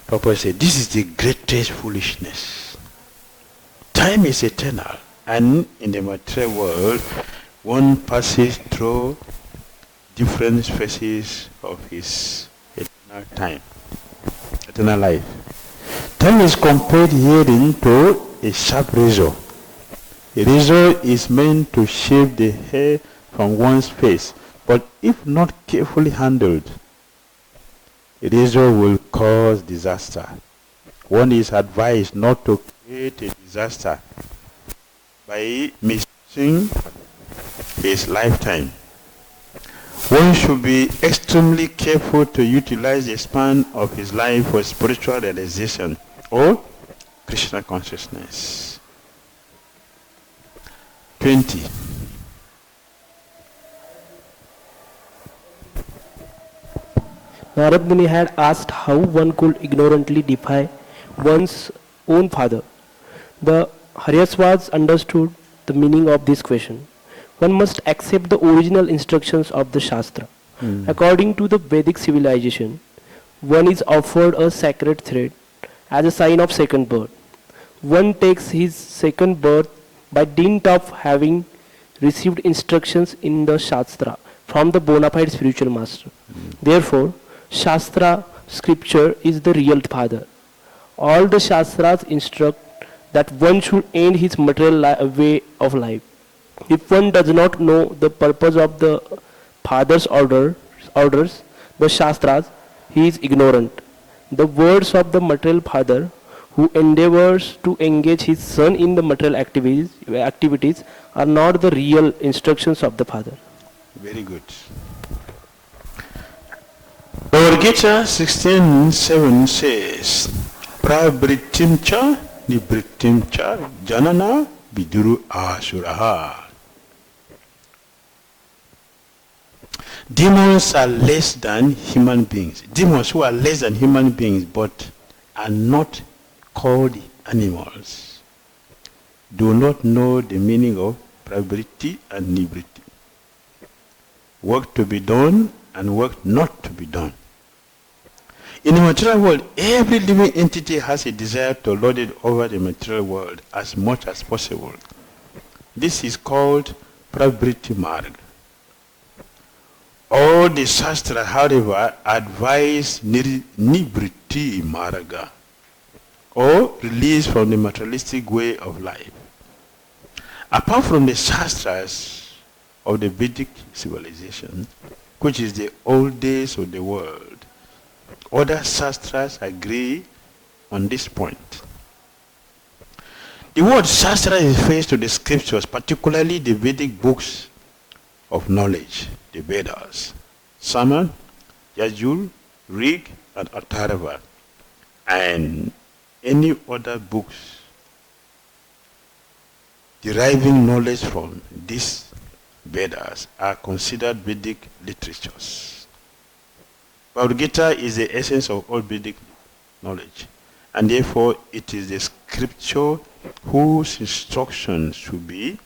Papa said, this is the greatest foolishness. Time is eternal, and in the material world, one passes through different phases of his eternal time, eternal life. Time is compared herein to a sharp razor. A razor is meant to shave the hair from one's face, but if not carefully handled, a razor will cause disaster. One is advised not to create a disaster by misusing his lifetime. One should be extremely careful to utilize the span of his life for spiritual realization or Krishna consciousness. 20. Narad Muni had asked how one could ignorantly defy one's own father. The Haryasvas understood the meaning of this question. One must accept the original instructions of the Shastra. According to the Vedic civilization, one is offered a sacred thread as a sign of second birth. One takes his second birth by dint of having received instructions in the Shastra from the bona fide spiritual master. Therefore, Shastra, scripture, is the real father. All the Shastras instruct that one should end his material way of life. If one does not know the purpose of the father's orders, the Shastras, he is ignorant. The words of the material father who endeavors to engage his son in the material activities are not the real instructions of the father. Very good. Bhagavad Gita 16:7 says, Prabhritim cha nibritim cha janana viduru asuraha. Demons are less than human beings. Demons who are less than human beings but are not called animals do not know the meaning of pravriti and nivriti. Work to be done and work not to be done. In the material world, every living entity has a desire to lord it over the material world as much as possible. This is called pravriti marg. All the Shastra, however, advise nibriti marga, or release from the materialistic way of life. Apart from the Shastras of the Vedic civilization, which is the old days of the world, other Shastras agree on this point. The word Shastra refers to the scriptures, particularly the Vedic books of knowledge, the Vedas, Sama, Yajur, Rig, and Atharva, and any other books deriving knowledge from these Vedas are considered Vedic literatures. Bhagavad Gita is the essence of all Vedic knowledge, and therefore it is the scripture whose instructions should be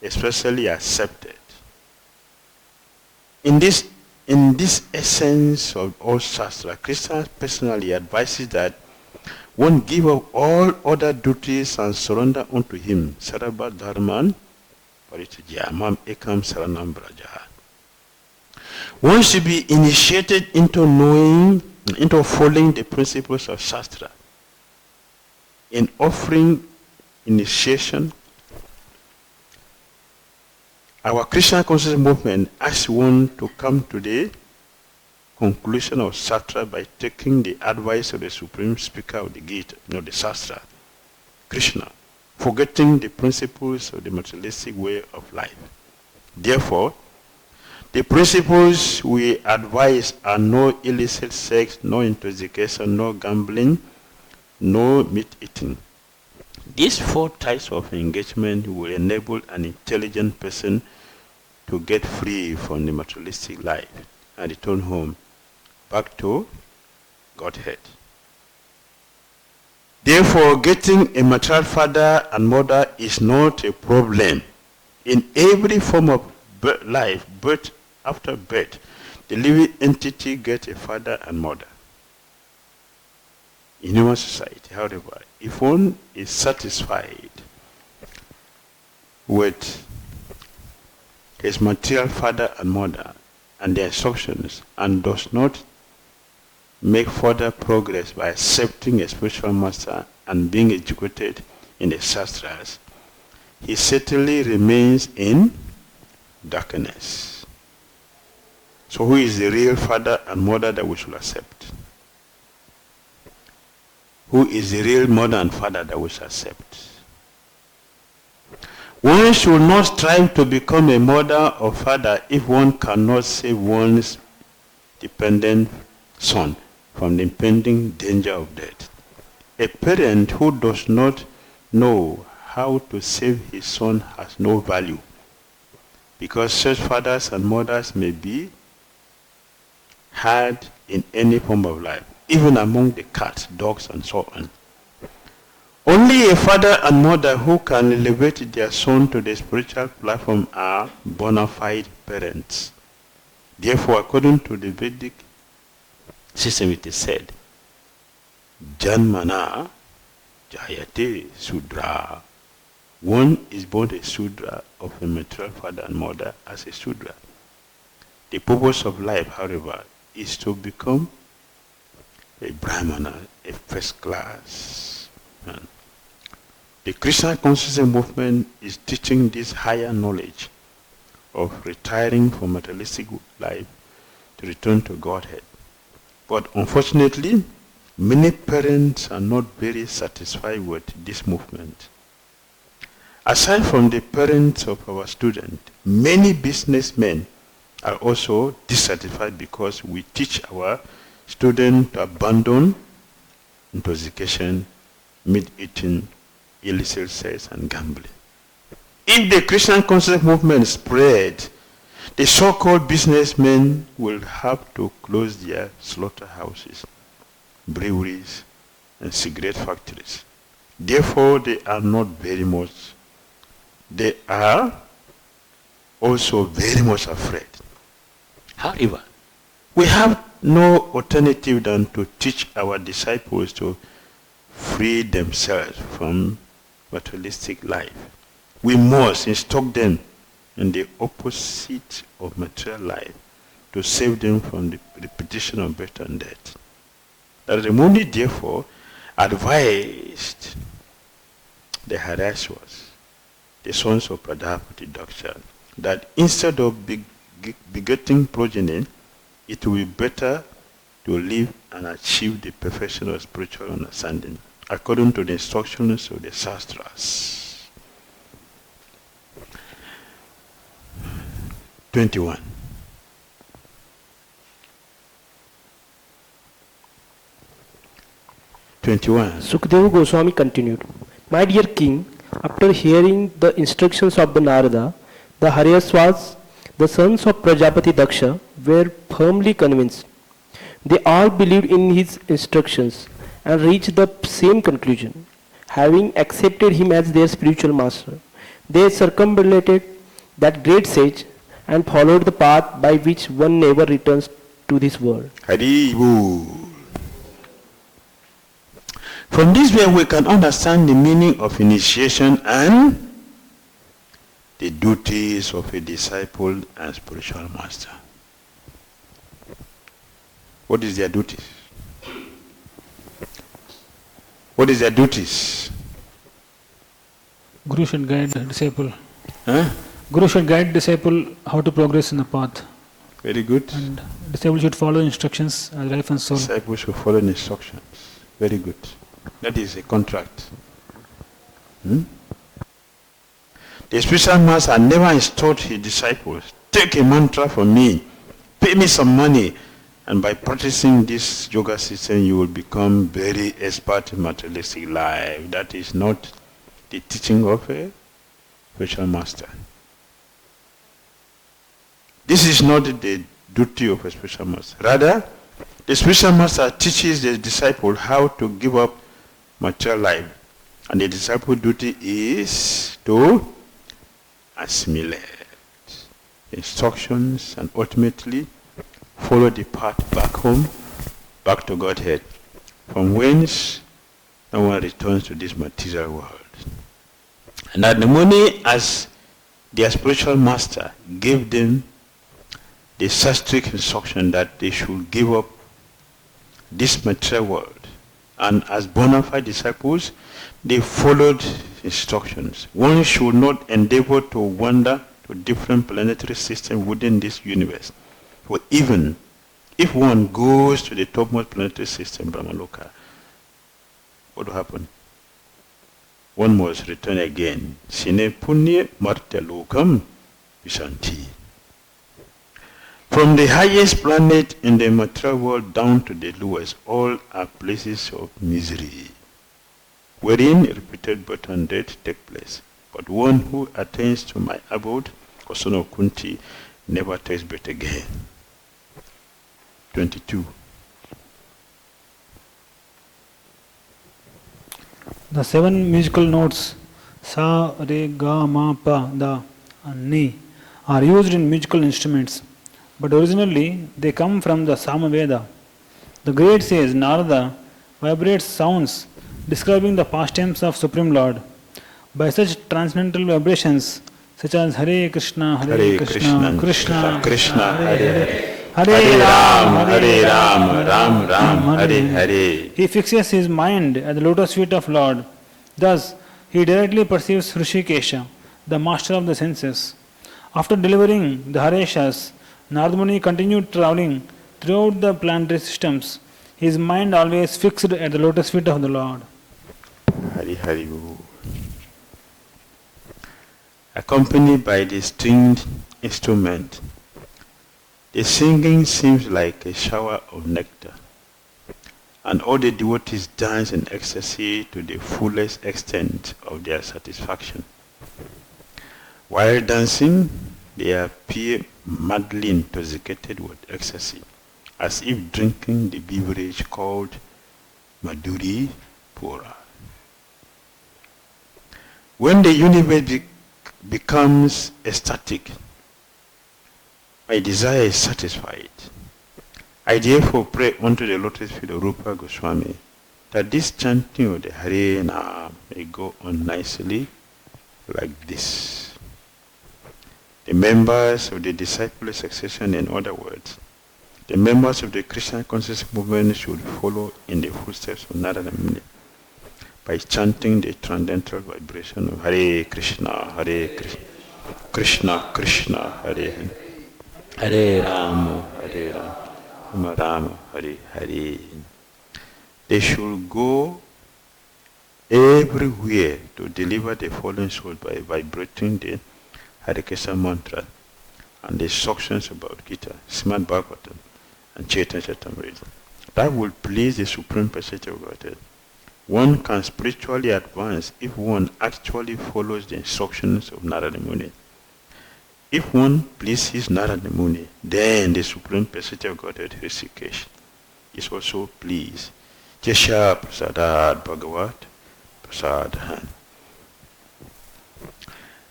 especially accepted. In this essence of all Shastra, Krishna personally advises that one give up all other duties and surrender unto him. Sarabha dharman parityaja mam ekam saranam braja. One should be initiated into following the principles of Shastra. In offering initiation, our Krishna consciousness movement asks one to come to the conclusion of Shastra by taking the advice of the Supreme Speaker of the Gita, the Shastra, Krishna, forgetting the principles of the materialistic way of life. Therefore, the principles we advise are no illicit sex, no intoxication, no gambling, no meat eating. These 4 types of engagement will enable an intelligent person to get free from the materialistic life and return home, back to Godhead. Therefore, getting a material father and mother is not a problem. In every form of life, birth after birth, the living entity gets a father and mother. In human society, however, if one is satisfied with his material father and mother and their instructions and does not make further progress by accepting a spiritual master and being educated in the Shastras, he certainly remains in darkness. So who is the real father and mother that we should accept? Who is the real mother and father that we should accept? One should not strive to become a mother or father if one cannot save one's dependent son from the impending danger of death. A parent who does not know how to save his son has no value, because such fathers and mothers may be had in any form of life, even among the cats, dogs, and so on. Only a father and mother who can elevate their son to the spiritual platform are bona fide parents. Therefore, according to the Vedic system, it is said, Janmana Jayate Sudra. One is born a Sudra of a material father and mother as a Sudra. The purpose of life, however, is to become a Brahmana, a first class man. The Krishna consciousness movement is teaching this higher knowledge of retiring from materialistic life to return to Godhead. But unfortunately, many parents are not very satisfied with this movement. Aside from the parents of our students, many businessmen are also dissatisfied because we teach our students to abandon intoxication, meat eating, illicit sex, and gambling. If the Christian consciousness movement spread, the so-called businessmen will have to close their slaughterhouses, breweries, and cigarette factories. Therefore, they are also very much afraid. However, we have no alternative than to teach our disciples to free themselves from materialistic life. We must instruct them in the opposite of material life to save them from the repetition of birth and death. That Muni therefore advised the Harashwas, the sons of Pradhapati Daksha, that instead of begetting progeny, it will be better to live and achieve the perfection of spiritual understanding, according to the instructions of the Shastras. 21. Sukadeva Goswami continued, My dear king, After hearing the instructions of the Narada, the Haryasvas, the sons of Prajapati Daksha, were firmly convinced. They all believed in his instructions and reached the same conclusion. Having accepted him as their spiritual master, they circumambulated that great sage and followed the path by which one never returns to this world. Haribu. From this way we can understand the meaning of initiation and the duties of a disciple and spiritual master. What is their duties? What is their duties? Guru should guide the disciple. Huh? Guru should guide disciple how to progress in the path. Very good. And disciple should follow instructions as life and soul. Disciple should follow instructions. Very good. That is a contract. The spiritual master never instructed his disciples, take a mantra from me, pay me some money, and by practicing this yoga system you will become very expert in materialistic life. That is not the teaching of a spiritual master. This is not the duty of a spiritual master. Rather, the spiritual master teaches the disciple how to give up material life, and the disciple duty is to assimilate instructions and ultimately follow the path back home, back to Godhead, from whence no one returns to this material world. And at the money, as their spiritual master gave them the strict instruction that they should give up this material world, and as bona fide disciples, they followed instructions. One should not endeavor to wander to different planetary systems within this universe. For even if one goes to the topmost planetary system, Brahmaloka, what will happen? One must return again. Sine punye martelokam vishanti. From the highest planet in the material world down to the lowest, all are places of misery, wherein repeated birth and death take place. But one who attains to my abode, or son of Kunti, never takes birth again. 22. The 7 musical notes Sa, Re, Ga, Ma, Pa, Da and Ni are used in musical instruments, but originally they come from the Samaveda. The great sage Narada vibrates sounds describing the pastimes of Supreme Lord. By such transcendental vibrations such as Hare Krishna, Hare Krishna, Krishna Krishna, Hare Hare Ram, Hare Ram, Ram Ram, Hare Hare. He fixes his mind at the lotus feet of Lord. Thus, he directly perceives Hrishikesha, the master of the senses. After delivering the Hareshas, Narada Muni continued traveling throughout the planetary systems, his mind always fixed at the lotus feet of the Lord. Hari Hari. Accompanied by the stringed instrument, the singing seems like a shower of nectar, and all the devotees dance in ecstasy to the fullest extent of their satisfaction. While dancing, they appear madly intoxicated with ecstasy, as if drinking the beverage called Madhuri Pura. When the universe becomes ecstatic, my desire is satisfied. I therefore pray unto the lotus feet of Rupa Goswami that this chanting of the Hare Nam may go on nicely like this. The members of the disciple succession, in other words, the members of the Krishna consciousness movement should follow in the footsteps of Narada Muni by chanting the transcendental vibration of Hare Krishna, Krishna Krishna, Hare Hare, Hare Rama, Hare Rama, Rama Rama, Hare Hare. They should go everywhere to deliver the fallen soul by vibrating the Hare Krishna mantra and the instructions about Gita, Srimad Bhagavatam, and Chaitanya Charitamrita. That will please the Supreme Personality of Godhead. One can spiritually advance if one actually follows the instructions of Narada Muni. If one pleases Narada Muni, then the Supreme Personality of Godhead Hrishikesh is also pleased. Jesha Prasadat Bhagavat Prasadahan.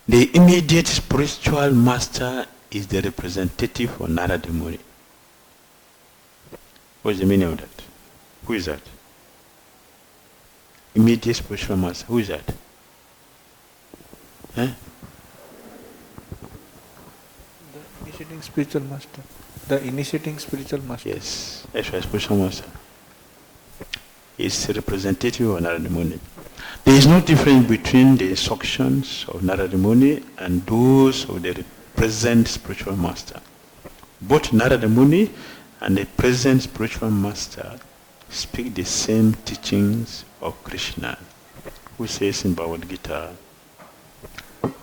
The immediate spiritual master is the representative for Narada Muni. What is the meaning of that? Who is that? Immediate spiritual master. Who is that? The initiating spiritual master. The initiating spiritual master. Yes, that's why spiritual master. He is the representative of Narada Muni. There is no difference between the instructions of Narada Muni and those of the present spiritual master. Both Narada Muni and the present spiritual master speak the same teachings of Krishna, who says in Bhagavad Gita,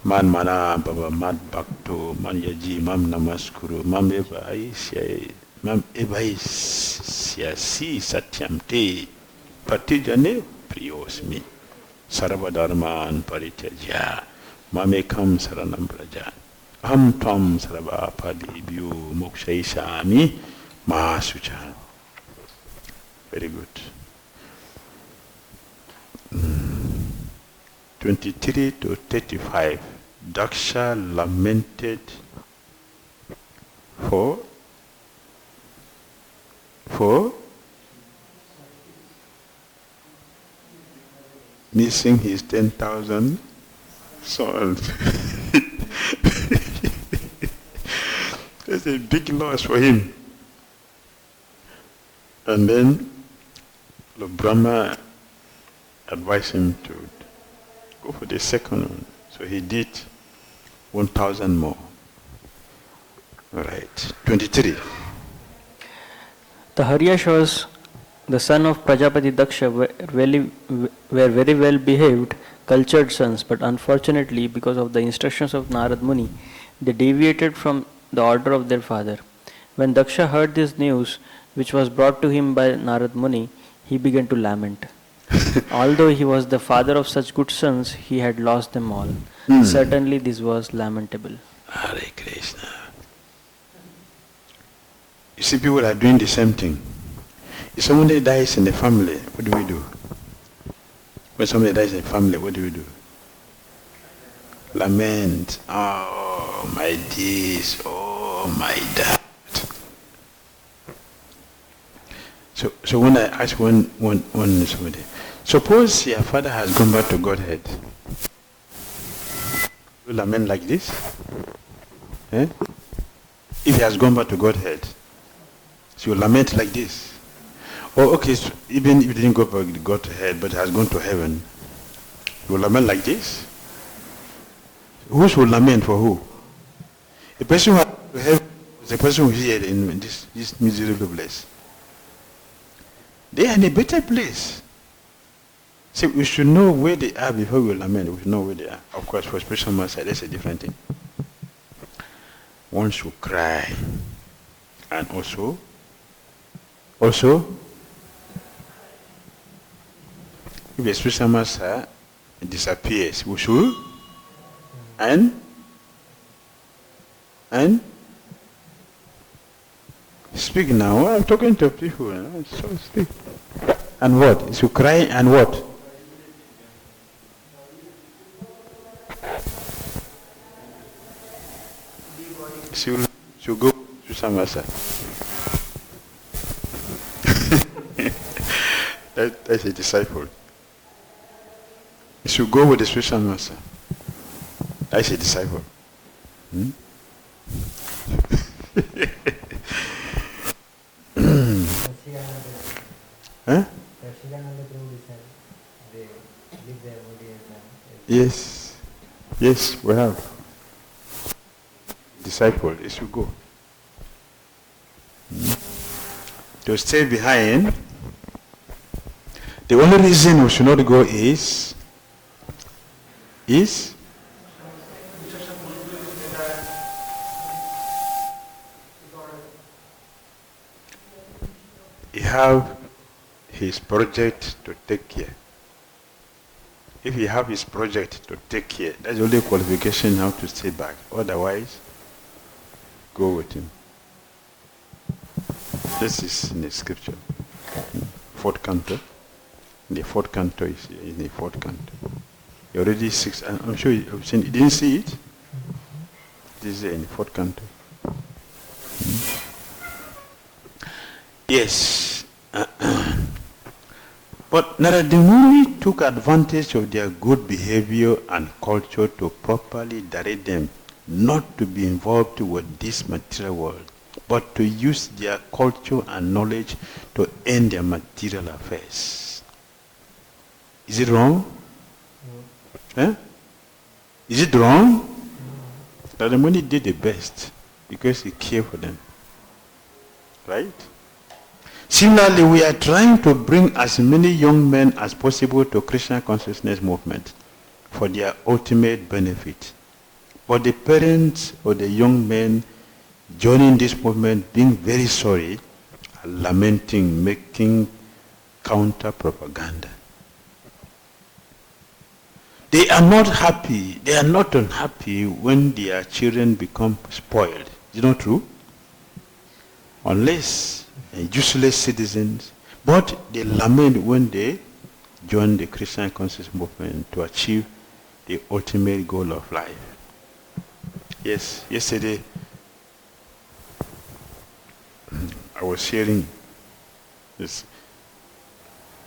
Man mana baba mad bhakto man yaji mam namaskuru mam evai syasi satyam te patijane priyosmi sarvadharman parityaja mamekam saranam praja aham tvam sarva padibhyo mokshaisami mahasucha. Very good. 23 to 35. Daksha lamented for missing his 10,000 sons. That's a big loss for him. And then Lord Brahma advised him to go for the second one. So he did 1,000 more. All right, 23. The Haryashvas, the son of Prajapati Daksha, were very well behaved, cultured sons, but unfortunately, because of the instructions of Narad Muni, they deviated from the order of their father. When Daksha heard this news, which was brought to him by Narad Muni, he began to lament. Although he was the father of such good sons, he had lost them all. Certainly this was lamentable. Hare Krishna. You see, people are doing the same thing. If somebody dies in the family, what do we do? When somebody dies in the family, what do we do? Lament. Oh, my this. Oh, my that. So when I ask one somebody, suppose your father has gone back to Godhead, you lament like this? Eh? If he has gone back to Godhead, so you lament like this. Or okay, so even if he didn't go back to Godhead, but has gone to heaven, you lament like this? Who should lament for who? A person who has gone to heaven is a person who is here in this miserable place. They are in a better place. See, we should know where they are before we lament. We should know where they are. Of course, for spiritual master, that's a different thing. One should cry. And also, if a spiritual master disappears, we should, and speak now. I'm talking to people. So speak. And what? So cry and what? So go to some master. That's a disciple. You should go with the spiritual master. That's a disciple. Huh? Yes, we have. Disciple, you should go. To stay behind, the only reason we should not go is he have his project to take care. If he have his project to take care, that's the only qualification how to stay back. Otherwise, go with him. This is in the scripture. Fourth canto. The fourth canto is in the fourth canto. You already six. I'm sure you've seen. You didn't see it. This is in the fourth canto. Yes. But Narada Muni took advantage of their good behavior and culture to properly direct them not to be involved with this material world, but to use their culture and knowledge to end their material affairs. Is it wrong? Eh? Is it wrong? Narada Muni did the best because he cared for them. Right? Similarly, we are trying to bring as many young men as possible to Krishna consciousness movement for their ultimate benefit. But the parents of the young men joining this movement being very sorry, are lamenting, making counter propaganda. They are not happy, they are not unhappy when their children become spoiled. Is it not true? Unless useless citizens, but they lament when they join the Christian conscious movement to achieve the ultimate goal of life. Yes, yesterday I was hearing this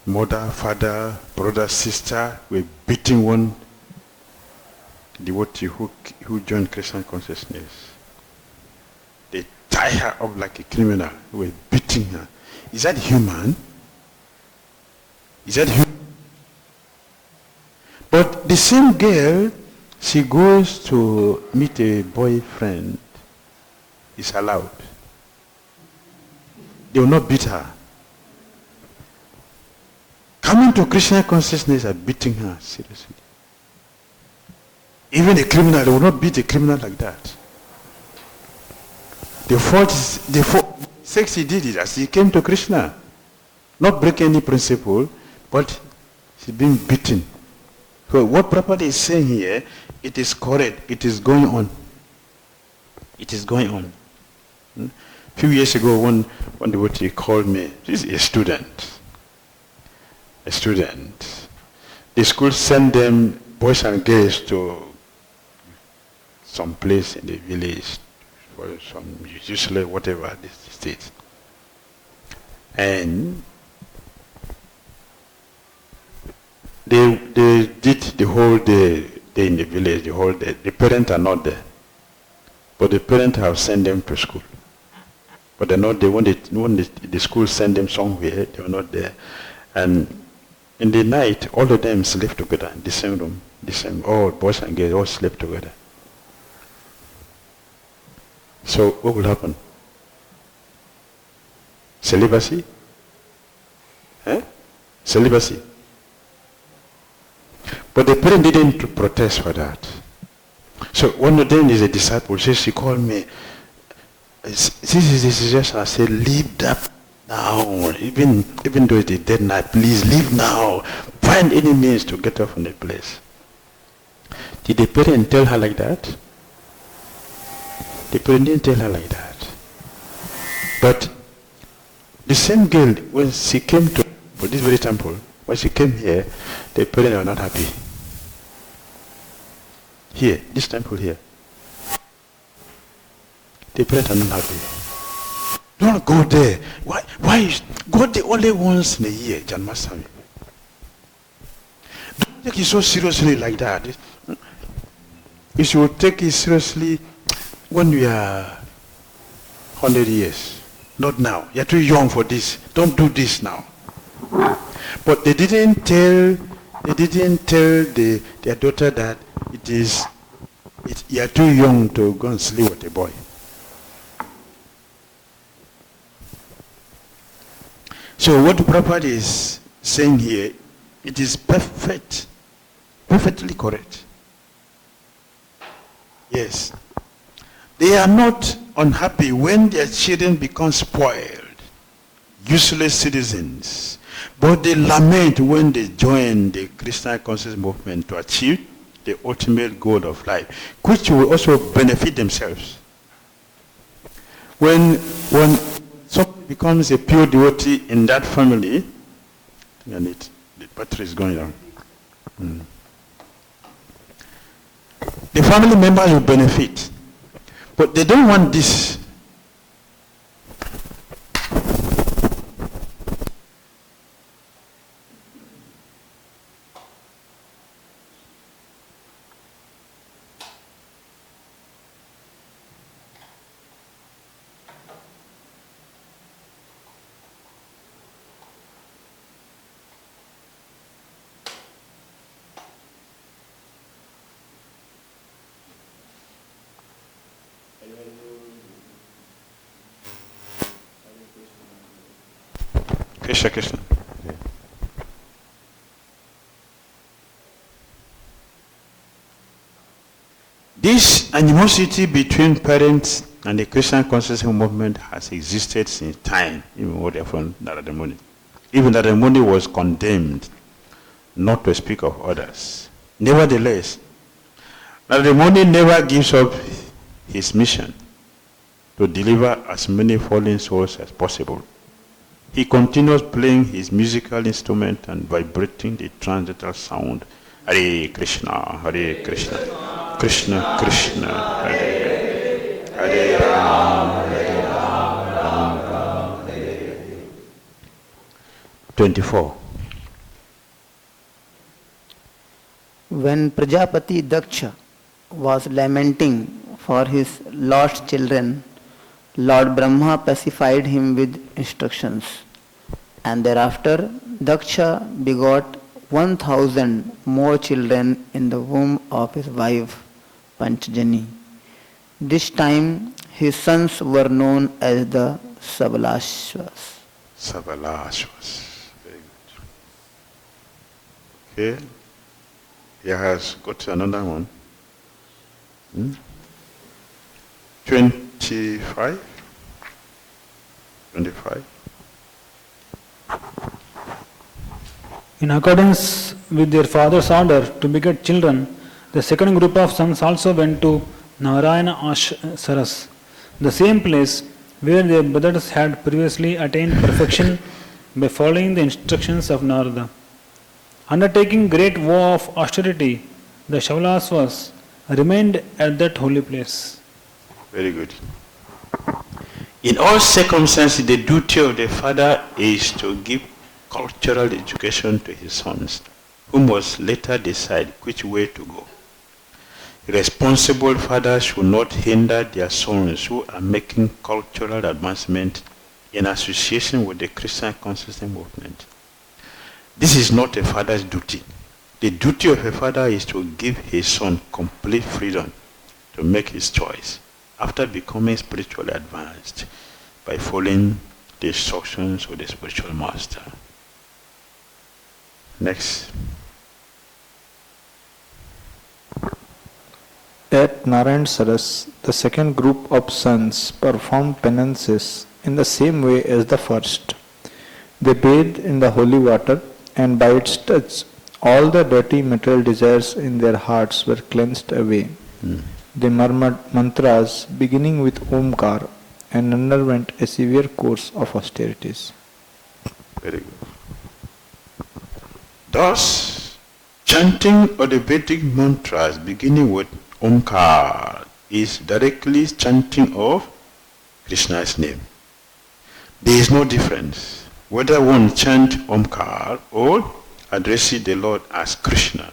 mother, father, brother, sister were beating one devotee who joined Christian consciousness. They tie her up like a criminal. They were beating her. Is that human? Is that human? But the same girl, she goes to meet a boyfriend. It's allowed. They will not beat her. Coming to Krishna consciousness are beating her, seriously. Even a criminal, they will not beat a criminal like that. The fault sex he did it as he came to Krishna. Not break any principle, but he's being beaten. So what Prabhupada is saying here, it is correct, it is going on. It is going on. A few years ago, one devotee called me, he's a student. The school sent them, boys and girls, to some place in the village, for some usually whatever the state. And they did the whole day in the village, the whole day. The parents are not there. But the parents have sent them to school. But they're not there. When the school sent them somewhere, they were not there. And in the night, all of them slept together in the same room. All boys and girls all slept together. So what will happen? Celibacy? Celibacy. But the parent didn't protest for that. So one of them is a disciple. She called me. This is the suggestion. I said, leave that now. Even though it's a dead night, please leave now. Find any means to get off from the place. Did the parent tell her like that? The parent didn't tell her like that. But the same girl, when she came to for this very temple, when she came here, the parents were not happy. Here, this temple here. The parents are not happy. Don't go there. Why? Go there only once in a year, Janmaswami. Don't take it so seriously like that. You should take it seriously when we are 100 years. Not now. You're too young for this. Don't do this now. But they didn't tell their daughter that you are too young to go and sleep with a boy. So what Prabhupada is saying here, it is perfectly correct. Yes. They are not unhappy when their children become spoiled, useless citizens. But they lament when they join the Krishna conscious movement to achieve the ultimate goal of life, which will also benefit themselves. When someone becomes a pure devotee in that family, and the battery is going down. The family members will benefit, but they don't want this. Krishna, Krishna. This animosity between parents and the Christian consciousness movement has existed since time, even older from Narada Muni. Even Narada Muni was condemned not to speak of others. Nevertheless, Narada Muni never gives up his mission to deliver as many fallen souls as possible. He continues playing his musical instrument and vibrating the transcendental sound. Hare Krishna, Hare Krishna, Krishna Krishna, Hare Hare, Hare Ram, Hare Ram, Ram Ram, Hare Hare. 24. When Prajapati Daksha was lamenting for his lost children, Lord Brahma pacified him with instructions. And thereafter, Daksha begot 1,000 more children in the womb of his wife, Panchjani. This time, his sons were known as the Sabalashvas. Sabalashvas. Very good. Okay. He has got another one. 25. In accordance with their father's order to beget children, the second group of sons also went to Narayana Saras, the same place where their brothers had previously attained perfection by following the instructions of Narada. Undertaking great vow of austerity, the Shavalasvas remained at that holy place. Very good. In all circumstances, the duty of the father is to give cultural education to his sons, who must later decide which way to go. Responsible fathers should not hinder their sons who are making cultural advancement in association with the Christian consciousness movement. This is not a father's duty. The duty of a father is to give his son complete freedom to make his choice after becoming spiritually advanced by following the instructions of the spiritual master. Next. At Narayan Saras, the second group of sons performed penances in the same way as the first. They bathed in the holy water, and by its touch, all the dirty material desires in their hearts were cleansed away. They murmured mantras beginning with Omkar and underwent a severe course of austerities. Very good. Thus, chanting of the Vedic mantras beginning with Omkar is directly chanting of Krishna's name. There is no difference whether one chants Omkar or addresses the Lord as Krishna.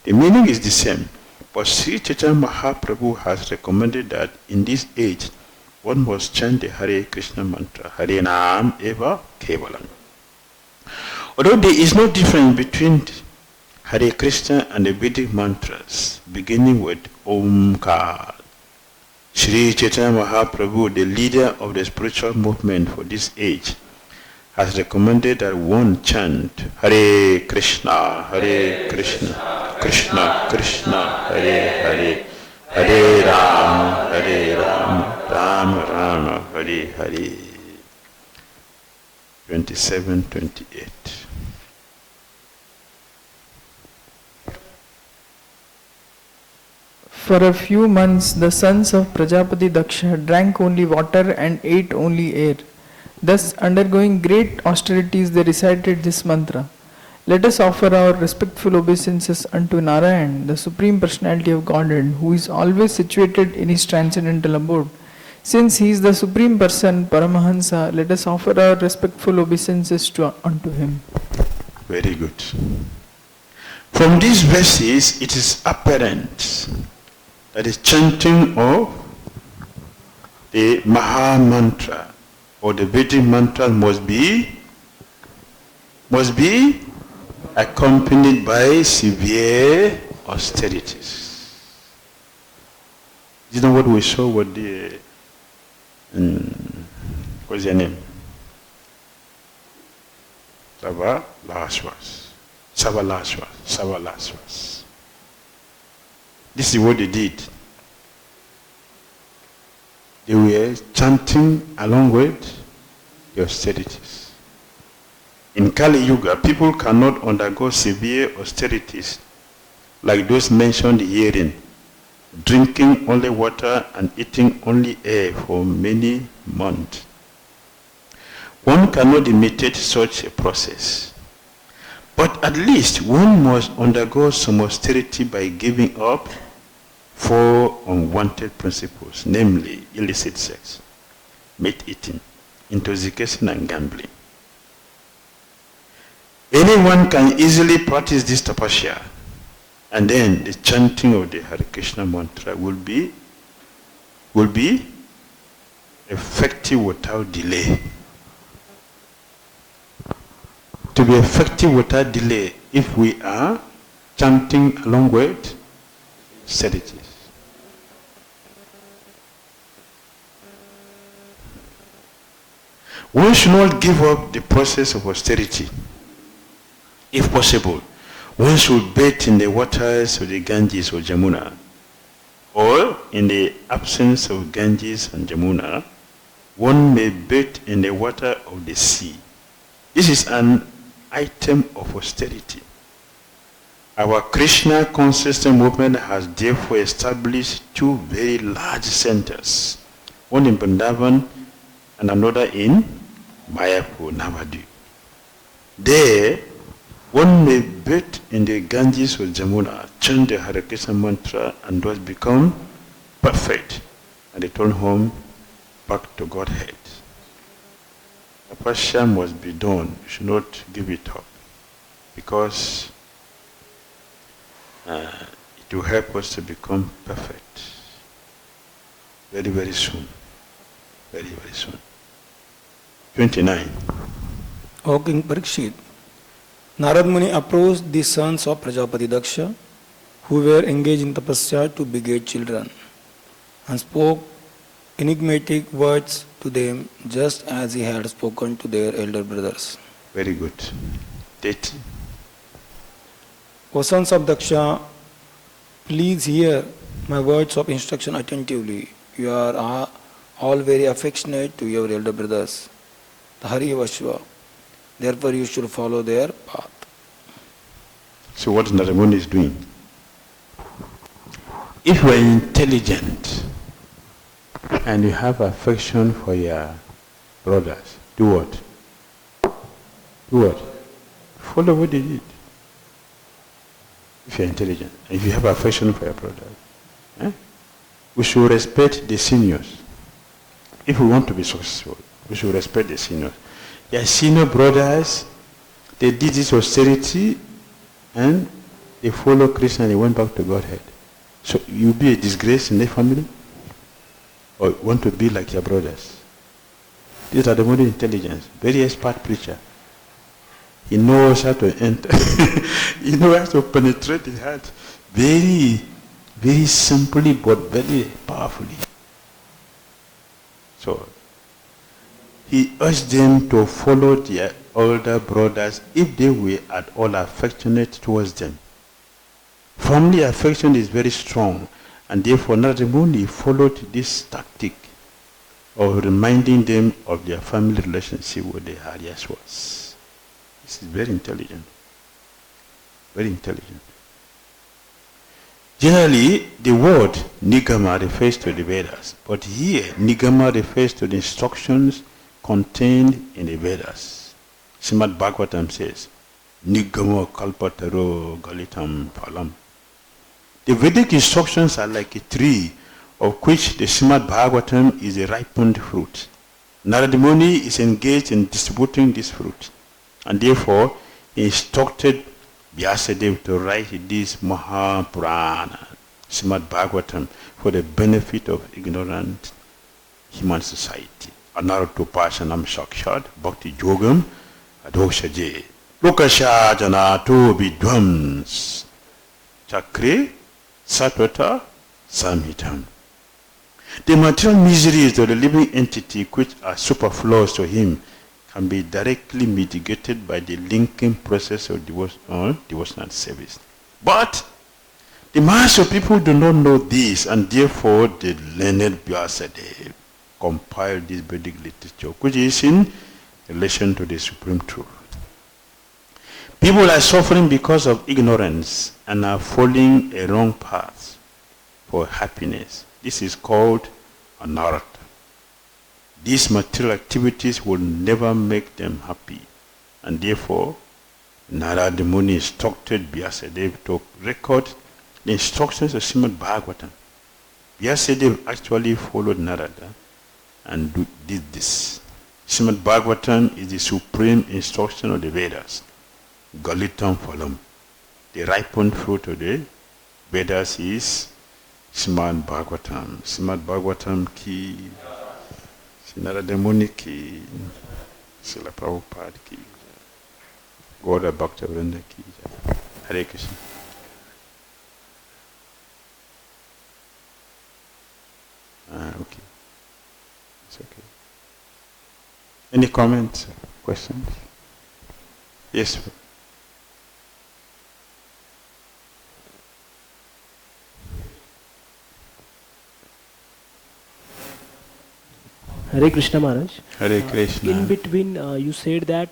The meaning is the same, but Sri Chaitanya Mahaprabhu has recommended that in this age one must chant the Hare Krishna mantra, Hare Nam Eva Kevalam. Although there is no difference between Hare Krishna and the Vedic mantras beginning with Omkar, Sri Chaitanya Mahaprabhu, the leader of the spiritual movement for this age, has recommended that one chant Hare Krishna, Krishna Krishna, Hare Hare, Hare Ram, Ram Ram, Hare Hare. 27, 28. For a few months, the sons of Prajapati Daksha drank only water and ate only air. Thus, undergoing great austerities, they recited this mantra. Let us offer our respectful obeisances unto Narayan, the Supreme Personality of Godhead, who is always situated in his transcendental abode. Since he is the Supreme Person, Paramahansa, let us offer our respectful obeisances unto him. Very good. From these verses, it is apparent that the chanting of the Maha Mantra or the Vedic mantra must be accompanied by severe austerities. You know what we saw with the what's your name? Savalaswas. This is what they did. They were chanting along with the austerities. In Kali Yuga, people cannot undergo severe austerities like those mentioned herein, drinking only water and eating only air for many months. One cannot imitate such a process, but at least one must undergo some austerity by giving up 4 unwanted principles, namely illicit sex, meat eating, intoxication and gambling. Anyone can easily practice this tapasya, and then the chanting of the Hare Krishna mantra will be effective without delay. To be effective without delay, if we are chanting along with austerities. One should not give up the process of austerity. If possible, one should bathe in the waters of the Ganges or Jamuna, or in the absence of Ganges and Jamuna, one may bathe in the water of the sea. This is an item of austerity. Our Krishna consciousness movement has therefore established 2 very large centers, one in Vrindavan and another in Mayapur, Navadvip. There, one may bathe in the Ganges or Jamuna, chant the Hare Krishna mantra, and thus become perfect and return home back to Godhead. Tapasya must be done. You should not give it up, because it will help us to become perfect very, very soon. Very, very soon. 29. O King Parikshit, Narad Muni approached the sons of Prajapati Daksha, who were engaged in tapasya to beget children, and spoke enigmatic words to them, just as he had spoken to their elder brothers. Very good. 30. O sons of Daksha, please hear my words of instruction attentively. You are all very affectionate to your elder brothers, the Harivashva. Therefore, you should follow their path. So what Narad Muni is doing? If you are intelligent and you have affection for your brothers, do what? Do what? Follow what they did. If you are intelligent, and if you have affection for your brothers, we should respect the seniors. If we want to be successful, we should respect the seniors. Your senior brothers, they did this austerity and they follow Krishna and they went back to Godhead. So you be a disgrace in the family, or you want to be like your brothers. These are the modern intelligence. Very expert preacher. He knows how to enter. He knows how to penetrate the heart. Very, very simply, but very powerfully. So he urged them to follow their older brothers if they were at all affectionate towards them. Family affection is very strong, and therefore Narad Muni followed this tactic of reminding them of their family relationship with the Haryaswas. This is very intelligent. Very intelligent. Generally, the word Nigama refers to the Vedas, but here Nigama refers to the instructions contained in the Vedas. Srimad Bhagavatam says, Nigamo kalpataro galitam phalam. The Vedic instructions are like a tree of which the Srimad Bhagavatam is a ripened fruit. Narada Muni is engaged in distributing this fruit, and therefore he instructed Vyasadeva to write this Mahapurana, Srimad Bhagavatam, for the benefit of ignorant human society. Anarto Pasanam Sakshat Bhakti Yogam Adoshaje Lokasha Janato Vidwams Chakre Satvata Samhitam. The material miseries of the living entity which are superfluous to him can be directly mitigated by the linking process of devotional service. But the mass of people do not know this, and therefore the learned Vyasadeva compiled this Vedic literature, which is in relation to the supreme truth. People are suffering because of ignorance and are following a wrong path for happiness. This is called anartha. These material activities will never make them happy, and therefore Narada Muni instructed Vyasadeva to record the instructions of Srimad Bhagavatam. Vyasadeva actually followed Narada and did this. Srimad Bhagavatam is the supreme instruction of the Vedas. Galitam phalam. The ripened fruit of the Vedas is Srimad Bhagavatam. Srimad Bhagavatam ki, Narada Muni ki, Srila Prabhupada ki, Gaura Bhakta Vrinda ki. Hare Krishna. Okay. It's okay. Any comments, questions? Yes. Hare Krishna Maharaj. Hare Krishna. In between, you said that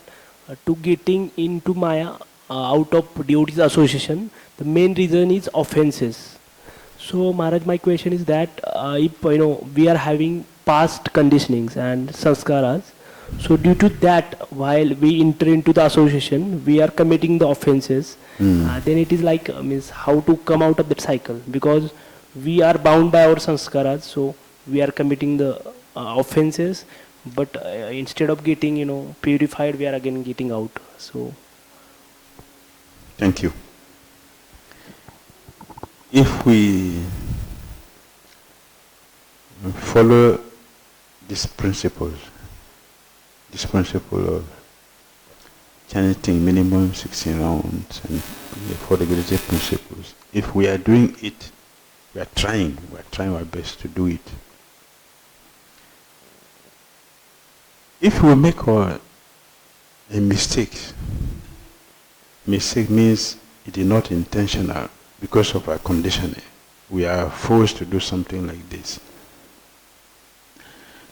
to getting into Maya out of devotees association, the main reason is offenses. So Maharaj, my question is that if we are having past conditionings and sanskaras, so due to that, while we enter into the association, we are committing the offenses. Then it is like means how to come out of that cycle, because we are bound by our sanskaras, so we are committing the offenses, but instead of getting purified, we are again getting out. So thank you. If we follow this principle of chanting minimum 16 rounds and for the greater principles, if we are doing it, we are trying our best to do it. If we make a mistake means it is not intentional because of our conditioning. We are forced to do something like this.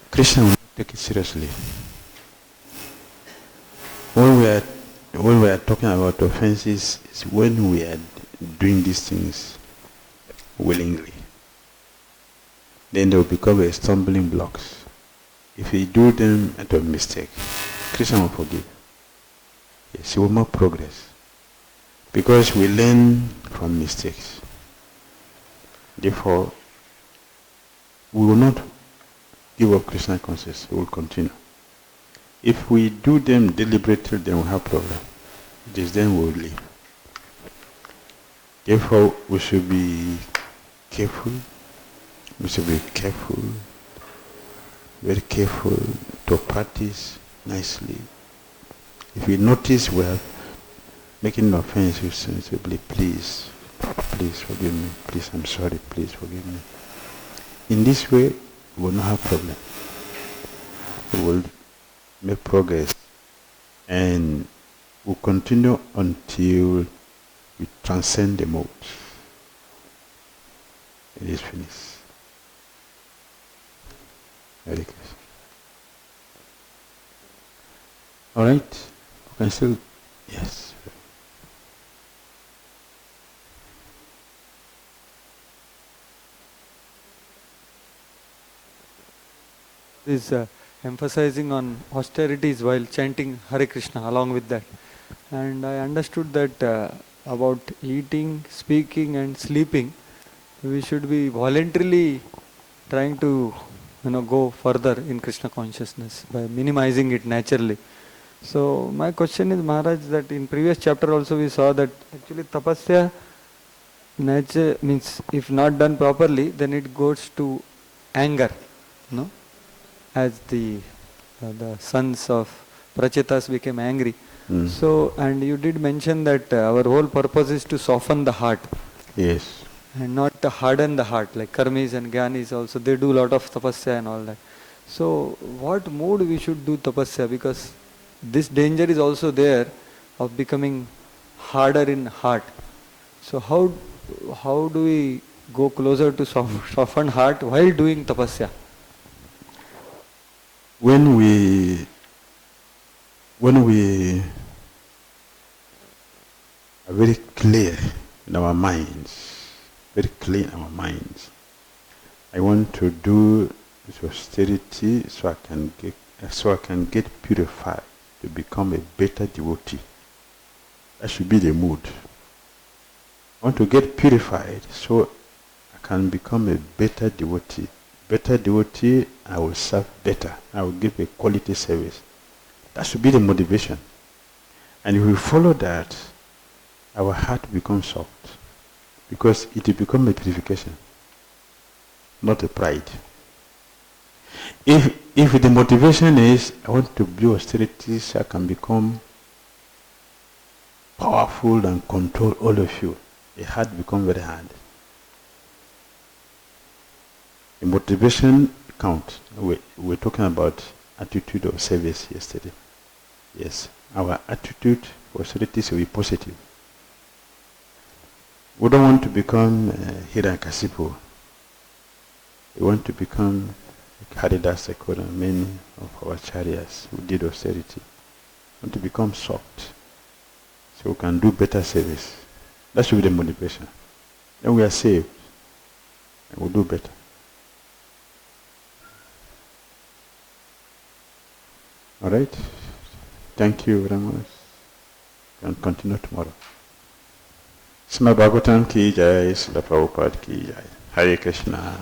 Krishna will not take it seriously. When we are talking about offenses, is when we are doing these things willingly. Then they will become a stumbling blocks. If we do them at a mistake, Krishna will forgive. Yes, he will make progress. Because we learn from mistakes. Therefore, we will not give up Krishna consciousness. We will continue. If we do them deliberately, then we have problem. It is then we will leave. Therefore, we should be careful. We should be careful, very careful to practice nicely. If we notice we are making an offense, we sensibly, please forgive me. Please, I'm sorry. Please forgive me. In this way, we will not have problem. We will make progress, and we'll continue until we transcend the modes. It is finished. Very good. All right. You can still, yes. is emphasizing on austerities while chanting Hare Krishna along with that. And I understood that about eating, speaking and sleeping, we should be voluntarily trying to go further in Krishna consciousness by minimizing it naturally. So my question is, Maharaj, that in previous chapter also we saw that actually tapasya nature means if not done properly, then it goes to anger, no? As the sons of Prachetas became angry. So, and you did mention that our whole purpose is to soften the heart. Yes. And not to harden the heart, like karmis and gyanis also, they do a lot of tapasya and all that. So, what mode we should do tapasya? Because this danger is also there of becoming harder in heart. So, how do we go closer to softened heart while doing tapasya? When we are very clear in our minds, very clear in our minds, I want to do this austerity so I can get purified to become a better devotee. That should be the mood. I want to get purified so I can become a better devotee. Better devotee, I will serve better. I will give a quality service. That should be the motivation. And if we follow that, our heart becomes soft. Because it will become a purification, not a pride. If the motivation is, I want to do austerity so I can become powerful and control all of you, the heart becomes very hard. The motivation counts. We're talking about attitude of service yesterday. Yes, our attitude for austerity should be positive. We don't want to become Hiranyakasipu. We want to become Haridas Ekora, many of our chariots who did austerity. We want to become soft so we can do better service. That should be the motivation. Then we are saved and we'll do better. Alright? Thank you very much. And continue tomorrow. Sma Bhagavatam ki jai, Srila Prabhupada ki jai. Hare Krishna.